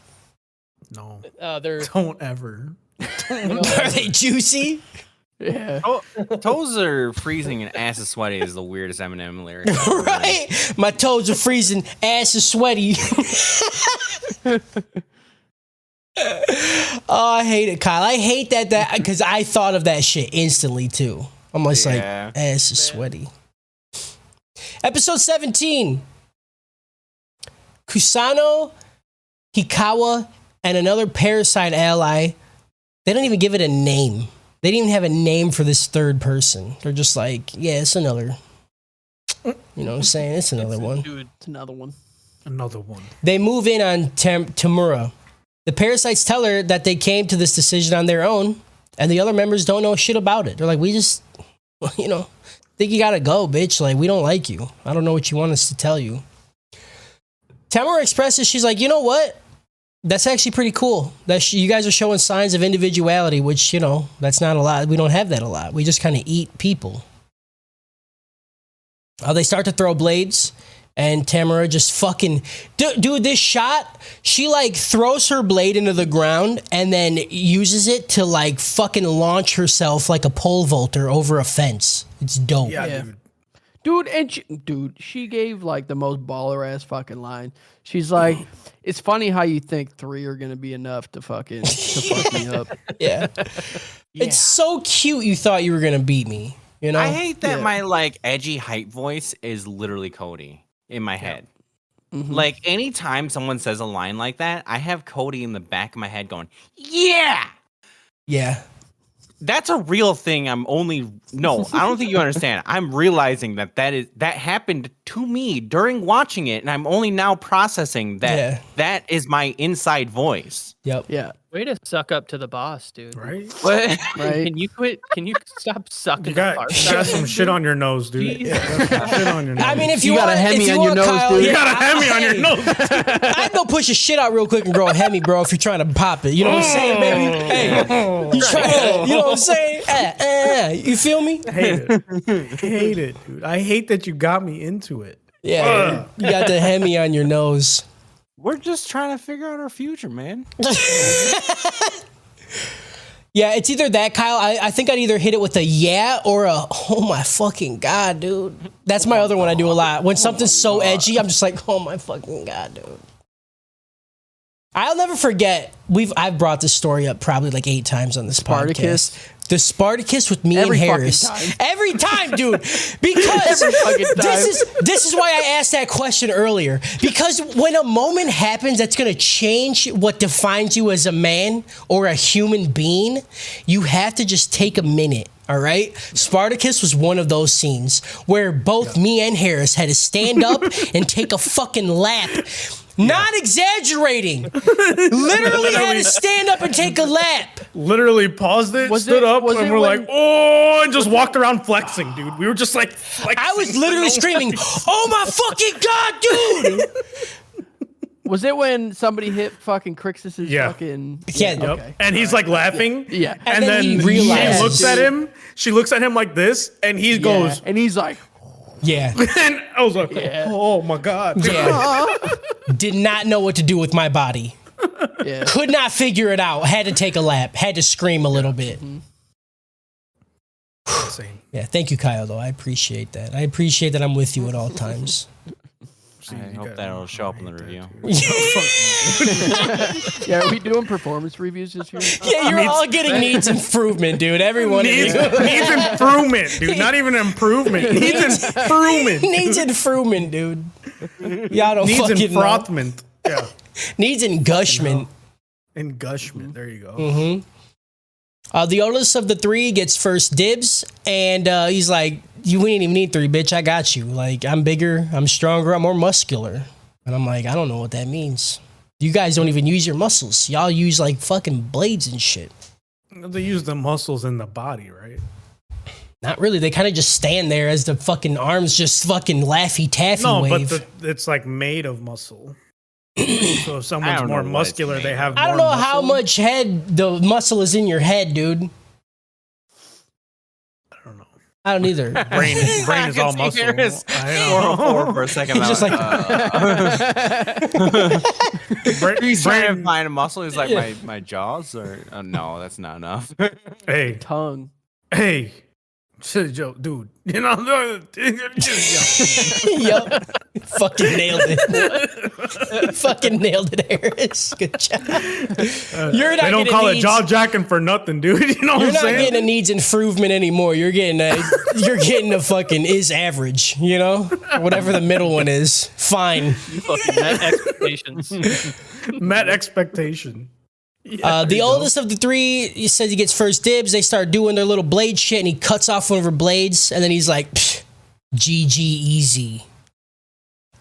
No. They're Don't ever. Are they juicy? Yeah. Toes are freezing and ass is sweaty is the weirdest Eminem lyric. Right? My toes are freezing, ass is sweaty. Oh, I hate it, Kyle. I hate that because I thought of that shit instantly too. I'm just Yeah. like, ass is sweaty. Episode 17. Kusano, Hikawa, and another Parasyte ally. They don't even give it a name. They didn't even have a name for this third person. They're just like, yeah, it's another. You know what I'm saying? It's another one. dude. It's another one. Another one. They move in on Tamura. The Parasytes tell her that they came to this decision on their own, and the other members don't know shit about it. They're like, we just, think you gotta go, bitch. Like, we don't like you. I don't know what you want us to tell you. Tamura expresses, she's like, you know what? That's actually pretty cool. You guys are showing signs of individuality, which, you know, that's not a lot. We don't have that a lot. We just kind of eat people. They start to throw blades, and Tamara just fucking... Dude, this shot, she, like, throws her blade into the ground and then uses it to, like, fucking launch herself like a pole vaulter over a fence. It's dope. Yeah. Dude, she gave like the most baller ass fucking line. She's like, "It's funny how you think 3 are gonna be enough to fuck me up." Yeah. It's so cute. You thought you were gonna beat me. You know. I hate that my like edgy hype voice is literally Cody in my head. Mm-hmm. Like anytime someone says a line like that, I have Cody in the back of my head going, "Yeah." Yeah. That's a real thing. I don't think you understand. I'm realizing that happened to me during watching it, and I'm only now processing that that is my inside voice. Yep. Yeah. Way to suck up to the boss, dude. Right? Right. Can you quit? Can you stop sucking? You got some shit on your nose, dude. Jesus. You got some shit on your nose. I mean, if You you got want a Hemi if you on your want nose, Kyle, dude. You got a Hemi on your nose. I'd go push your shit out real quick and grow a Hemi, bro, if you're trying to pop it. You know what I'm saying, baby? Hey, you know what I'm saying? You feel me? Hate it, dude. I hate that you got me into it. Yeah, you got the Hemi on your nose. We're just trying to figure out our future, man. Yeah, it's either that, Kyle. I think I'd either hit it with a yeah or a oh my fucking god, dude. That's my other one I do a lot. When something's so edgy, I'm just like, oh my fucking god, dude. I'll never forget. I've brought this story up probably like 8 times on this Spartacus. podcast. The Spartacus with me Every and fucking Harris. time. Every time, dude. Because Every fucking time. this is why I asked that question earlier. Because when a moment happens that's gonna change what defines you as a man or a human being, you have to just take a minute. All right. Spartacus was one of those scenes where both me and Harris had to stand up and take a fucking lap. Not exaggerating. Literally had to stand up and take a lap. Literally paused it, stood up, and we're like, oh, and just walked around flexing, dude. We were just like flexing. I was literally screaming, oh my fucking God, dude. Was it when somebody hit fucking Crixus's fucking... Yeah. Yep. Okay. And he's like laughing. Yeah. And And, then then he realizes. she looks at him. She looks at him like this, and he goes, And he's like... Yeah. and I was like, oh my God. Yeah. Did not know what to do with my body. Yeah. Could not figure it out. Had to take a lap. Had to scream a little bit. Same. Yeah. Thank you, Kyle, though. I appreciate that. I appreciate that I'm with you at all times. I hope that'll show up in the review. Yeah, are we doing performance reviews this year? Yeah, you're all getting needs improvement, dude. Everyone Needs improvement, dude. Not even improvement. Needs improvement. needs improvement, dude. Y'all don't Needs fucking know. enfrothment. Yeah. Needs engushment. Engushment. There you go. The oldest of the 3 gets first dibs, and he's like, "You ain't even need 3, bitch. I got you. Like, I'm bigger, I'm stronger, I'm more muscular." And I'm like, I don't know what that means. You guys don't even use your muscles. Y'all use like fucking blades and shit. They use the muscles in the body, right? Not really. They kind of just stand there as the fucking arms just fucking laffy taffy wave. But it's like made of muscle. So if someone's more muscular, they have more I don't know muscle. how much head the muscle is in your head, dude. I don't know. I don't either. Brain is all muscle. Harris I know. 404 for a second. He's just He's trying to find a muscle. He's like, my jaws? Or no, that's not enough. Hey, Tongue. hey. Shit, Joe, dude. You know, Yup. Fucking nailed it. Fucking nailed it, Harris. Good job. You're not they don't call it jaw jacking for nothing, dude. You know what You're I'm not saying? getting a needs improvement anymore. You're getting a fucking is average, you know? Whatever the middle one is. Fine. You fucking met expectations. Met expectation. The oldest of the 3, he says he gets first dibs. They start doing their little blade shit, and he cuts off one of her blades, and then he's like, GG easy.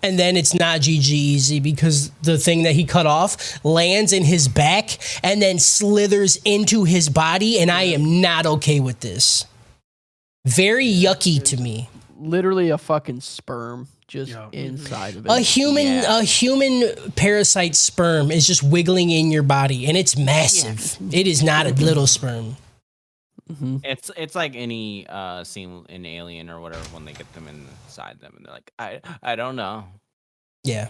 And then it's not GG easy because the thing that he cut off lands in his back and then slithers into his body, and I am not okay with this. Very yucky to me. literally a fucking sperm just inside of it. A human parasite sperm is just wiggling in your body, and it's massive. It is not a little sperm. Mm-hmm. It's like any scene in Alien or whatever when they get them inside them and they're like, I don't know. Yeah.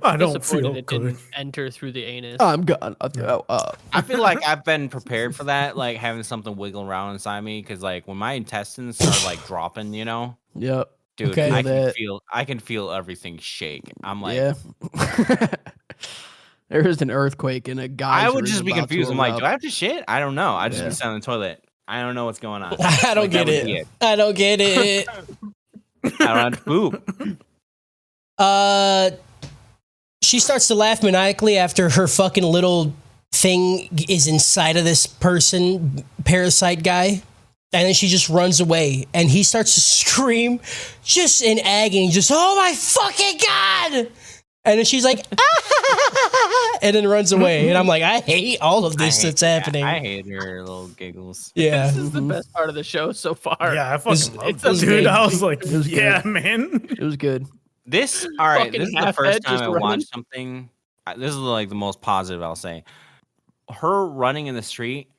I don't feel Disappointed it good. didn't enter through the anus. I'm gonna throw up. I feel like I've been prepared for that, like having something wiggle around inside me, because like when my intestines start like dropping, you know, Yep. dude, Okay. I can feel everything shake. I'm like, Yeah. There is an earthquake and a guy. I would just be confused. I'm like, do I have to shit? I don't know. I just be sitting in the toilet. I don't know what's going on. I don't get it. I don't get it. I don't have to poop. She starts to laugh maniacally after her fucking little thing is inside of this person, parasite guy. And then she just runs away. And he starts to scream, just in agony, just, oh my fucking God! And then she's like, ah! And then runs away. And I'm like, I hate all of this that's happening. I hate her little giggles. Yeah. This is the best part of the show so far. Yeah, I fucking love it's it, dude. amazing. I was like, was yeah, good. man. It was good. This, all right, Fucking this is the half first head time just I running. watched something. This is like the most positive I'll say. Her running in the street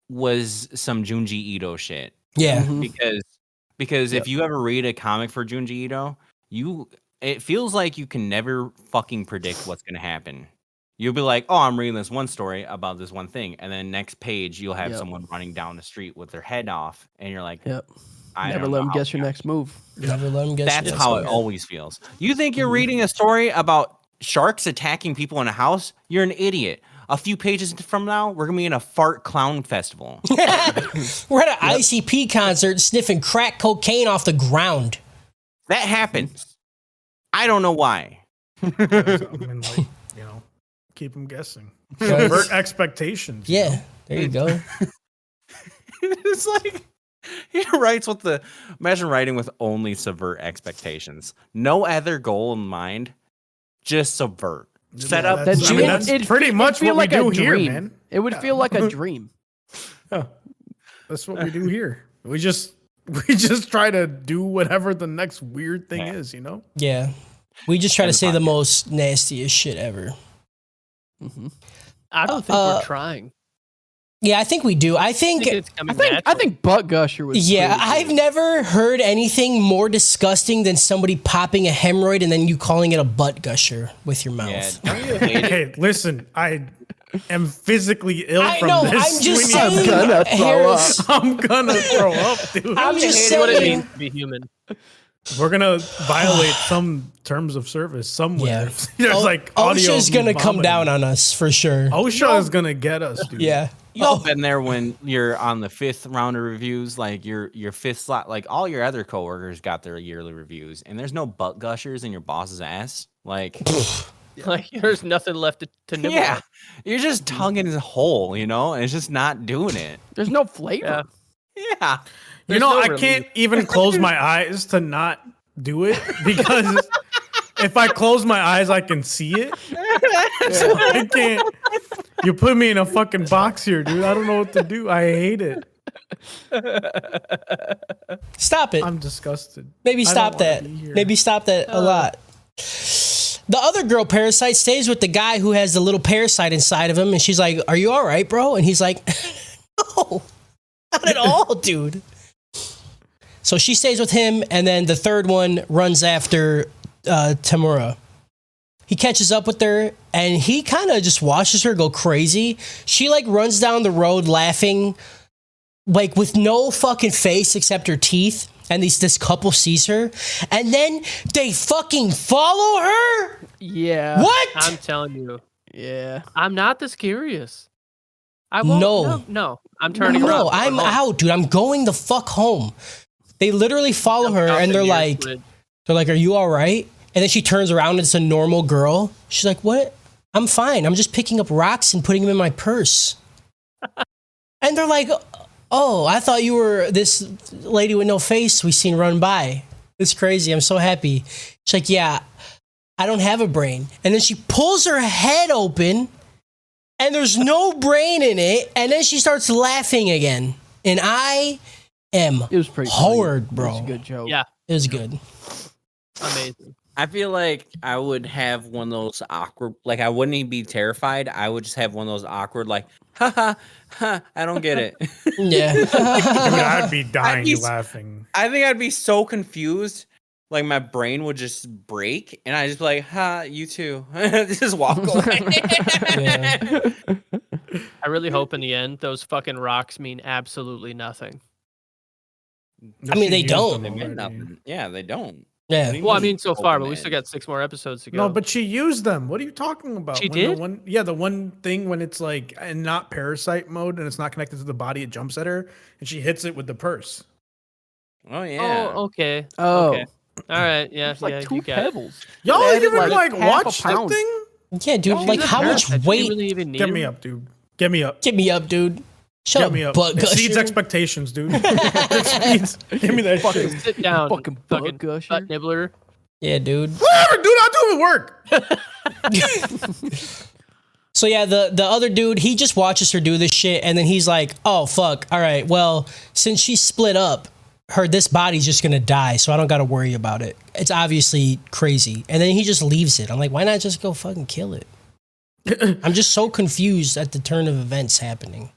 was some Junji Ito shit. Yeah. Because if you ever read a comic for Junji Ito, it feels like you can never fucking predict what's gonna happen. You'll be like, oh, I'm reading this one story about this one thing, and then next page you'll have someone running down the street with their head off, and you're like, Yep. I Never don't let know them how guess your we got next move. Never let him guess. That's how it always feels. You think you're reading a story about sharks attacking people in a house? You're an idiot. A few pages from now, we're gonna be in a fart clown festival. We're at an ICP concert sniffing crack cocaine off the ground. That happens. I don't know why. I mean, like, keep them guessing. Subvert expectations. Yeah, there you go. It's like he writes with the imagine writing with only subvert expectations. No other goal in mind. Just subvert. Set up. That's, that's pretty much what we do here, man. It would feel like a dream. Yeah, that's what we do here. We just try to do whatever the next weird thing is, you know? Yeah. We just try to say the most nastiest shit ever. Mm-hmm. I don't think we're trying. Yeah, I think we do. I think butt gusher was. Yeah, pretty I've good. never heard anything more disgusting than somebody popping a hemorrhoid and then you calling it a butt gusher with your mouth. Yeah, don't you hate it? Hey, listen, I am physically ill I from know, this. I'm just We need- saying. I'm gonna throw up, dude. I'm I just hate what it saying. means to be human. We're gonna violate some terms of service somewhere. Yeah. There's like audio. OSHA's of me gonna come vomiting. down on us for sure. OSHA is gonna get us, dude. Yeah. Y'all been there when you're on the 5th round of reviews, like your 5th slot, like all your other coworkers got their yearly reviews, and there's no butt gushers in your boss's ass. Like, Like there's nothing left to nibble. yeah, on. you're just tonguing his hole, you know, and it's just not doing it. There's no flavor. Yeah, You know, no I relief. can't even close my eyes to not do it because if I close my eyes, I can see it. So I can't. You put me in a fucking box here, dude. I don't know what to do. I hate it. Stop it. I'm disgusted. Maybe I don't stop wanna that. be here. Maybe stop that a lot. The other girl, Parasyte, stays with the guy who has the little parasite inside of him, and she's like, "Are you all right, bro?" And he's like, "No, not at all, dude." So she stays with him, and then the third one runs after Tamura. He catches up with her, and he kind of just watches her go crazy. She like runs down the road laughing, like with no fucking face except her teeth. And this couple sees her, and then they fucking follow her. Yeah. What? I'm telling you, Yeah. I'm not this curious. I won't. No, I'm turning around. No, I'm out, dude. I'm going the fuck home. They literally follow her, and they're like, "Are you all right?" And then she turns around, and it's a normal girl. She's like, "What? I'm fine. I'm just picking up rocks and putting them in my purse." And they're like, "Oh, I thought you were this lady with no face we seen run by. It's crazy. I'm so happy." She's like, "Yeah, I don't have a brain." And then she pulls her head open, and there's no brain in it. And then she starts laughing again. And I M. It was pretty hard, funny. bro. It was a good joke. Yeah. It was good. Amazing. I feel like I would have one of those awkward, like I wouldn't even be terrified. I would just have one of those awkward, like, ha, I don't get it. Yeah. Dude, I'd be dying be- laughing. I think I'd be so confused. Like my brain would just break and I'd just be like, ha, you too. Just walk away. Yeah. I really hope in the end those fucking rocks mean absolutely nothing. I mean, they She used don't. them They mean already. nothing. Yeah, they don't. Yeah. What do you Well, I mean mean, so far, but we open still end? got 6 more episodes to go. No, but she used them. What are you talking about? She When did? The one thing when it's like in not parasite mode and it's not connected to the body, it jumps at her and she hits it with the purse. Oh yeah. Oh, okay. Oh, Okay. All right. Yeah. it's like yeah. 2 You got it. pebbles. Y'all It even added, like half a watch that pound. thing? Yeah, dude. She's Like, a how much parasite. Do you weight? really even need Get her? me up, dude. Get me up. Get me up, dude. Shut Get up, me up. butt It exceeds gusher. expectations, dude. It exceeds- Give me that Fucking shit. Sit down. Fucking fucking butt gusher. butt nibbler. Yeah, dude. Whatever, dude. I'll do the work. So yeah, the other dude, he just watches her do this shit, and then he's like, "Oh fuck, all right. Well, since she's split up, this body's just gonna die, so I don't gotta worry about it. It's obviously crazy." And then he just leaves it. I'm like, why not just go fucking kill it? I'm just so confused at the turn of events happening.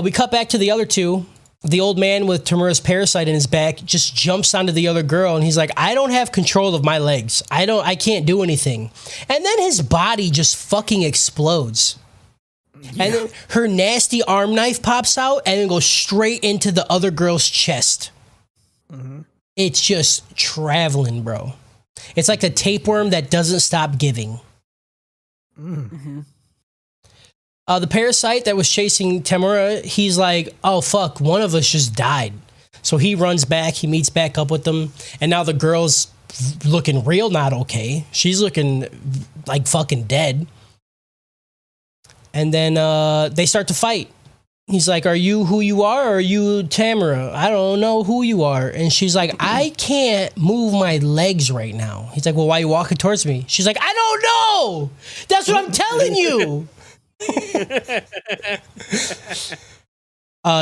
We cut back to the other two. The old man with Tamura's parasite in his back just jumps onto the other girl, and he's like, I don't have control of my legs. I can't do anything. And then his body just fucking explodes. Yeah. And then her nasty arm knife pops out and then goes straight into the other girl's chest. Mm-hmm. It's just traveling, bro. It's like a tapeworm that doesn't stop giving. Mm-hmm. The parasite that was chasing Tamura, he's like, oh, fuck, one of us just died. So he runs back, he meets back up with them, and now the girl's looking real not okay. She's looking like fucking dead. And then they start to fight. He's like, are you who you are, or are you Tamura? I don't know who you are. And she's like, I can't move my legs right now. He's like, well, why are you walking towards me? She's like, I don't know. That's what I'm telling you.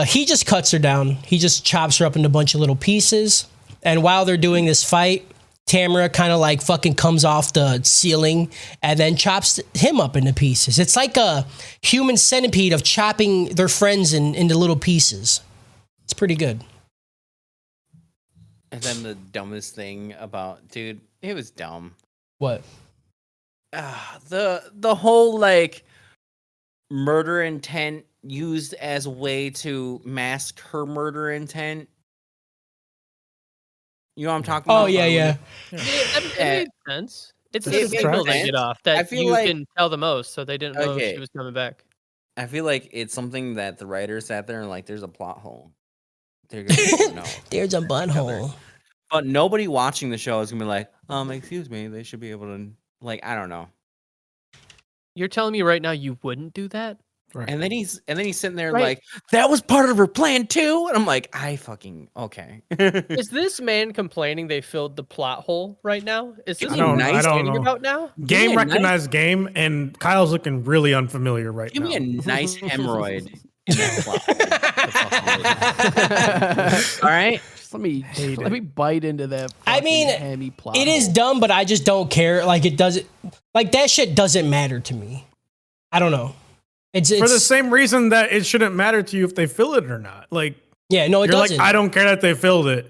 He just cuts her down. He just chops her up into a bunch of little pieces. And while they're doing this fight, Tamura kind of like fucking comes off the ceiling and then chops him up into pieces. It's like a human centipede of chopping their friends into little pieces. It's pretty good. And then the dumbest thing about, dude, it was dumb. What? The whole like murder intent used as a way to mask her murder intent. You know what I'm talking about? Oh, yeah. It made sense. It's It the makes signal they sense. get off I that feel you like- can tell the most, so they didn't know Okay. if she was coming back. I feel like it's something that the writers sat there and like, there's a plot hole. They're gonna know. There's a butthole. But nobody watching the show is gonna be like, excuse me, they should be able to, like, I don't know. You're telling me right now you wouldn't do that? Right. And then he's sitting there Right. like, that was part of her plan too. And I'm like, I fucking okay. Is this man complaining they filled the plot hole right now? Is this I what don't- we're I don't complaining know. about now? Game me a nice- recognized game, and Kyle's looking really unfamiliar right Give now. me a nice hemorrhoid in that plot. All right. Just let me bite into that. I mean, fucking hammy plot It is hole. dumb, but I just don't care. Like, it doesn't, like, that shit doesn't matter to me. I don't know. It's For the same reason that it shouldn't matter to you if they fill it or not. Like, yeah, no, it you're doesn't. like, I don't care that they filled it.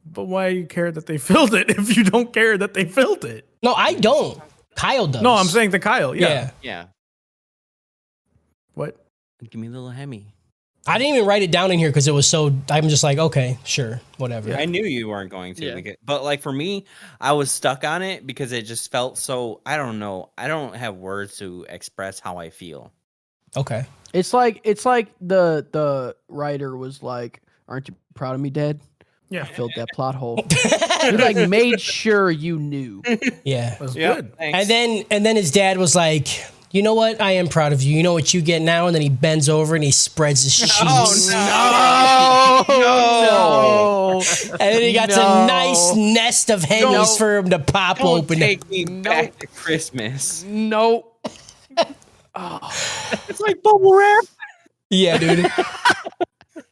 But why do you care that they filled it if you don't care that they filled it? No, I don't. Kyle does. No, I'm saying to Kyle. Yeah. Yeah. Yeah. What? Give me a little hemi. I didn't even write it down in here because it was so, I'm just like, okay, sure, whatever. I knew you weren't going to. Yeah. But like for me, I was stuck on it because it just felt so, I don't know. I don't have words to express how I feel. Okay. It's like the writer was like, "Aren't you proud of me, Dad? Yeah. I filled that plot hole." He like made sure you knew. Yeah. That's Yeah. good. And then his dad was like, you know what? I am proud of you. You know what you get now? And then he bends over and he spreads his cheeks. No, no. And then he got No. a nice nest of Hennies No. for him to pop Don't open. take me back to Christmas. No. It's like bubble wrap. Yeah, dude.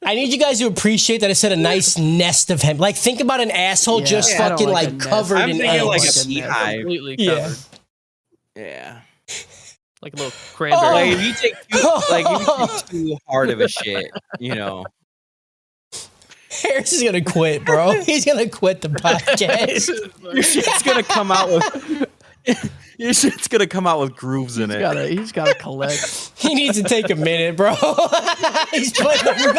I need you guys to appreciate that I said a nice nest of him. Like, think about an asshole just I don't fucking like a like nest. covered I'm in thinking like eggs. a beehive. Completely Yeah. covered. Yeah. Like a little cranberry. Like if you take too hard of a shit, you know. Harris is gonna quit, bro. He's gonna quit the podcast. Your shit's gonna come out with your shit's gonna come out with grooves in it. He's gotta collect. He needs to take a minute, bro. He's putting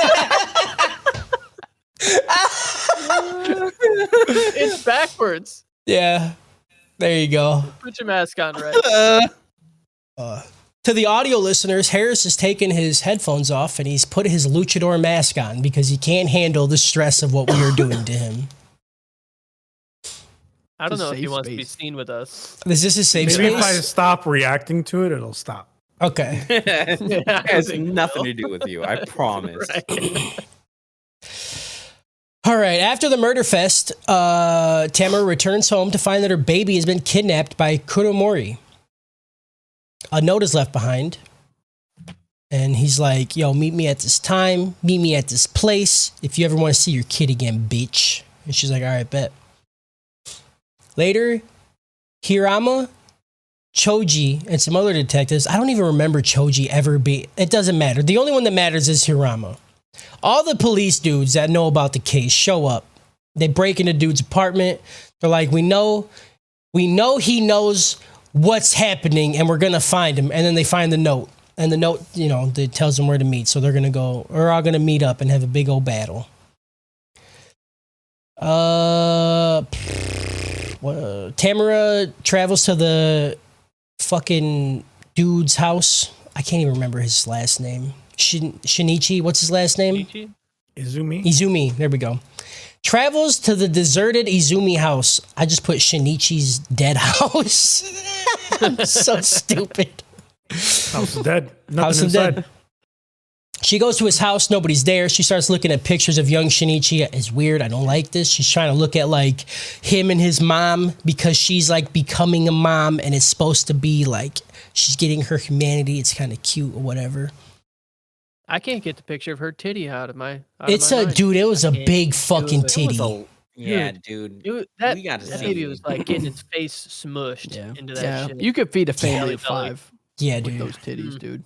It's backwards. Yeah. There you go. Put your mask on, right? To the audio listeners, Harris has taken his headphones off and he's put his luchador mask on because he can't handle the stress of what we are doing to him. I don't It's a know if he safe wants to be space. seen with us. Is this a safe Maybe if I space? stop reacting to it, it'll stop. Okay. It has nothing to do with you, I promise. All right. After the murder fest, Tamara returns home to find that her baby has been kidnapped by Kuromori. A note is left behind. And he's like, yo, meet me at this time. Meet me at this place. If you ever want to see your kid again, bitch. And she's like, all right, bet. Later, Hirama, Choji, and some other detectives. I don't even remember Choji ever be. It doesn't matter. The only one that matters is Hirama. All the police dudes that know about the case show up. They break into dude's apartment. They're like, we know he knows what's happening and we're going to find him. And then they find the note. And the note, that tells them where to meet. So they're going to go, we're all going to meet up and have a big old battle. Tamara travels to the fucking dude's house. I can't even remember his last name. Shinichi, what's his last name? Ichi? Izumi, there we go. Travels to the deserted Izumi house. I just put Shinichi's dead house. I'm so stupid. House is dead. Nothing House is inside. dead. She goes to his house. Nobody's there. She starts looking at pictures of young Shinichi. It's weird. I don't like this. She's trying to look at like him and his mom because she's like becoming a mom and it's supposed to be like she's getting her humanity. It's kind of cute or whatever. I can't get the picture of her titty out of my. It's a dude. It was a big fucking titty. Yeah, dude. Dude, that We gotta that see. baby was like getting his face smushed into that shit. You could feed a family of Belly. 5 Yeah, with dude. those titties, dude.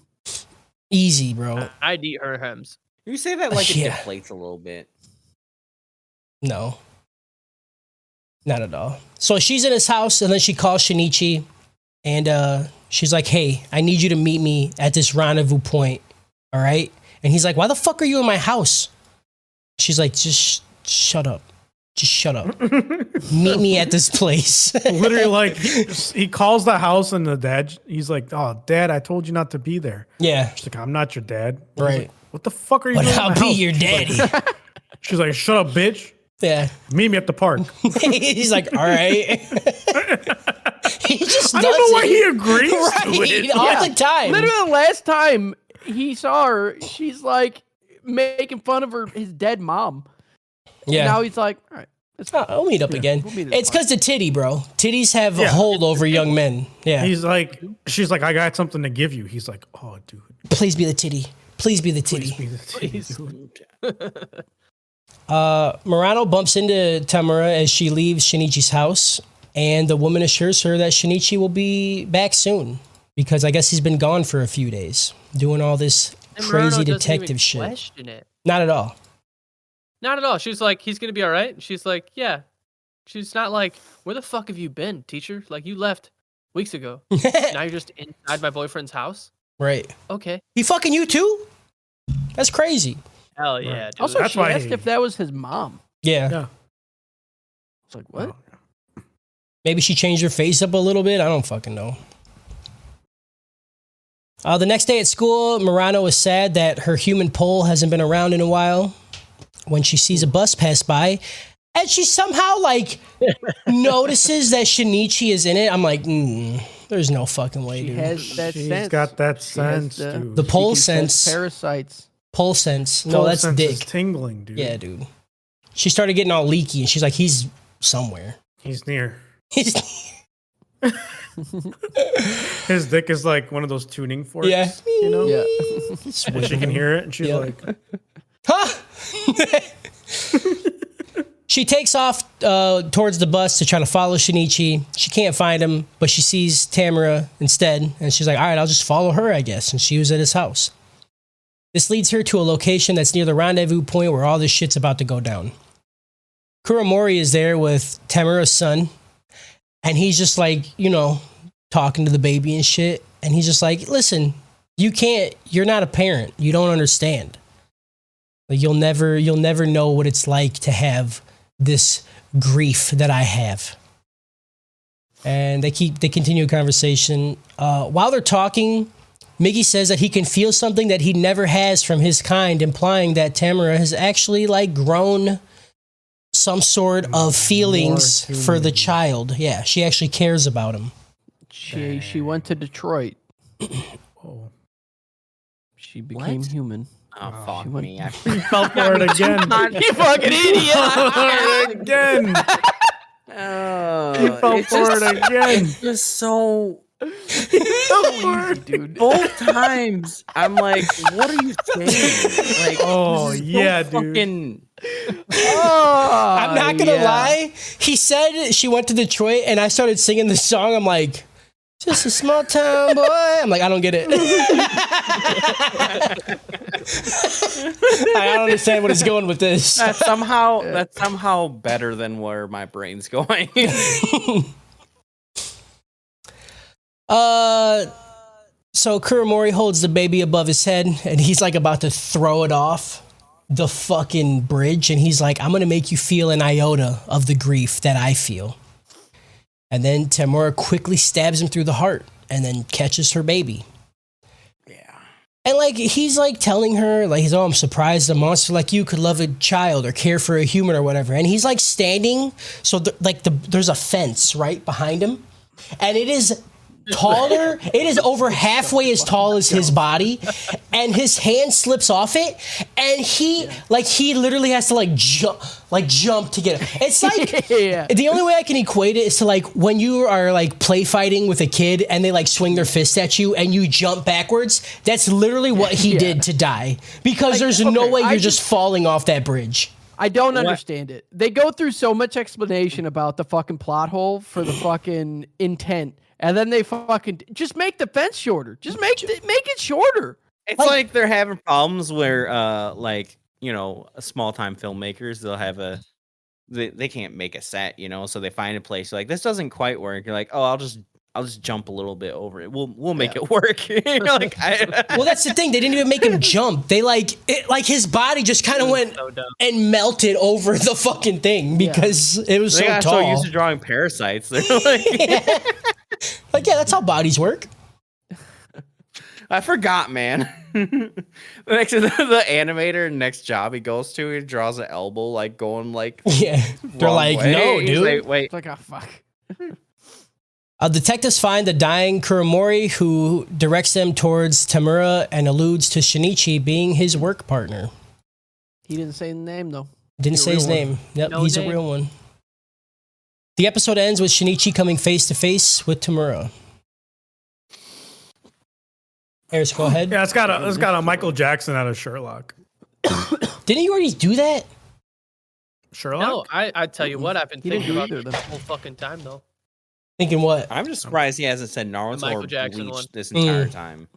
Easy, bro. I'd eat her hems. You say that like it Yeah. deflates a little bit. No. Not at all. So she's in his house and then she calls Shinichi and she's like, hey, I need you to meet me at this rendezvous point. All right. And he's like, why the fuck are you in my house? She's like, just shut up. Just shut up. Meet me at this place. Literally, like he calls the house and the dad. He's like, "Oh, Dad, I told you not to be there." Yeah. She's like, "I'm not your dad." He's Right. like, what the fuck are you But doing? in I'll my be house? your daddy. She's like, "Shut up, bitch. Yeah. Meet me at the park." He's like, all right. He just I does don't know why it. he agrees to Right. it. All the time. Literally, the last time he saw her, she's like making fun of his dead mom. Yeah. And now he's like, all right, it's fine. I'll meet up again. we'll meet at the It's because the titty, bro. Titties have a Yeah. hold over young men. Yeah. She's like, "I got something to give you." He's like, "Oh, dude, Please be the titty. Please be the titty. please be the titty, dude." Murano bumps into Tamura as she leaves Shinichi's house, and the woman assures her that Shinichi will be back soon because I guess he's been gone for a few days doing all this And crazy Murano doesn't even detective shit. Question it. Not at all. Not at all. She's like, he's gonna be all right. And she's like, yeah. She's not like, where the fuck have you been, teacher? Like you left weeks ago. Now you're just inside my boyfriend's house. Right. Okay. He fucking you too? That's crazy. Hell yeah. Dude. Also, That's she why asked if that was his mom. Yeah. Yeah. It's like, what? Maybe she changed her face up a little bit. I don't fucking know. The next day at school, Murano is sad that her human pole hasn't been around in a while. When she sees a bus pass by, and she somehow like notices that Shinichi is in it. I'm like, there's no fucking way, She dude. has that She's sense. got that She has sense, the- dude. The pole She can sense sense, Parasites. pole sense. No, Pole that's sense is dick. tingling, dude. Yeah, dude. She started getting all leaky, and she's like, he's somewhere. He's near. He's His dick is like one of those tuning forks. Yeah. You know? Yeah. And she can hear it, and she's Yeah. like, huh? She takes off towards the bus to try to follow Shinichi. She can't find him, but she sees Tamara instead, and she's like, all right, I'll just follow her, I guess. And she was at his house. This leads her to a location that's near the rendezvous point where all this shit's about to go down. Kuramori is there with Tamara's son, and he's just like, talking to the baby and shit. And he's just like, listen, you're not a parent. You don't understand. Like, you'll never know what it's like to have this grief that I have. And they continue a conversation. While they're talking, Miggy says that he can feel something that he never has from his kind, implying that Tamara has actually like grown some sort of feelings for the child. Yeah, she actually cares about him. She went to Detroit. She became human. Oh, fuck me. He fell for it again. You fucking idiot! Again. Oh, He fell for it again. It's just so Easy, dude. both times. I'm like, what are you saying? Like, Oh, this is yeah, so dude. fucking. I'm not gonna lie. He said she went to Detroit, and I started singing the song. I'm like, just a small town boy. I'm like, I don't get it. I don't understand what he's going with this. That's somehow better than where my brain's going. So Kuramori holds the baby above his head, and he's like about to throw it off the fucking bridge, and he's like, I'm gonna make you feel an iota of the grief that I feel. And then Tamura quickly stabs him through the heart and then catches her baby. Yeah. And like, he's like telling her, like, I'm surprised a monster like you could love a child or care for a human or whatever. And he's like standing, so there's a fence right behind him, and it is taller. It is over halfway as tall as his body, and his hand slips off it, and he literally has to jump to get it. It's like the only way I can equate it is to like when you are like play fighting with a kid and they like swing their fist at you and you jump backwards. That's literally what he did to die, because there's no way you're just falling off that bridge. I don't understand it. They go through so much explanation about the fucking plot hole for the fucking intent. And then they fucking just make the fence shorter. Just make it shorter. It's like they're having problems where, small time filmmakers, they'll have they can't make a set, so they find a place like this doesn't quite work. You're like, oh, I'll just jump a little bit over it. We'll make it work. Well, that's the thing. They didn't even make him jump. They his body just kind of went and melted over the fucking thing because it was so tall. So used to drawing parasites. They're like, that's how bodies work. I forgot, man. The animator next job he goes to, he draws an elbow like going like They're like, way. no, He's dude. like, wait. It's like, oh, fuck. Detectives find the dying Kuramori, who directs them towards Tamura and alludes to Shinichi being his work partner. He didn't say the name, though. Didn't say his name. Yep, he's a real one. The episode ends with Shinichi coming face to face with Tamura. Harris, go ahead. Yeah, it's got a Michael Jackson out of Sherlock. Didn't you already do that? Sherlock? No, I tell you what, I've been He didn't thinking do about either this of them. whole fucking time though. Thinking what? I'm just surprised he hasn't said Naruto Michael or Jackson Bleach one. this entire time.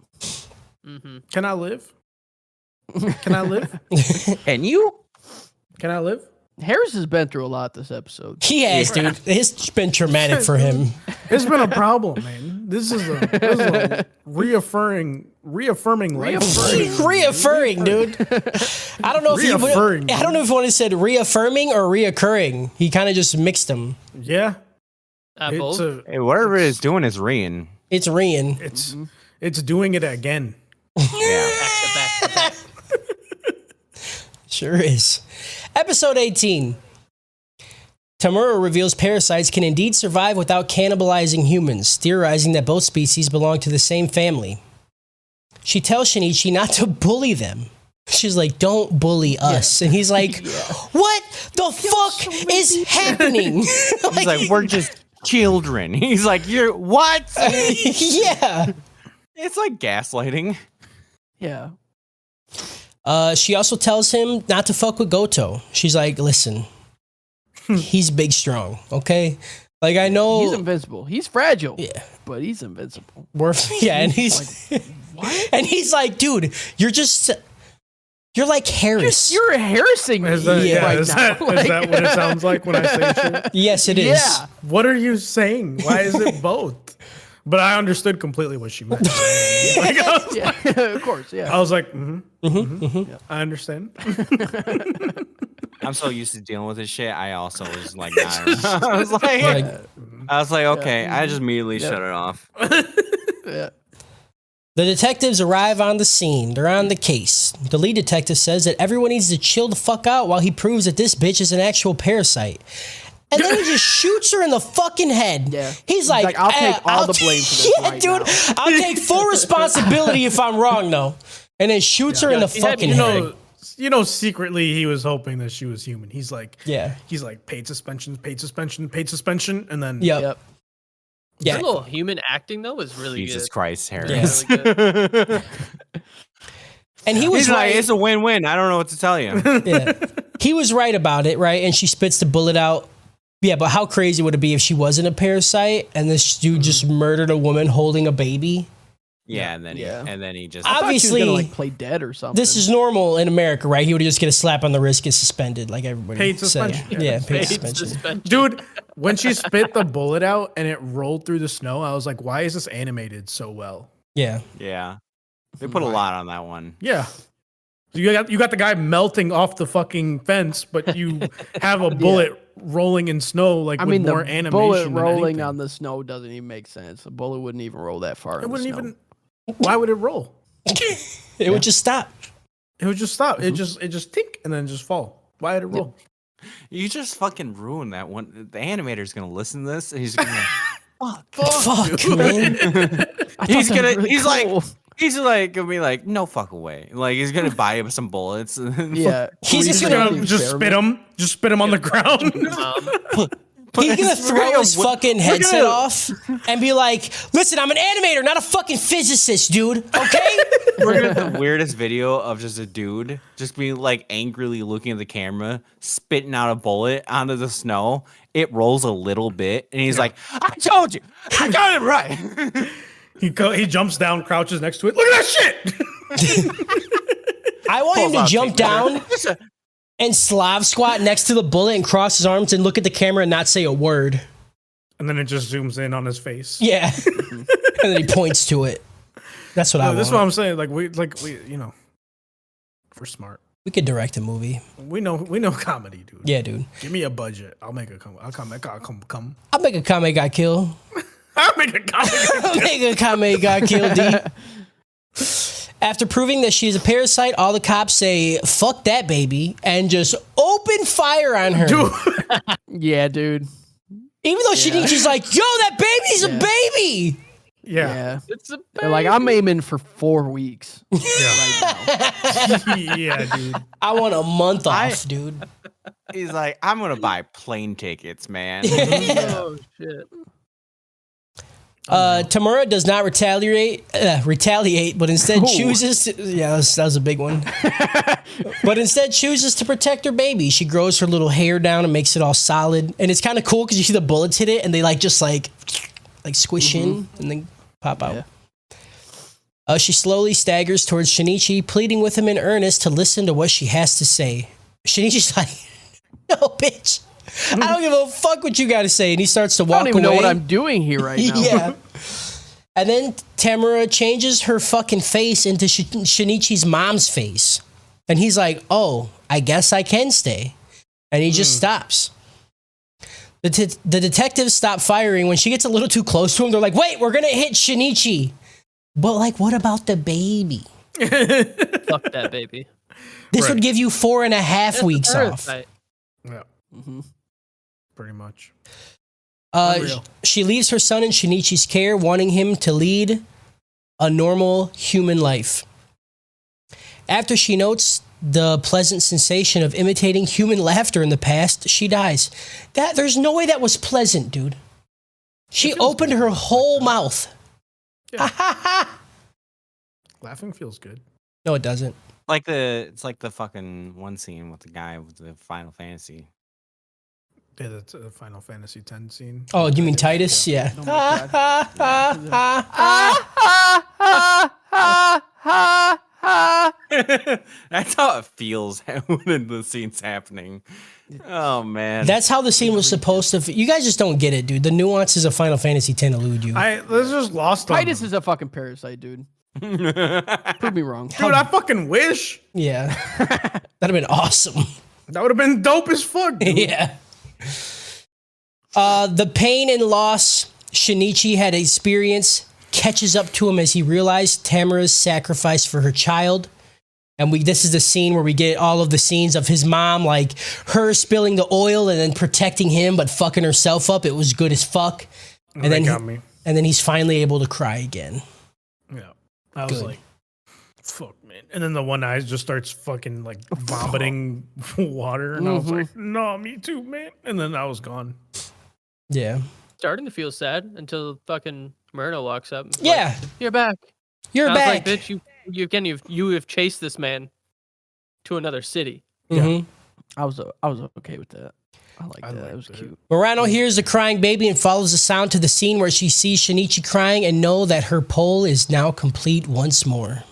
Mm-hmm. Can I live? Can I live? And you? Can I live? Harris has been through a lot this episode. He has, dude. It's been traumatic for him. It's been a problem, man. This is a reaffirming life. Reaffirming, dude. I don't know if I don't know if he said reaffirming or reoccurring. He kind of just mixed them. Yeah. Both. Hey, whatever it's doing is rein. It's Rian. It's doing it again. Yeah. Back to back. Sure is. Episode 18. Tamura reveals parasites can indeed survive without cannibalizing humans, theorizing that both species belong to the same family. She tells Shinichi not to bully them. She's like, don't bully us. And he's like, what the fuck is happening? He's like, we're just children. He's like, you're what? Yeah. It's like gaslighting. Yeah. She also tells him not to fuck with Goto. She's like, listen, he's big strong, okay? Like, I know He's invincible. He's fragile. Yeah. But he's invincible. and he's Like, what? and he's like, dude, you're like Harris. You're harassing me Is that, right is, now. that, Like- is that what it sounds like when I say shit? Yes, it is. Yeah. What are you saying? Why is it both? But I understood completely what she meant. Like, Yeah, of course. Yeah. I was like, I understand. I'm so used to dealing with this shit. I also was like, nah. I was like, okay. I just immediately shut it off. Yeah. The detectives arrive on the scene. They're on the case. The lead detective says that everyone needs to chill the fuck out while he proves that this bitch is an actual parasite. And then he just shoots her in the fucking head. Yeah. He's like, I'll take all the blame for this Yeah, right dude. now." I'll take full responsibility if I'm wrong, though. And then shoots her in the he had- fucking You head. know, secretly he was hoping that she was human. He's like, Yeah. paid suspension, and then Yep. Yep. Yeah. That little human acting though was really Jesus good. Christ, Harris. Yes. Really good. And he was He's right. like, it's a win-win. I don't know what to tell you. Yeah. He was right about it, right? And she spits the bullet out. Yeah, but how crazy would it be if she wasn't a parasite and this dude just murdered a woman holding a baby? Yeah, and then Yeah. he just I thought she was Obviously, gonna like play dead or something. this is normal in America, right? He would just get a slap on the wrist, get suspended, like everybody Paid said. suspension. Yeah, paid Paid suspension. suspension. dude, when she spit the bullet out and it rolled through the snow, I was like, why is this animated so well? Yeah. yeah. They put a lot on that one. Yeah. So you got the guy melting off the fucking fence, but you have a bullet rolling in snow, like I with mean, more the animation. bullet than rolling anything. on the snow doesn't even make sense. A bullet wouldn't even roll that far. It in the wouldn't snow. even. Why would it roll? It would just stop. It would just stop. It just tink and then just fall. Why did it roll? You just fucking ruined that one. The animator's gonna listen to this and he's gonna Fuck, man. he's that was gonna really he's cool. like gonna be like, no fuck away. Like he's gonna buy him some bullets. Yeah. He's just He's gonna gonna just spit him. Just spit him on the ground. He's gonna throw his fucking headset gonna- off and be like, listen, I'm an animator, not a fucking physicist, dude. Okay? We're gonna have the weirdest video of just a dude just being like angrily looking at the camera, spitting out a bullet onto the snow. It rolls a little bit, and he's like, "I told you, I got it right." He jumps down, crouches next to it. Look at that shit. I want him to jump down and Slav squat next to the bullet and cross his arms and look at the camera and not say a word. And then it just zooms in on his face. Yeah. And then he points to it. That's what I want. This is what I'm saying. Like we, you know, we're smart. We could direct a movie. We know comedy, dude. Yeah, dude. Give me a budget. I'll make a come. I'll come. I'll make a comment got killed. I'll make a comedy. I'll make a comment got killed, D. After proving that she's a parasite, all the cops say, fuck that baby, and just open fire on her. Dude. Yeah, dude. Even though she's like, yo, that baby's a baby. Yeah. Yeah. It's a They're like, I'm aiming for 4 weeks. Yeah, dude. I want a month off, dude. He's like, "I'm gonna buy plane tickets, man." Oh shit. Tamura does not retaliate, but instead Ooh. chooses to, that was a big one. But instead chooses to protect her baby. She grows her little hair down and makes it all solid. And it's kind of cool because you see the bullets hit it and they just squish in and then pop out. She slowly staggers towards Shinichi, pleading with him in earnest to listen to what she has to say. Shinichi's like, no, bitch. I don't give a fuck what you got to say. And he starts to walk I don't even away. know what I'm doing here right now. Yeah. And then Tamura changes her fucking face into Shinichi's mom's face. And he's like, oh, I guess I can stay. And he just stops. The detectives stop firing. When she gets a little too close to him, they're like, wait, we're going to hit Shinichi. But like, what about the baby? Fuck that baby. This would give you 4.5 weeks off. Parasite. Yeah. Pretty much. She leaves her son in Shinichi's care, wanting him to lead a normal human life. After she notes the pleasant sensation of imitating human laughter in the past, she dies. There's no way that was pleasant, dude. She opened her whole mouth. Laughing feels good. No, it doesn't. It's like the fucking one scene with the guy with the Final Fantasy. Yeah, that's a Final Fantasy X scene. Oh, you mean Titus? Yeah. Oh my God. That's how it feels when the scene's happening. Oh man, That's how the scene was supposed to. You guys just don't get it, dude. The nunuances of Final Fantasy X elude you. This just lost on Titus me. is a fucking parasite, dude. Prove me wrong. Dude, I fucking wish. Yeah, that'd have been awesome. That would have been dope as fuck, dude. Yeah. The pain and loss Shinichi had experienced catches up to him as he realized Tamara's sacrifice for her child. And this is the scene where we get all of the scenes of his mom, like her spilling the oil and then protecting him, but fucking herself up. It was good as fuck. And then got me. And then he's finally able to cry again. Yeah. I was Good. like, fuck, man. And then the one eye just starts fucking like vomiting water. And I was like, no, me too, man. And then I was gone. Yeah. Starting to feel sad until fucking Myrna walks up. and is Yeah. like, you're back. You're And I was back. like, bitch, you have chased this man to another city. Mhm. I was okay with that. I like that. It was cute. Murano hears the crying baby and follows the sound to the scene where she sees Shinichi crying and know that her pole is now complete once more.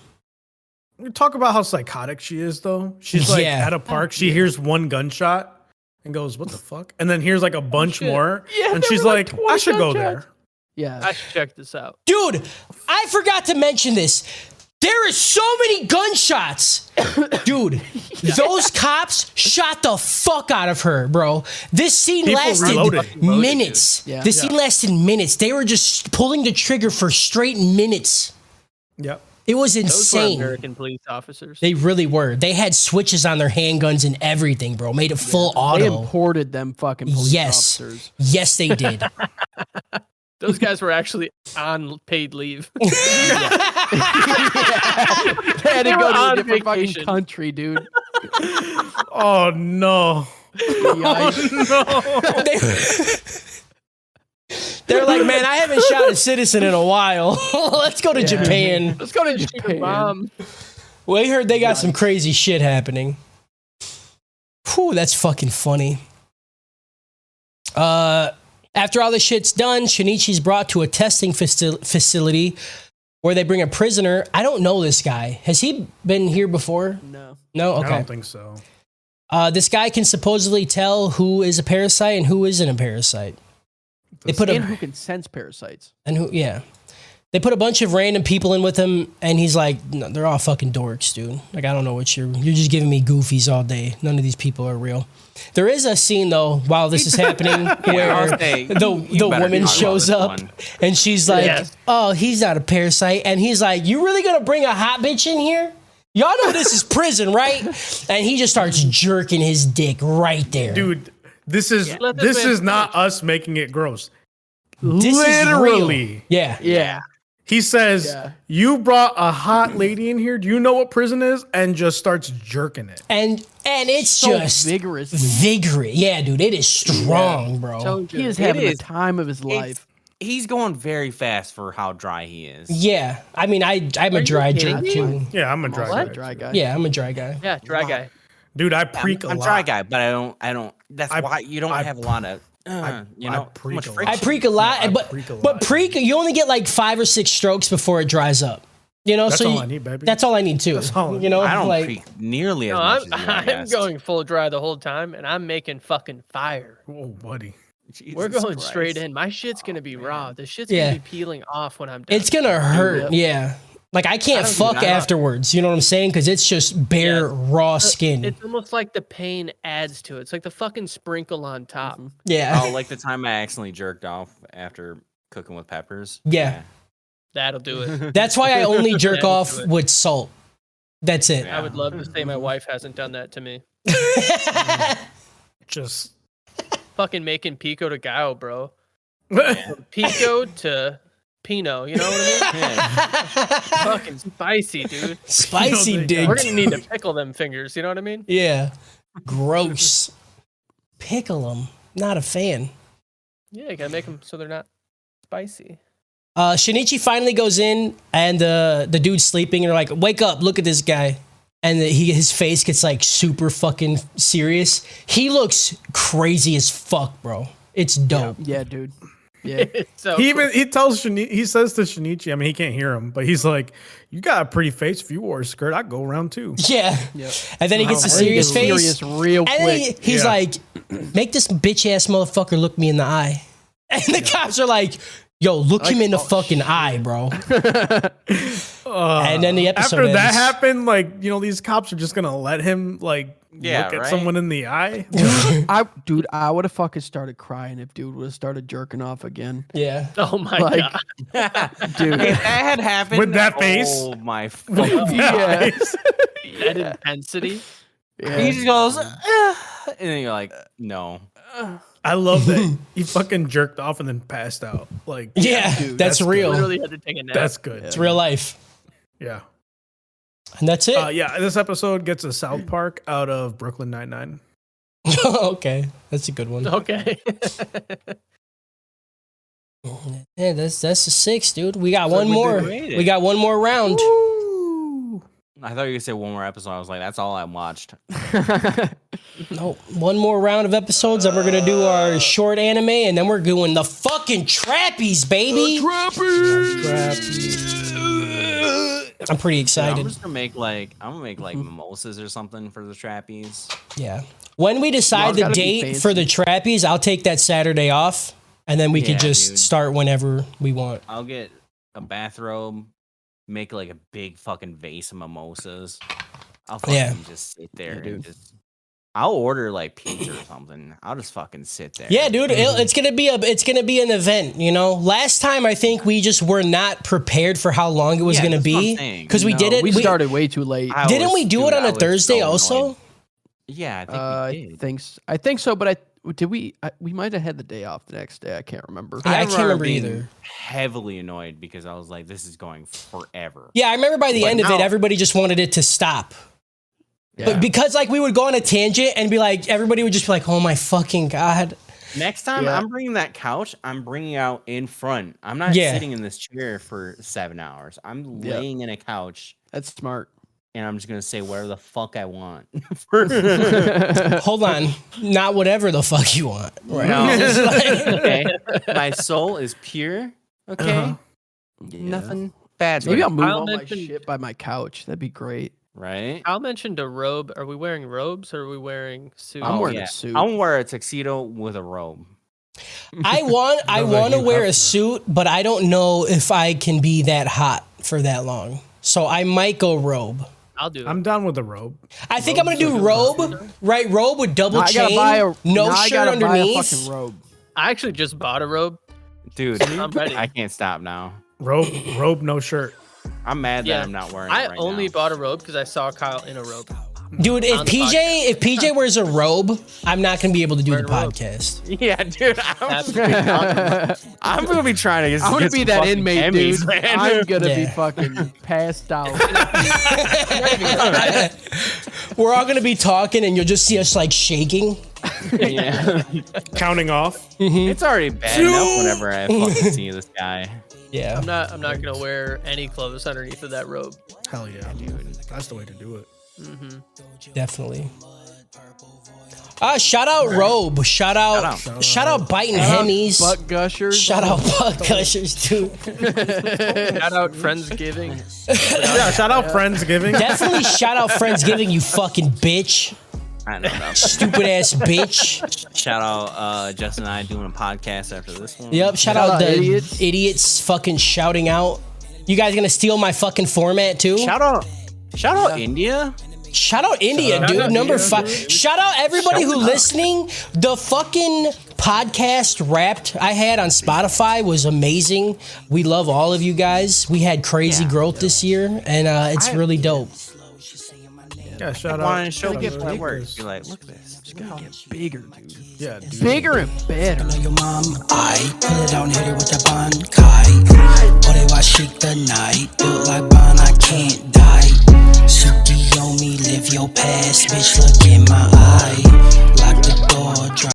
We talk about how psychotic she is, though. She's like Yeah. at a park. She hears one gunshot and goes, what the fuck? And then hears like a bunch shit. more. Yeah, and there she's were, like, like, 20 I should go gunshots. there. Yeah. I should check this out. Dude, I forgot to mention this. There is so many gunshots. Dude, those cops shot the fuck out of her, bro. This scene People lasted reloaded. minutes. Yeah. This scene lasted minutes. They were just pulling the trigger for straight minutes. Yep. It was Those were insane. American police officers. They really were. They had switches on their handguns and everything, bro. Made it full They auto. imported them fucking police Yes. officers. Yes, they did. Those guys were actually on paid leave. They had to They go were to a on different fucking vacation. country, dude. Oh, no. Yikes. They're like, man, I haven't shot a citizen in a while. Let's go to Japan. Let's go to Japan. Well, I heard they got some crazy shit happening. Whew, that's fucking funny. After all this shit's done, Shinichi's brought to a testing facility where they bring a prisoner. I don't know this guy. Has he been here before? No. No? I Okay. don't think so. This guy can supposedly tell who is a parasite and who isn't a parasite. They put And a who can sense parasites? They put a bunch of random people in with him, and he's like, no, they're all fucking dorks, dude. Like, I don't know what you're just giving me goofies all day. None of these people are real. There is a scene though while this is happening where I'll say, the you better woman talk about shows this up one. and she's like, Yes. oh, he's not a parasite. And he's like, you really gonna bring a hot bitch in here? Y'all know this is prison, right? And he just starts jerking his dick right there. Dude, this is Let this this man is not us making it gross. This is Literally. real. Yeah. Yeah. He says, Yeah. you brought a hot lady in here. Do you know what prison is? And just starts jerking it. And it's So just vigorous. vigorous. Yeah, dude, it is strong, bro. So He is good. having is. the time of his life. He's going very fast for how dry he is. Yeah, I mean, I'm a you dry kidding jerk me? too. Yeah, I'm a dry What? guy. Dry guy. Yeah, I'm a dry guy. Yeah, dry guy. Dude, I preak a I'm lot. dry guy, but I don't. That's I- why you don't I- have a lot of. You I know, preak much a lot. friction. I preak a lot, I but preak a lot. but preak, you only get like 5 or 6 strokes before it dries up. You know, That's so all you- I need, baby. That's all I need too. That's all I You know, I don't like preak nearly as No, much I'm, as you. I I'm guess. going full dry the whole time, and I'm making fucking fire. Oh, buddy. We're Jesus going straight Christ. in. My shit's gonna be raw. The shit's Yeah. gonna be peeling off when I'm done. it's gonna hurt. Yeah, like I can't I don't fuck do that. afterwards. You know what I'm saying? Because it's just bare raw skin. It's almost like the pain adds to it. It's like the fucking sprinkle on top. Yeah, Oh, like the time I accidentally jerked off after cooking with peppers. Yeah. That'll do it. that's why I only jerk Yeah, off do it. with salt. That's it. I would love to say my wife hasn't done that to me. Just. Fucking making pico to gao, bro. From pico to Pinot. You know what I mean? Fucking spicy, dude. Spicy You know, dick. We're gonna need to pickle them fingers. You know what I mean? Yeah, gross. Pickle them. Not a fan. Yeah, you gotta make them so they're not spicy. Shinichi finally goes in, and the dude's sleeping, and they're like, "Wake up! Look at this guy." And his face gets like super fucking serious. He looks crazy as fuck, bro. It's dope. Yeah, dude. Yeah. So He tells he says to Shinichi, I mean, he can't hear him, but he's like, "You got a pretty face. If you wore a skirt, I'd go around too." Yeah. And then he gets a serious face. Serious real And then quick. he's like, "Make this bitch ass motherfucker look me in the eye." And the cops are like, "Yo, look him in the fucking eye, bro." And then the episode After that ends. happened, like, these cops are just gonna let him like Yeah, look at right? someone in the eye. I would have fucking started crying if dude would have started jerking off again. Yeah. oh my Like, god, dude. If that had happened With that face? oh my fucking Yeah. that intensity. he just goes, and then you're like, no. I love that he fucking jerked off and then passed out. Like, Yeah, dude, that's real. Literally had to take a nap. That's good. It's real life. Yeah. And that's it. Yeah. This episode gets a South Park out of Brooklyn Nine-Nine. Okay. That's a good one. Okay. Yeah, that's a 6, dude. We got one we more. degraded. We got one more round. I thought you could say one more episode. I was like, that's all I watched. No, one more round of episodes, and we're gonna do our short anime, and then we're doing the fucking trappies, baby. I'm pretty I'm excited. just gonna make like mimosas or something for the trappies. Yeah. When we decide Well, the gotta be date for the trappies, I'll take that Saturday off, and then we can Yeah, just dude. start whenever we want. I'll get a bathrobe, make like a big fucking vase of mimosas. I'll fucking Yeah. just sit there dude. and just. I'll order like pizza or something. I'll just fucking sit there. Yeah, dude, it's gonna be an event. Last time I think we just were not prepared for how long it was Yeah, gonna that's what I'm be saying. because we did it. We started way too late. Didn't we do it on I a was Thursday so also? annoyed. Yeah, I think we did. I think so, but we might have had the day off the next day. I can't remember. Yeah, I can't remember being either. Heavily annoyed because I was like, this is going forever. Yeah, I remember by the But end of it, now- everybody just wanted it to stop. But because like we would go on a tangent and be like, everybody would just be like, "Oh my fucking god!" Next time Yeah. I'm bringing that couch, I'm bringing it out in front. I'm not Yeah. sitting in this chair for 7 hours. I'm Yeah. laying in a couch That's smart. and I'm just gonna say whatever the fuck I want. Hold on, not whatever the fuck you want. Right? No. Just like- Okay, my soul is pure. Okay, Uh-huh. nothing bad. Maybe with I'll it, move I'll all my mention- shit by my couch. That'd be great. right. Al mentioned a robe. Are we wearing robes or are we wearing suits? I'm Oh, wearing yeah. a suit. I'm gonna wear a tuxedo with a robe. I want to Hugh wear a Hefner. suit, but I don't know if I can be that hot for that long. So I might go robe. I'll do it. I'm down with the robe. I think I'm gonna do robe, right? Robe with double I chain, gotta buy a no I shirt gotta buy a underneath. fucking robe. I actually just bought a robe. Dude, I'm ready. I can't stop now. Robe, no shirt. I'm mad Yeah. that I'm not wearing I it right only now. bought a robe because I saw Kyle in a robe. Dude, if On the PJ wears a robe, I'm not gonna be able to do the Wearing a robe. podcast. Yeah, dude, I'm gonna be trying to get. I'm gonna get be some that fucking inmate, Emmys, dude. man. I'm gonna be Yeah. fucking passed out. We're all gonna be talking, and you'll just see us like shaking. Yeah. Counting off. It's already bad enough whenever I fucking see this guy. Yeah, I'm not gonna wear any clothes underneath of that robe. Hell yeah, dude. That's the way to do it. definitely. Shout out robe. Shout out biting hemis. Butt gushers. Shout out butt gushers too. Shout out Friendsgiving. Yeah, shout out Friendsgiving. Definitely shout out Friendsgiving, you fucking bitch. I don't know. Stupid ass bitch. Shout out Justin and I doing a podcast after this one. Yep, shout Shout out out the idiots. idiots fucking shouting out. You guys gonna steal my fucking format too? Shout out India. Shout out India, Shout dude. out Number India, 5. dude. Shout out everybody Shout who out. listening. The fucking podcast Wrapped I had on Spotify was amazing. We love all of you guys. We had crazy growth this year, and it's really dope. Yeah, shout I out. wanted to show shout you out my to work. Lakers. You're like, look at this. It's gotta get bigger, dude. Yeah, dude. Bigger and better. Know your mom, I pull it down, hit her with the bankai. Or they watch shake the night. Built like Bon, I can't die. Suki on me, live your past, bitch, look in my eye. Lock the door, drop.